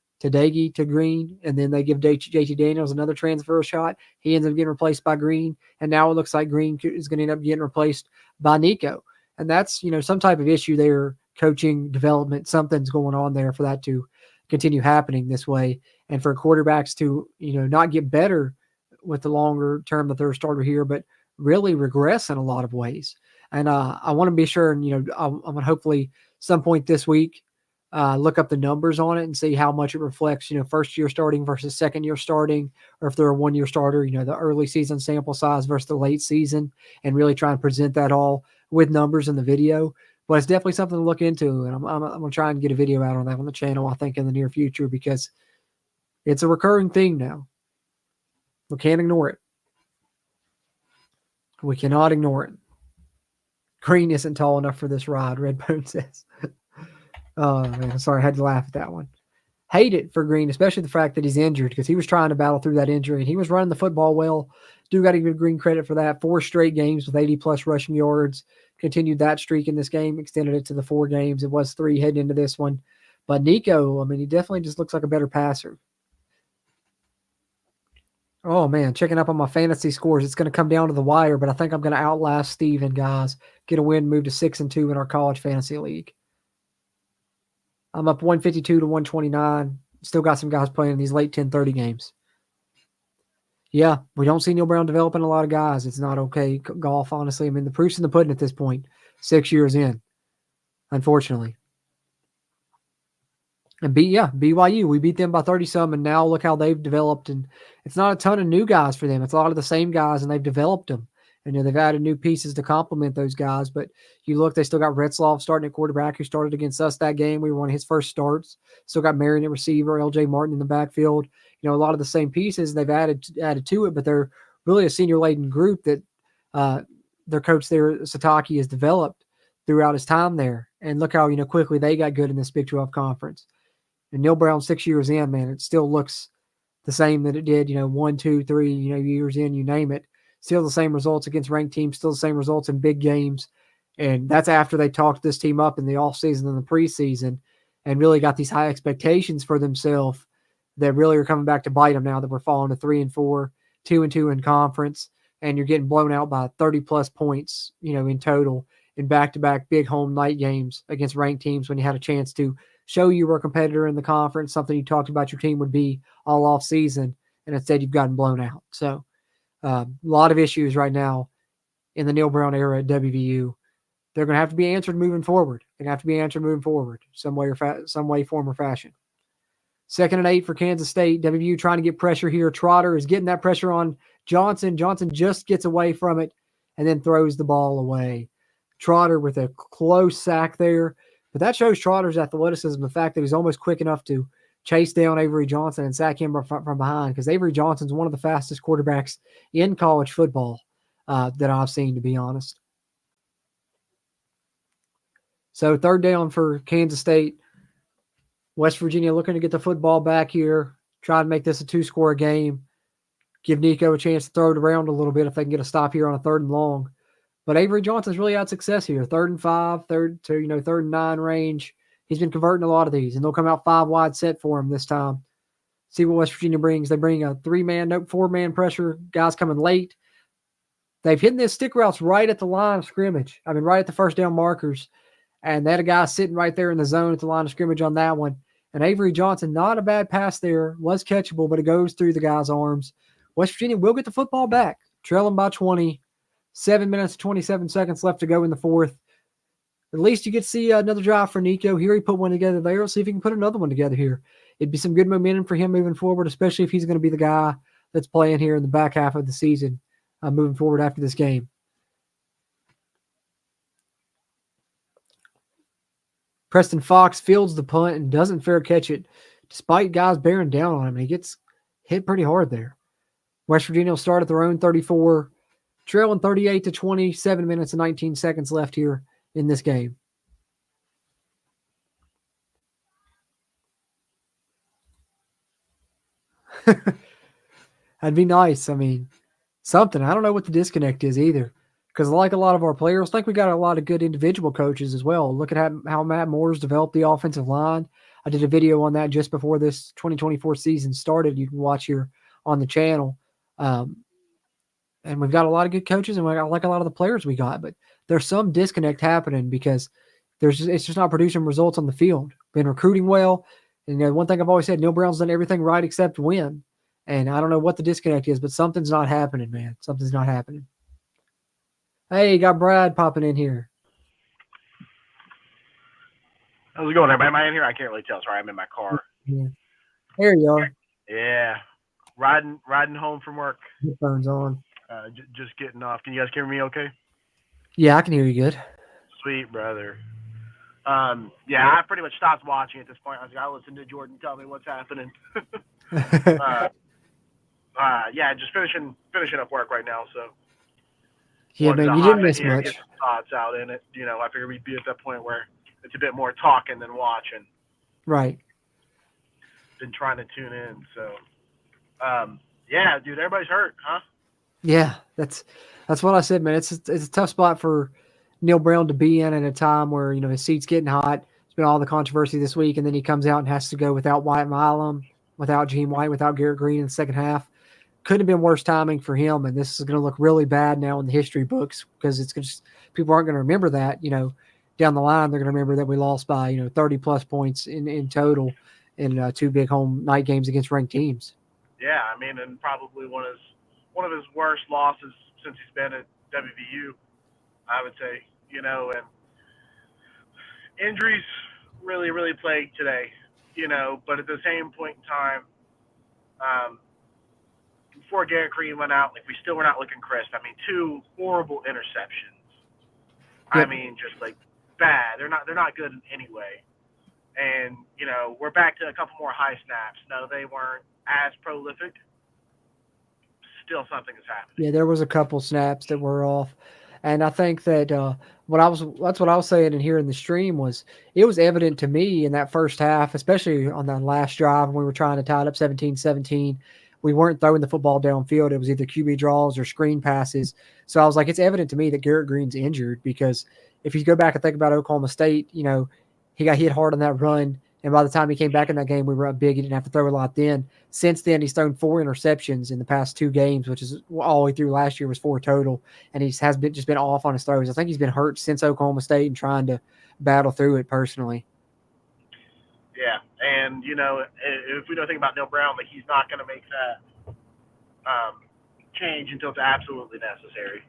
to Green, and then they give JT Daniels another transfer shot. He ends up getting replaced by Green, and now it looks like Green is going to end up getting replaced by Nico. And that's, some type of issue there, coaching, development, something's going on there for that to continue happening this way. And for quarterbacks to, not get better with the longer term that they're a starter here, but really regress in a lot of ways. And I want to be sure, and, I'm going to hopefully some point this week look up the numbers on it and see how much it reflects, first year starting versus second year starting, or if they're a 1 year starter, the early season sample size versus the late season, and really try and present that all with numbers in the video. But it's definitely something to look into, and I'm going to try and get a video out on that on the channel, I think, in the near future, because it's a recurring thing now. We can't ignore it. We cannot ignore it. Green isn't tall enough for this ride, Redbone says. Oh, man, sorry, I had to laugh at that one. Hate it for Green, especially the fact that he's injured, because he was trying to battle through that injury, and he was running the football well. Do got to give Green credit for that. 4 straight games with 80-plus rushing yards. Continued that streak in this game, extended it to the 4 games. It was 3 heading into this one. But Nico, he definitely just looks like a better passer. Oh, man, checking up on my fantasy scores. It's going to come down to the wire, but I think I'm going to outlast Steven, guys. Get a win, move to 6-2 in our college fantasy league. I'm up 152 to 129. Still got some guys playing in these late 10:30 games. Yeah, we don't see Neil Brown developing a lot of guys. It's not okay golf, honestly. The proof's in the pudding at this point, 6 years in, unfortunately. And BYU, we beat them by 30-some, and now look how they've developed. And it's not a ton of new guys for them. It's a lot of the same guys, and they've developed them. And they've added new pieces to complement those guys. But you look, they still got Retzlaff starting at quarterback, who started against us that game. We were one of his first starts. Still got Marion at receiver, LJ Martin in the backfield. A lot of the same pieces they've added to it, but they're really a senior-laden group that their coach there, Sataki, has developed throughout his time there. And look how, quickly they got good in this Big 12 conference. And Neil Brown, 6 years in, man, it still looks the same that it did, 1, 2, 3, years in, you name it. Still the same results against ranked teams, still the same results in big games. And that's after they talked this team up in the offseason and the preseason and really got these high expectations for themselves that really are coming back to bite them now that we're falling to 3-4, 2-2 in conference, and you're getting blown out by 30-plus points, in total in back-to-back big home night games against ranked teams when you had a chance to show you were a competitor in the conference, something you talked about your team would be all off season, and instead you've gotten blown out. So a lot of issues right now in the Neil Brown era at WVU. They're going to have to be answered moving forward. Some way, form, or fashion. 2nd and 8 for Kansas State. WVU trying to get pressure here. Trotter is getting that pressure on Johnson. Johnson just gets away from it and then throws the ball away. Trotter with a close sack there. But that shows Trotter's athleticism, the fact that he's almost quick enough to chase down Avery Johnson and sack him from behind, because Avery Johnson's one of the fastest quarterbacks in college football that I've seen, to be honest. So 3rd down for Kansas State. West Virginia looking to get the football back here, try to make this a 2-score game, give Nico a chance to throw it around a little bit if they can get a stop here on a 3rd and long. But Avery Johnson's really had success here. 3rd and 5, 3rd and 9 range. He's been converting a lot of these, and they'll come out 5 wide set for him this time. See what West Virginia brings. They bring a 4-man pressure. Guys coming late. They've hit this stick routes right at the line of scrimmage. Right at the 1st down markers. And they had a guy sitting right there in the zone at the line of scrimmage on that one. And Avery Johnson, not a bad pass there. Was catchable, but it goes through the guy's arms. West Virginia will get the football back. Trailing by 20. 7 minutes, 27 seconds left to go in the 4th. At least you get to see another drive for Nico. Here he put one together there. Let's see if he can put another one together here. It'd be some good momentum for him moving forward, especially if he's going to be the guy that's playing here in the back half of the season moving forward after this game. Preston Fox fields the punt and doesn't fair catch it, despite guys bearing down on him. He gets hit pretty hard there. West Virginia will start at their own 34, trailing 38-20, 7 minutes and 19 seconds left here in this game. That'd be nice. I mean, something. I don't know what the disconnect is either. Because like a lot of our players, I think we got a lot of good individual coaches as well. Look at how Matt Moore's developed the offensive line. I did a video on that just before this 2024 season started. You can watch here on the channel. And we've got a lot of good coaches, and we got like a lot of the players we got. But there's some disconnect happening because it's just not producing results on the field. Been recruiting well. And one thing I've always said, Neil Brown's done everything right except win. And I don't know what the disconnect is, but something's not happening, man. Something's not happening. Hey, got Brad popping in here. How's it going, everybody? Am I in here? I can't really tell. Sorry, I'm in my car. Yeah. There you are. Yeah. Riding home from work. Headphones on. Just getting off. Can you guys hear me okay? Yeah, I can hear you good. Sweet, brother. Yeah, I pretty much stopped watching at this point. I was like, I'll listen to Jordan tell me what's happening. Yeah, just finishing up work right now, so. Yeah, man, you didn't miss much. Get some thoughts out in it. I figured we'd be at that point where it's a bit more talking than watching. Right. Been trying to tune in, so. Yeah, dude, everybody's hurt, huh? Yeah, that's what I said, man. It's a tough spot for Neil Brown to be in at a time where, his seat's getting hot. It's been all the controversy this week, and then he comes out and has to go without Wyatt Milam, without Gene White, without Garrett Green in the second half. Couldn't have been worse timing for him, and this is going to look really bad now in the history books because people aren't going to remember that. Down the line, they're going to remember that we lost by 30-plus points in total in two big home night games against ranked teams. Yeah, I mean, and probably one of his worst losses since he's been at WVU, I would say. And injuries really, really plagued today. But at the same point in time, before Garrett Green went out, we still were not looking crisp. I mean, 2 horrible interceptions. Yep. I mean, just bad. They're not good in any way. And, we're back to a couple more high snaps. No, they weren't as prolific. Still something is happening. Yeah, there was a couple snaps that were off. And I think that that's what I was saying in here in the stream was it was evident to me in that first half, especially on that last drive when we were trying to tie it up 17-17. We weren't throwing the football downfield. It was either QB draws or screen passes. So I was like, it's evident to me that Garrett Green's injured because if you go back and think about Oklahoma State, he got hit hard on that run. And by the time he came back in that game, we were up big. He didn't have to throw a lot then. Since then, he's thrown 4 interceptions in the past 2 games, which is all the way through last year was 4 total. And he has been off on his throws. I think he's been hurt since Oklahoma State and trying to battle through it personally. Yeah, and, if we don't think about Neil Brown, he's not going to make that change until it's absolutely necessary.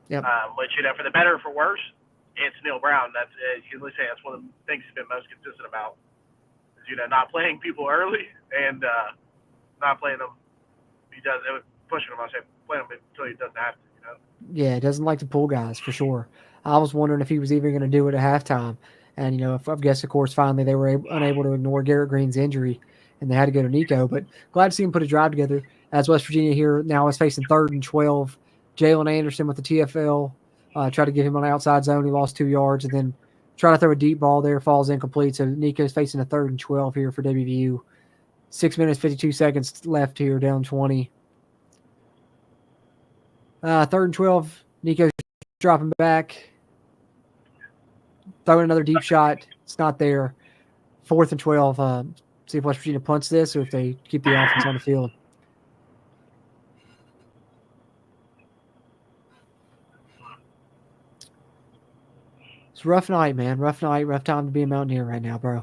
Yep. Which, for the better or for worse, it's Neil Brown. That's you can really say that's one of the things he's been most consistent about. Is, not playing people early and not playing them. He does pushing them. I say playing them until he doesn't have to. Yeah, he doesn't like to pull guys for sure. I was wondering if he was even going to do it at halftime. And, I guess, of course, finally they were unable to ignore Garrett Green's injury, and they had to go to Nico. But glad to see him put a drive together as West Virginia here now is facing 3rd and 12. Jalen Anderson with the TFL tried to get him on the outside zone. He lost 2 yards, and then try to throw a deep ball there, falls incomplete. So Nico's facing a 3rd and 12 here for WVU. 6 minutes, 52 seconds left here, down 20. 3rd and 12, Nico's dropping back. Throwing another deep shot. It's not there. 4th and 12. See if West Virginia punts this or if they keep the offense on the field. It's a rough night, man. Rough night, rough time to be a Mountaineer right now, bro.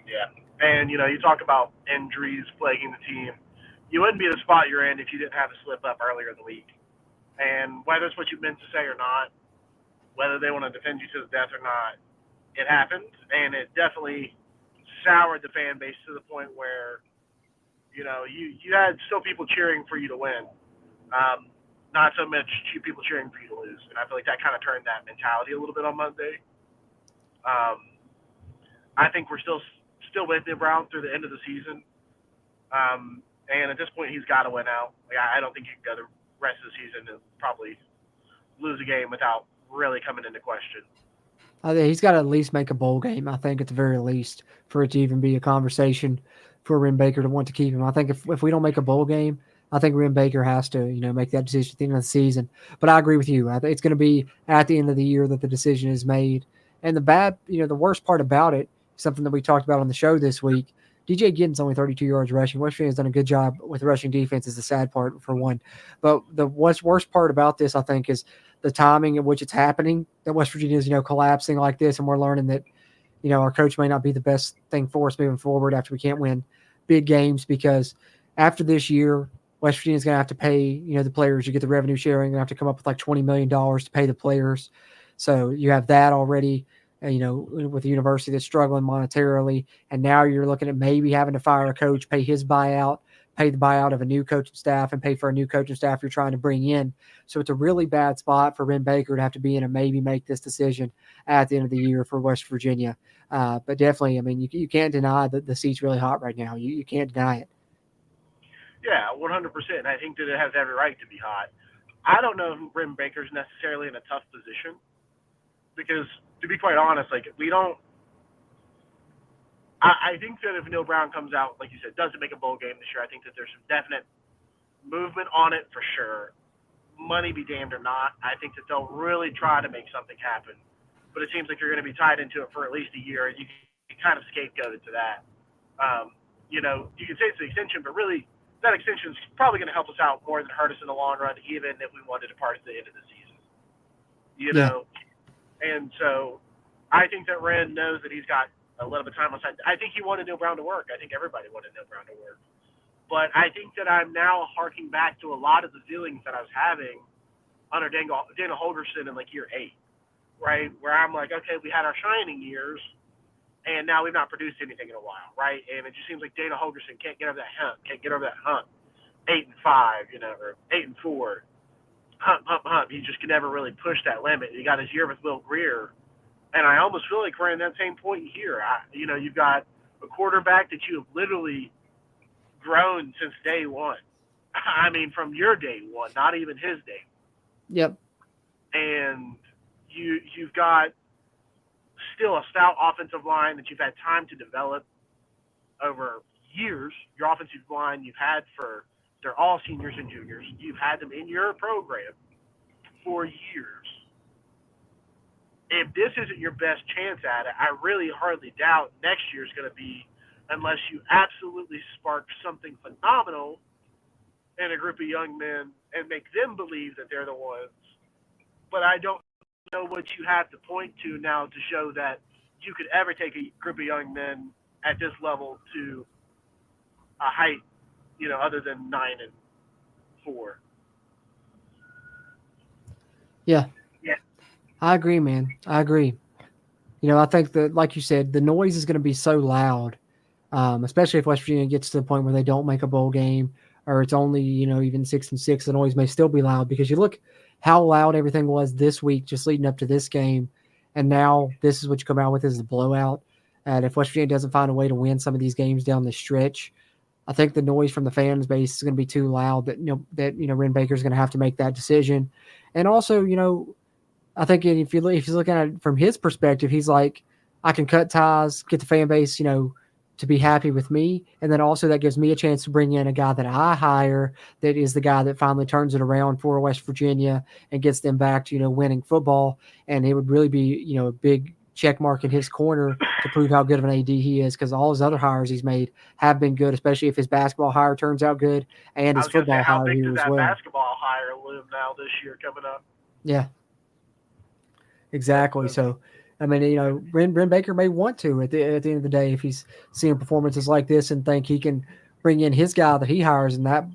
Yeah. And, you talk about injuries plaguing the team. You wouldn't be in the spot you're in if you didn't have a slip up earlier in the week. And whether it's what you meant to say or not, whether they want to defend you to the death or not, it happened. And it definitely soured the fan base to the point where, you had still people cheering for you to win. not so much people cheering for you to lose. And I feel like that kind of turned that mentality a little bit on Monday. I think we're still with Neil Brown through the end of the season. And at this point, he's got to win out. Like, I don't think you can go the rest of the season and probably lose a game without really coming into question. I think he's got to at least make a bowl game, I think, at the very least, for it to even be a conversation for Wren Baker to want to keep him. I think if we don't make a bowl game, I think Wren Baker has to, make that decision at the end of the season. But I agree with you. I think it's going to be at the end of the year that the decision is made. And the worst part about it, something that we talked about on the show this week, DJ Giddens only 32 yards rushing. West Virginia's done a good job with rushing defense is the sad part for one. But the worst part about this, I think, is the timing in which it's happening, that West Virginia is, collapsing like this, and we're learning that, our coach may not be the best thing for us moving forward after we can't win big games, because after this year, West Virginia's going to have to pay, the players. You get the revenue sharing. You're going to have to come up with like $20 million to pay the players. So you have that already, with the university that's struggling monetarily. And now you're looking at maybe having to fire a coach, pay his buyout, pay the buyout of a new coaching staff, and pay for a new coaching staff you're trying to bring in. So it's a really bad spot for Wren Baker to have to be in and maybe make this decision at the end of the year for West Virginia. But definitely, you can't deny that the seat's really hot right now. You can't deny it. Yeah, 100%. I think that it has every right to be hot. I don't know if Wren Baker's necessarily in a tough position because, to be quite honest, I think that if Neil Brown comes out, like you said, doesn't make a bowl game this year, I think that there's some definite movement on it for sure. Money be damned or not. I think that they'll really try to make something happen. But it seems like you're going to be tied into it for at least a year, and you can kind of scapegoat it to that. You can say it's an extension, but really that extension is probably going to help us out more than hurt us in the long run, even if we wanted to part at the end of the season. And so I think that Wren knows that he's got a little bit of time on side. I think he wanted Neil Brown to work. I think everybody wanted Neil Brown to work. But I think that I'm now harking back to a lot of the feelings that I was having under Dana Holgorsen in like year 8, right? Where I'm like, okay, we had our shining years, and now we've not produced anything in a while, right? And it just seems like Dana Holgorsen can't get over that hump, 8-5, or 8-4, hump. He just can never really push that limit. He got his year with Will Greer, and I almost feel like we're in that same point here. You've got a quarterback that you have literally grown since day one. From your day one, not even his day. Yep. And you've got still a stout offensive line that you've had time to develop over years. Your offensive line they're all seniors and juniors. You've had them in your program for years. If this isn't your best chance at it, I really hardly doubt next year is going to be, unless you absolutely spark something phenomenal in a group of young men and make them believe that they're the ones. But I don't know what you have to point to now to show that you could ever take a group of young men at this level to a height, other than 9-4. Yeah. Yeah. I agree, man. I agree. I think that, like you said, the noise is going to be so loud, especially if West Virginia gets to the point where they don't make a bowl game, or it's only, even 6-6, the noise may still be loud, because you look how loud everything was this week just leading up to this game, and now this is what you come out with is the blowout. And if West Virginia doesn't find a way to win some of these games down the stretch, I think the noise from the fans base is going to be too loud that Wren Baker is going to have to make that decision. And also, I think if you're looking at it from his perspective, he's like, I can cut ties, get the fan base, to be happy with me. And then also that gives me a chance to bring in a guy that I hire that is the guy that finally turns it around for West Virginia and gets them back to, winning football. And it would really be, a big check mark in his corner to prove how good of an AD he is, because all his other hires he's made have been good, especially if his basketball hire turns out good and his football hire here as well. How big does that basketball hire loom now this year coming up? Yeah. Exactly. So, Wren Baker may want to at the end of the day, if he's seeing performances like this and think he can bring in his guy that he hires and that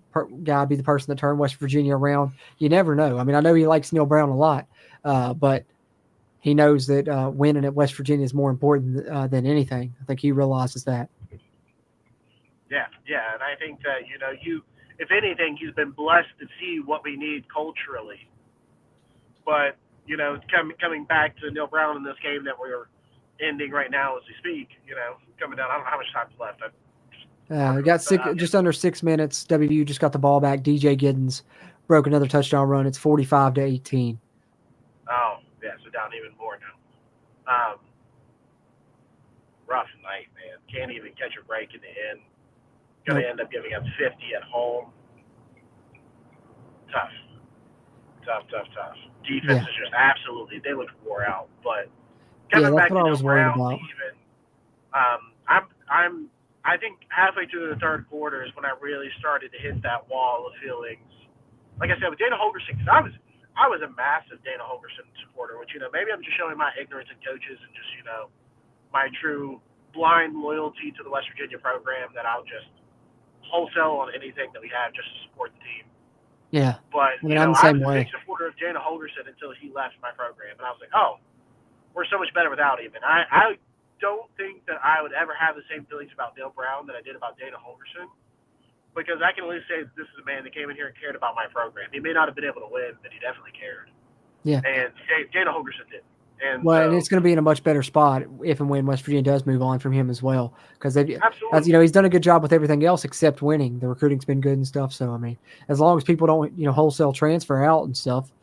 guy be the person that turned West Virginia around. You never know. I know he likes Neil Brown a lot, but he knows that winning at West Virginia is more important than anything. I think he realizes that. Yeah, and I think that if anything, he's been blessed to see what we need culturally. But, you know, coming back to Neil Brown in this game that we're ending right now as we speak, you know, coming down. I don't know how much time's left. We got just under 6 minutes. WVU just got the ball back. DJ Giddens broke another touchdown run. It's 45-18. Oh, yeah, so down even more now. Rough night, man. Can't even catch a break in the end. Going to end up giving up 50 at home. Tough. Defense is just absolutely, they look wore out. But coming back to Neil Brown, even, I think halfway through the third quarter is when I really started to hit that wall of feelings. Like I said, with Dana Holgorsen, because I was a massive Dana Holgorsen supporter, which, you know, maybe I'm just showing my ignorance in coaches and just, you know, my true blind loyalty to the West Virginia program that I'll just wholesale on anything that we have just to support the team. Yeah. But, I mean, you know, I'm the same I was way. a big supporter of Dana Holgorsen until he left my program. And I was like, oh, we're so much better without him. And I don't think that I would ever have the same feelings about Neil Brown that I did about Dana Holgorsen, because I can at least say this is a man that came in here and cared about my program. He may not have been able to win, but he definitely cared. Yeah. And Dana Holgorsen did. And it's going to be in a much better spot if and when West Virginia does move on from him as well, because absolutely, you know, he's done a good job with everything else except winning. The recruiting's been good and stuff. So I mean, as long as people don't, you know, wholesale transfer out and stuff,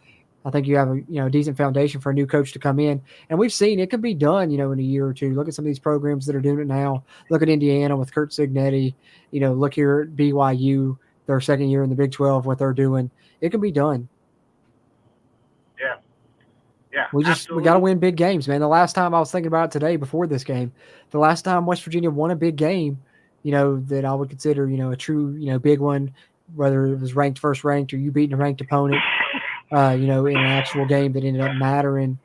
I think you have a decent foundation for a new coach to come in. And we've seen it can be done, you know, in a year or two. Look at some of these programs that are doing it now. Look at Indiana with Kurt Signetti. You know, look here at BYU, their second year in the Big 12, what they're doing. It can be done. Yeah, we got to win big games, man. The last time I was thinking about it today before this game, the last time West Virginia won a big game, you know, that I would consider, you know, a true, you know, big one, whether it was first ranked or you beating a ranked opponent, you know, in an actual game that ended up mattering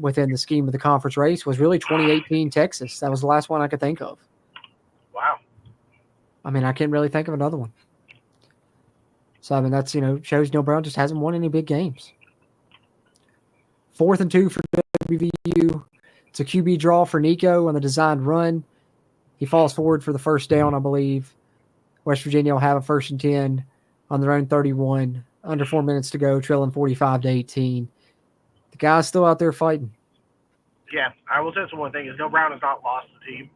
within the scheme of the conference race was really 2018 Texas. That was the last one I could think of. Wow. I mean, I can't really think of another one. So, I mean, that's, you know, shows Neil Brown just hasn't won any big games. 4th and 2 for WVU. It's a QB draw for Nico on the designed run. He falls forward for the first down, I believe. West Virginia will have a 1st and 10 on their own 31. Under 4 minutes to go, trailing 45-18. The guy's still out there fighting. Yeah, I will say one thing is Neil Brown has not lost the team.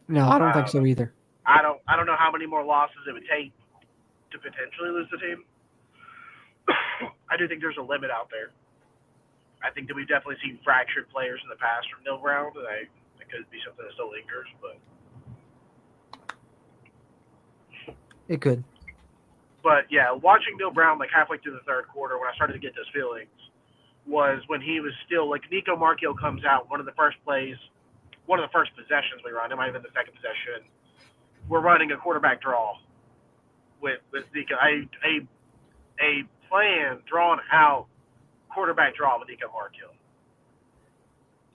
No, I don't think so either. I don't know how many more losses it would take to potentially lose the team. I do think there's a limit out there. I think that we've definitely seen fractured players in the past from Neil Brown, and it could be something that still lingers, but it could. But yeah, watching Neil Brown like halfway through the third quarter, when I started to get those feelings, was when he was still like Nico Marchiol comes out. One of the first possessions we run, it might have been the second possession. We're running a quarterback draw with Nico. A plan drawn out. Quarterback draw with Nico Marchiol.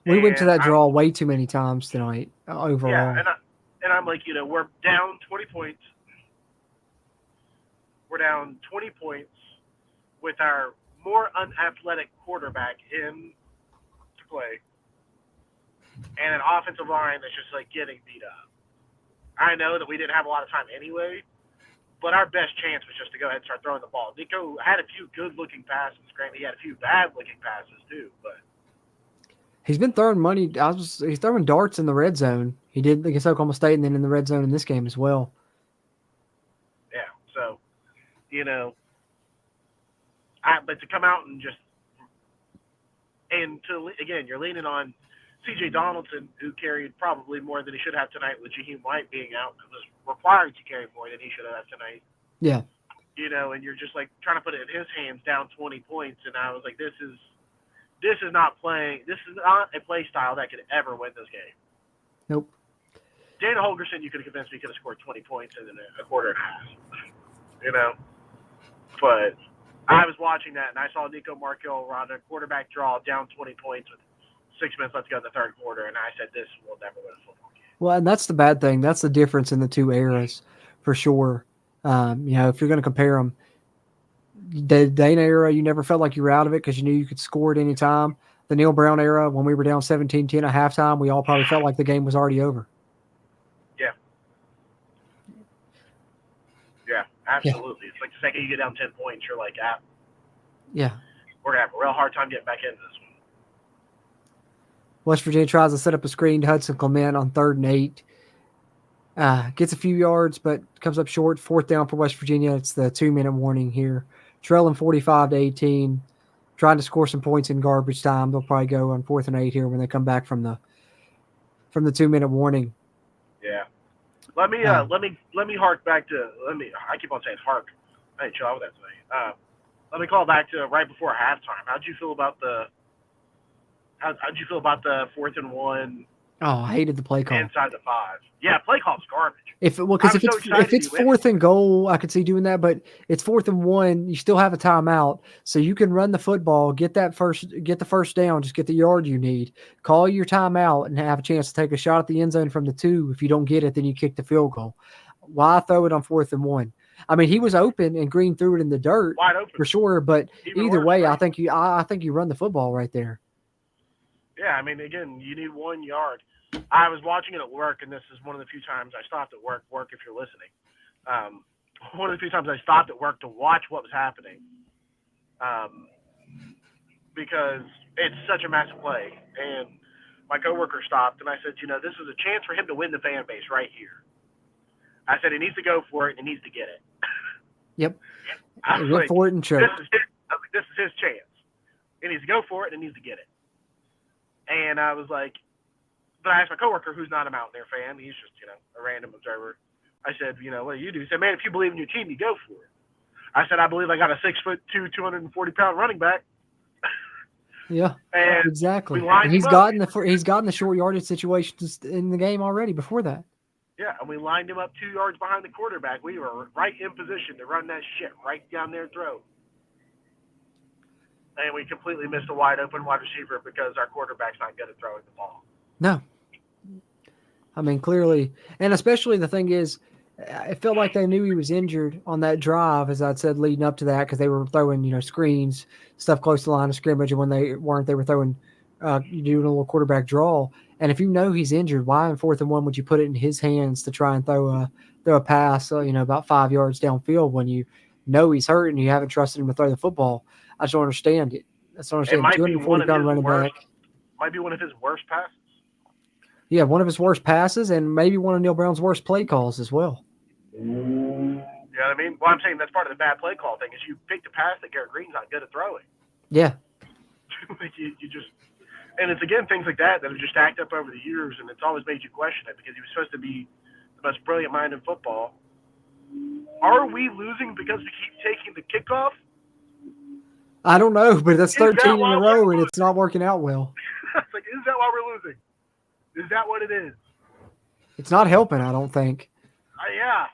We went to that draw way too many times tonight overall. Yeah, and I'm like, you know, we're down 20 points. We're down 20 points with our more unathletic quarterback in to play, and an offensive line that's just like getting beat up. I know that we didn't have a lot of time anyway, but our best chance was just to go ahead and start throwing the ball. Nico had a few good-looking passes. Granted, he had a few bad-looking passes too, but he's been throwing money. He's throwing darts in the red zone. He did against Oklahoma State and then in the red zone in this game as well. Yeah, so, you know, but to come out and again, you're leaning on C.J. Donaldson, who carried probably more than he should have tonight with Jaheim White being out, because was required to carry more than he should have tonight. Yeah. You know, and you're just like trying to put it in his hands, down 20 points, and I was like, this is not a play style that could ever win this game. Nope. Dana Holgorsen, you could have convinced me could have scored 20 points in a quarter and a half. You know? But I was watching that, and I saw Nico Marchiol run a quarterback draw down 20 points with 6 minutes left to go in the third quarter, and I said, this will never win a football game. Well, and that's the bad thing. That's the difference in the two eras for sure. You know, if you're going to compare them, the Dana era, you never felt like you were out of it because you knew you could score at any time. The Neil Brown era, when we were down 17-10 at halftime, we all probably felt like the game was already over. Yeah. Yeah, Absolutely. It's like the second you get down 10 points, you're like, Yeah. we're going to have a real hard time getting back into this one. West Virginia tries to set up a screen to Hudson Clement on 3rd and 8. Gets a few yards, but comes up short. 4th down for West Virginia. It's the 2-minute warning here. Trailing 45-18. Trying to score some points in garbage time. They'll probably go on 4th and 8 here when they come back from the 2-minute warning. Yeah. Let me hark back to I keep on saying hark. I ain't chill out with that today. Let me call back to right before halftime. How'd you feel about the 4th and 1? Oh, I hated the play call. Inside the 5. Yeah, play call's garbage. If it's 4th and goal, I could see doing that, but it's 4th and 1. You still have a timeout, so you can run the football, get the first down, just get the yard you need. Call your timeout and have a chance to take a shot at the end zone from the 2. If you don't get it, then you kick the field goal. Why throw it on 4th and 1? I mean, he was open and Green threw it in the dirt, wide open for sure. But either way, I think you run the football right there. Yeah, I mean, again, you need 1 yard. I was watching it at work, and this is one of the few times I stopped at work if you're listening. One of the few times I stopped at work to watch what was happening because it's such a massive play. And my coworker stopped, and I said, this is a chance for him to win the fan base right here. I said he needs to go for it and he needs to get it. Yep. Look for it and choke. This is his chance. He needs to go for it and he needs to get it. And I was like, but I asked my coworker, who's not a Mountaineer fan, he's just, a random observer. I said, what do you do? He said, man, if you believe in your team, you go for it. I said, I believe I got a 6'2", 240-pound running back. Yeah, and exactly. And he's gotten the short yardage situations in the game already before that. Yeah, and we lined him up 2 yards behind the quarterback. We were right in position to run that shit right down their throat. And we completely missed a wide open wide receiver because our quarterback's not good at throwing the ball. No. I mean, clearly, and especially the thing is, it felt like they knew he was injured on that drive, as I'd said leading up to that, because they were throwing, screens, stuff close to the line of scrimmage, and when they weren't, they were throwing, doing a little quarterback draw. And if you know he's injured, why in 4th and 1 would you put it in his hands to try and throw a pass, about 5 yards downfield when you know he's hurt and you haven't trusted him to throw the football? I just don't understand it. I just don't understand. 240-pound running back. Might be one of his worst passes. Yeah, one of his worst passes, and maybe one of Neil Brown's worst play calls as well. You know what I mean? Well, I'm saying that's part of the bad play call thing is you picked a pass that Garrett Green's not good at throwing. Yeah. you just – and it's, again, things like that have just stacked up over the years, and it's always made you question it because he was supposed to be the most brilliant mind in football. Are we losing because we keep taking the kickoff? I don't know, but that's 13 in a row, and it's not working out well. It's like, is that why we're losing? Is that what it is? It's not helping, I don't think. Yeah.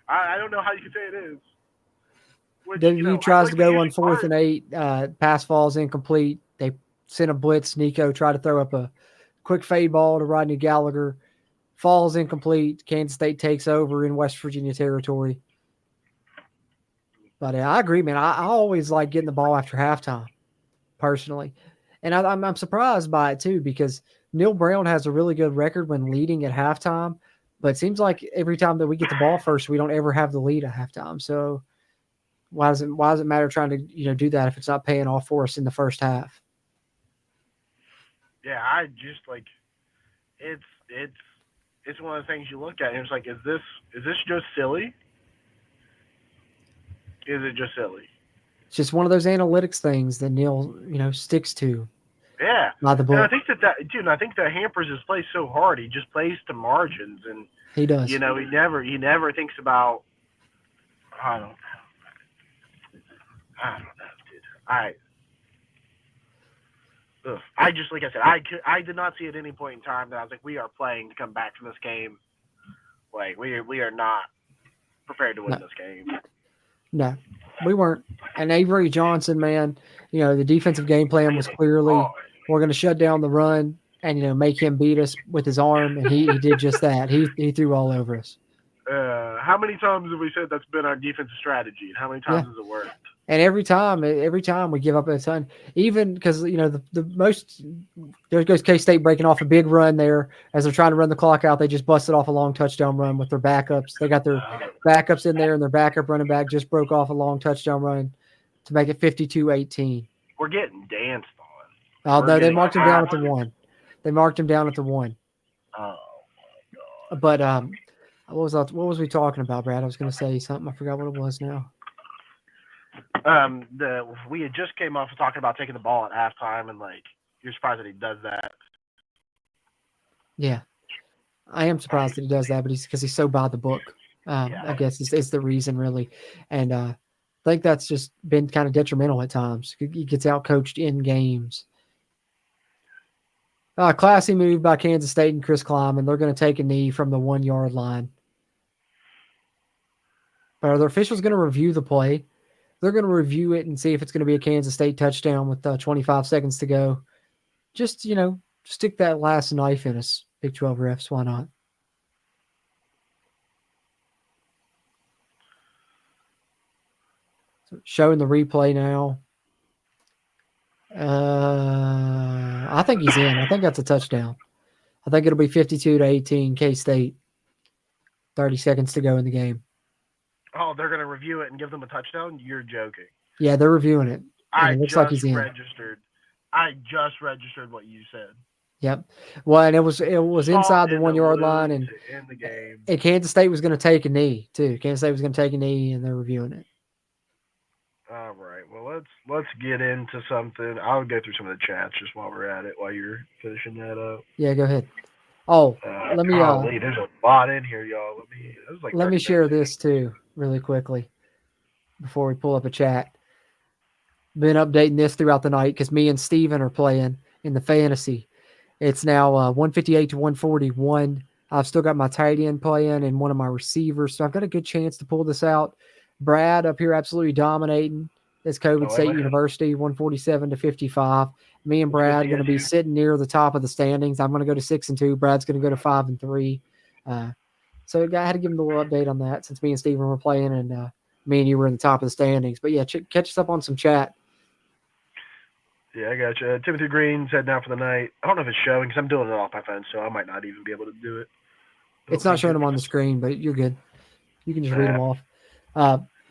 I don't know how you can say it is. Which, WVU tries to go on 4th and 8. Pass falls incomplete. They send a blitz. Nico tried to throw up a quick fade ball to Rodney Gallagher. Falls incomplete. Kansas State takes over in West Virginia territory. But I agree, man. I always like getting the ball after halftime, personally. And I'm surprised by it, too, because Neil Brown has a really good record when leading at halftime. But it seems like every time that we get the ball first, we don't ever have the lead at halftime. So why does it matter trying to do that if it's not paying off for us in the first half? Yeah, I just it's one of the things you look at and it's like, is this just silly? Is it just silly? It's just one of those analytics things that Neil sticks to. Yeah, not the book. And I think I think that hampers his play so hard. He just plays to margins, and he does. He never thinks about. I don't know, dude. I just, like I said, I did not see at any point in time that I was like, we are playing to come back from this game. Like we are not prepared to win this game. No, we weren't. And Avery Johnson, man, the defensive game plan was clearly we're going to shut down the run and make him beat us with his arm, and he did just that. He threw all over us. how many times have we said that's been our defensive strategy, and how many times has it worked? And every time we give up a ton, even because, the most, there goes K-State breaking off a big run there as they're trying to run the clock out. They just busted off a long touchdown run with their backups. They got their backups in there, and their backup running back just broke off a long touchdown run to make it 52-18. We're getting danced on. Oh, no, they marked him down at the 1. They marked him down at the 1. Oh, my God. But what was we talking about, Brad? I was going to say something. I forgot what it was now. We had just came off of talking about taking the ball at halftime, and you're surprised that he does that. Yeah, I am surprised that he does that, but because he's so by the book. I guess is the reason, really, and I think that's just been kind of detrimental at times. He gets out coached in games. Classy move by Kansas State and Chris Kleiman. They're going to take a knee from the 1 yard line. But are the officials going to review the play? They're going to review it and see if it's going to be a Kansas State touchdown with 25 seconds to go. Just, stick that last knife in us, Big 12 refs. Why not? So showing the replay now. I think he's in. I think that's a touchdown. I think it'll be 52-18 K-State. 30 seconds to go in the game. Oh, they're going to review it and give them a touchdown? You're joking. Yeah, they're reviewing it. It looks like he's in. I just registered what you said. Yep. Well, and it was inside the 1 yard line, and in the game. And Kansas State was going to take a knee too. Kansas State was going to take a knee, and they're reviewing it. All right. Well, let's get into something. I'll go through some of the chats just while we're at it, while you're finishing that up. Yeah, go ahead. Oh, let me. There's a lot in here, y'all. Let me share this too, really quickly, before we pull up a chat. Been updating this throughout the night because me and Steven are playing in the fantasy. It's now 158 to 141. I've still got my tight end playing and one of my receivers, so I've got a good chance to pull this out. Brad up here absolutely dominating this COVID State University, 147 to 55. Me and Brad are going to be sitting near the top of the standings. I'm going to go to 6-2. Brad's going to go to 5-3. So I had to give him a little update on that since me and Steven were playing, and me and you were in the top of the standings. But yeah, catch us up on some chat. Yeah, I got you. Timothy Green's heading out for the night. I don't know if it's showing because I'm doing it off my phone, so I might not even be able to do it. It's not showing them on the screen, but you're good. You can just read them off.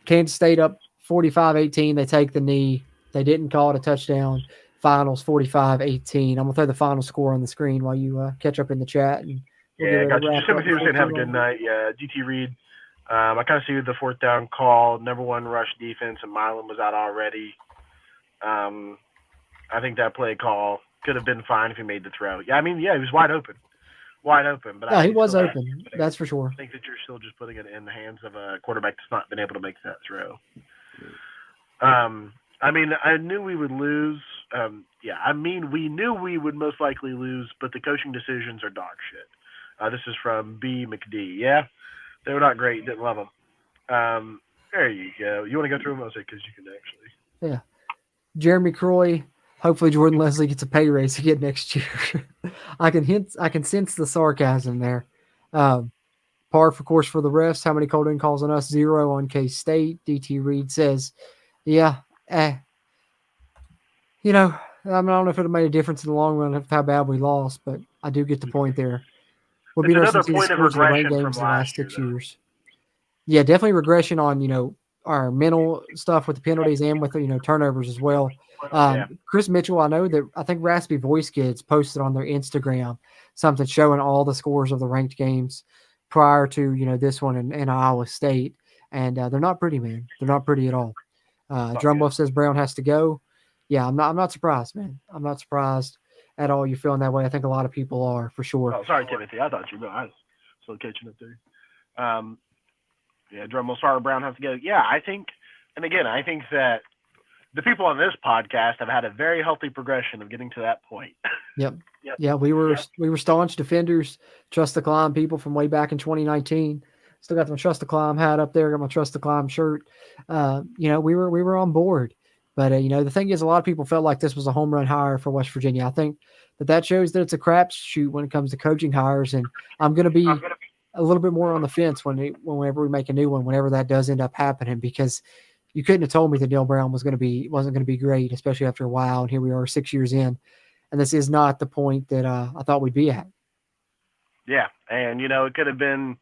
Kansas State up 45-18. They take the knee. They didn't call it a touchdown. Finals 45-18. I'm going to throw the final score on the screen while you catch up in the chat. And I got you. Timothy was saying have a good night. Yeah, DT Reed. I kind of see the fourth down call. Number one rush defense, and Milan was out already. I think that play call could have been fine if he made the throw. Yeah, he was wide open. But he was open. That's for sure. I think that you're still just putting it in the hands of a quarterback that's not been able to make that throw. I knew we would lose. We knew we would most likely lose, but the coaching decisions are dog shit. This is from B. McD. Yeah, they were not great. Didn't love them. There you go. You want to go through them? I'll say because you can actually. Yeah. Jeremy Croy. Hopefully Jordan Leslie gets a pay raise again next year. I can sense the sarcasm there. Par for course for the refs. How many cold in calls on us? 0 on K-State. DT Reed says, yeah, I don't know if it would have made a difference in the long run of how bad we lost, but I do get the point there. We'll be another point of regression from the last 6 years. Yeah, definitely regression on, our mental stuff with the penalties and with, turnovers as well. Chris Mitchell, I think Raspy Voice Kids posted on their Instagram something showing all the scores of the ranked games prior to, this one in Iowa State. And they're not pretty, man. They're not pretty at all. Drumbuff says Brown has to go. Yeah, I'm not surprised, man. I'm not surprised at all you're feeling that way. I think a lot of people are, for sure. Oh, sorry, Timothy. I thought you were. I was still catching up there. Drummond, sorry, Brown has to go. Yeah, I think that the people on this podcast have had a very healthy progression of getting to that point. Yep. Yeah, we were staunch defenders, Trust the Climb people from way back in 2019. Still got my Trust the Climb hat up there, got my Trust the Climb shirt. We were on board. But, the thing is, a lot of people felt like this was a home run hire for West Virginia. I think that shows that it's a crapshoot when it comes to coaching hires. And I'm going to be a little bit more on the fence whenever we make a new one, whenever that does end up happening, because you couldn't have told me that Neil Brown wasn't going to be great, especially after a while. And here we are 6 years in, and this is not the point that I thought we'd be at. Yeah, and it could have been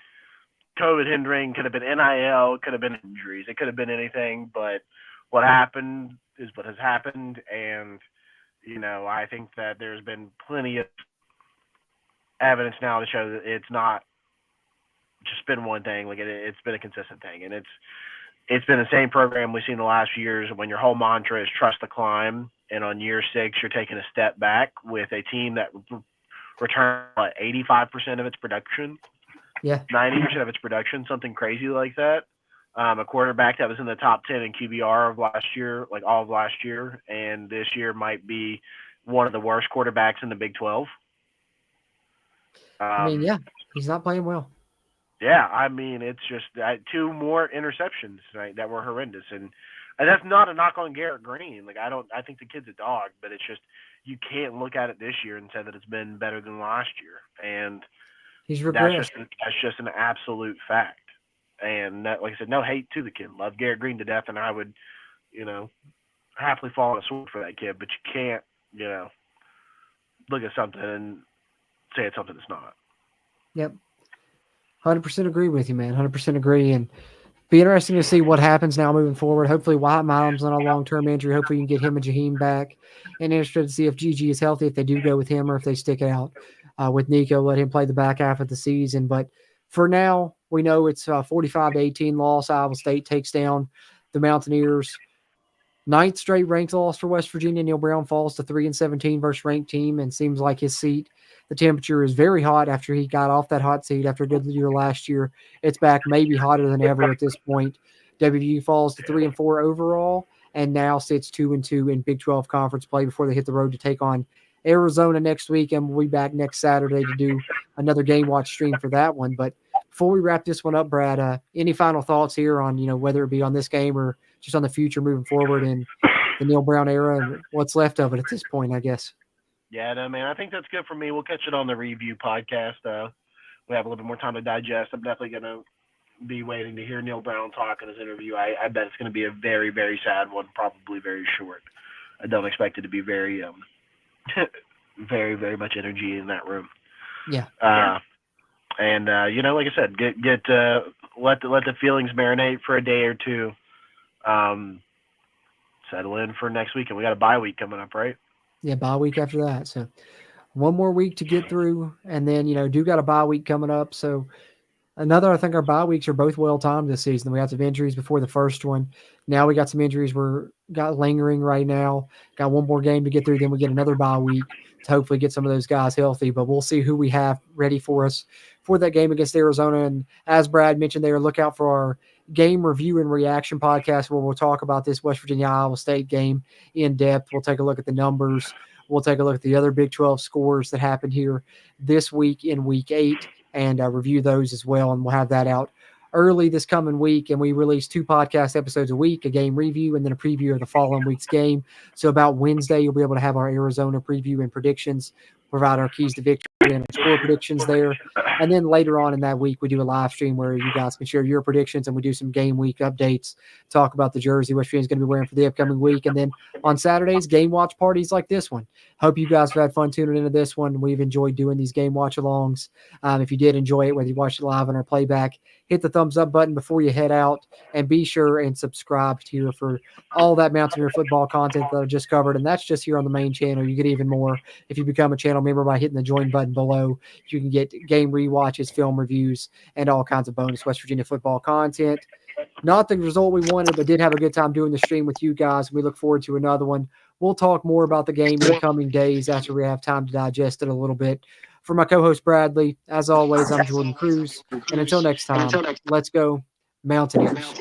COVID hindering, could have been NIL, could have been injuries, it could have been anything. But what happened is what has happened, and I think that there's been plenty of evidence now to show that it's not just been one thing. Like it's been a consistent thing, and it's been the same program we've seen the last few years. When your whole mantra is trust the climb, and on year 6 you're taking a step back with a team that returned 85% of its production, 90% of its production, something crazy like that. A quarterback that was in the top 10 in QBR of last year, like all of last year, and this year might be one of the worst quarterbacks in the Big 12. He's not playing well. Yeah, it's just 2 more interceptions, right, that were horrendous, and that's not a knock on Garrett Green. Like I think the kid's a dog, but it's just you can't look at it this year and say that it's been better than last year, and he's regressed. That's just an absolute fact. And that, like I said, no hate to the kid. Love Garrett Green to death, and I would, happily fall on a sword for that kid. But you can't, look at something and say it's something it's not. Yep. 100% agree with you, man. 100% agree. And be interesting to see what happens now moving forward. Hopefully Wyatt Milam's on a long-term injury. Hopefully you can get him and Jaheim back. And interested to see if GG is healthy, if they do go with him, or if they stick it out with Nico, let him play the back half of the season. But for now, we know it's 45-18 loss. Iowa State takes down the Mountaineers. 9th straight ranked loss for West Virginia. Neil Brown falls to 3-17 versus ranked team, and seems like his seat, the temperature is very hot after he got off that hot seat after a good year last year. It's back maybe hotter than ever at this point. WVU falls to 3-4 overall, and now sits 2-2 in Big 12 conference play before they hit the road to take on Arizona next week, and we'll be back next Saturday to do another Game Watch stream for that one. But before we wrap this one up, Brad, any final thoughts here on, whether it be on this game or just on the future moving forward in the Neil Brown era and what's left of it at this point, I guess? Yeah, no, man, I think that's good for me. We'll catch it on the review podcast. We have a little bit more time to digest. I'm definitely going to be waiting to hear Neil Brown talk in his interview. I bet it's going to be a very, very sad one, probably very short. I don't expect it to be very, very, very much energy in that room. Yeah. And like I said, let the feelings marinate for a day or two. Settle in for next week, and we got a bye week coming up, right? Yeah, bye week after that. So one more week to get through, and then do got a bye week coming up. So I think our bye weeks are both well timed this season. We got some injuries before the first one. Now we got some injuries we're got lingering right now. Got one more game to get through, then we get another bye week to hopefully get some of those guys healthy. But we'll see who we have ready for us for that game against Arizona. And as Brad mentioned there, look out for our game review and reaction podcast where we'll talk about this West Virginia-Iowa State game in depth. We'll take a look at the numbers. We'll take a look at the other Big 12 scores that happened here this week in Week 8 and review those as well. And we'll have that out early this coming week. And we release 2 podcast episodes a week, a game review and then a preview of the following week's game. So about Wednesday, you'll be able to have our Arizona preview and predictions, provide our keys to victory and score predictions there. And then later on in that week, we do a live stream where you guys can share your predictions and we do some game week updates, talk about the jersey West Virginia's going to be wearing for the upcoming week. And then on Saturdays, game watch parties like this one. Hope you guys have had fun tuning into this one. We've enjoyed doing these game watch alongs. If you did enjoy it, whether you watched it live on our playback, hit the thumbs up button before you head out, and be sure and subscribe here for all that Mountaineer football content that I just covered. And that's just here on the main channel. You get even more if you become a channel member by hitting the join button below. You can get game rewatches, film reviews, and all kinds of bonus West Virginia football content. Not the result we wanted, but did have a good time doing the stream with you guys. We look forward to another one. We'll talk more about the game in the coming days after we have time to digest it a little bit. For my co-host Bradley, as always, I'm Jordan Cruz. And until next time, let's go Mountaineers.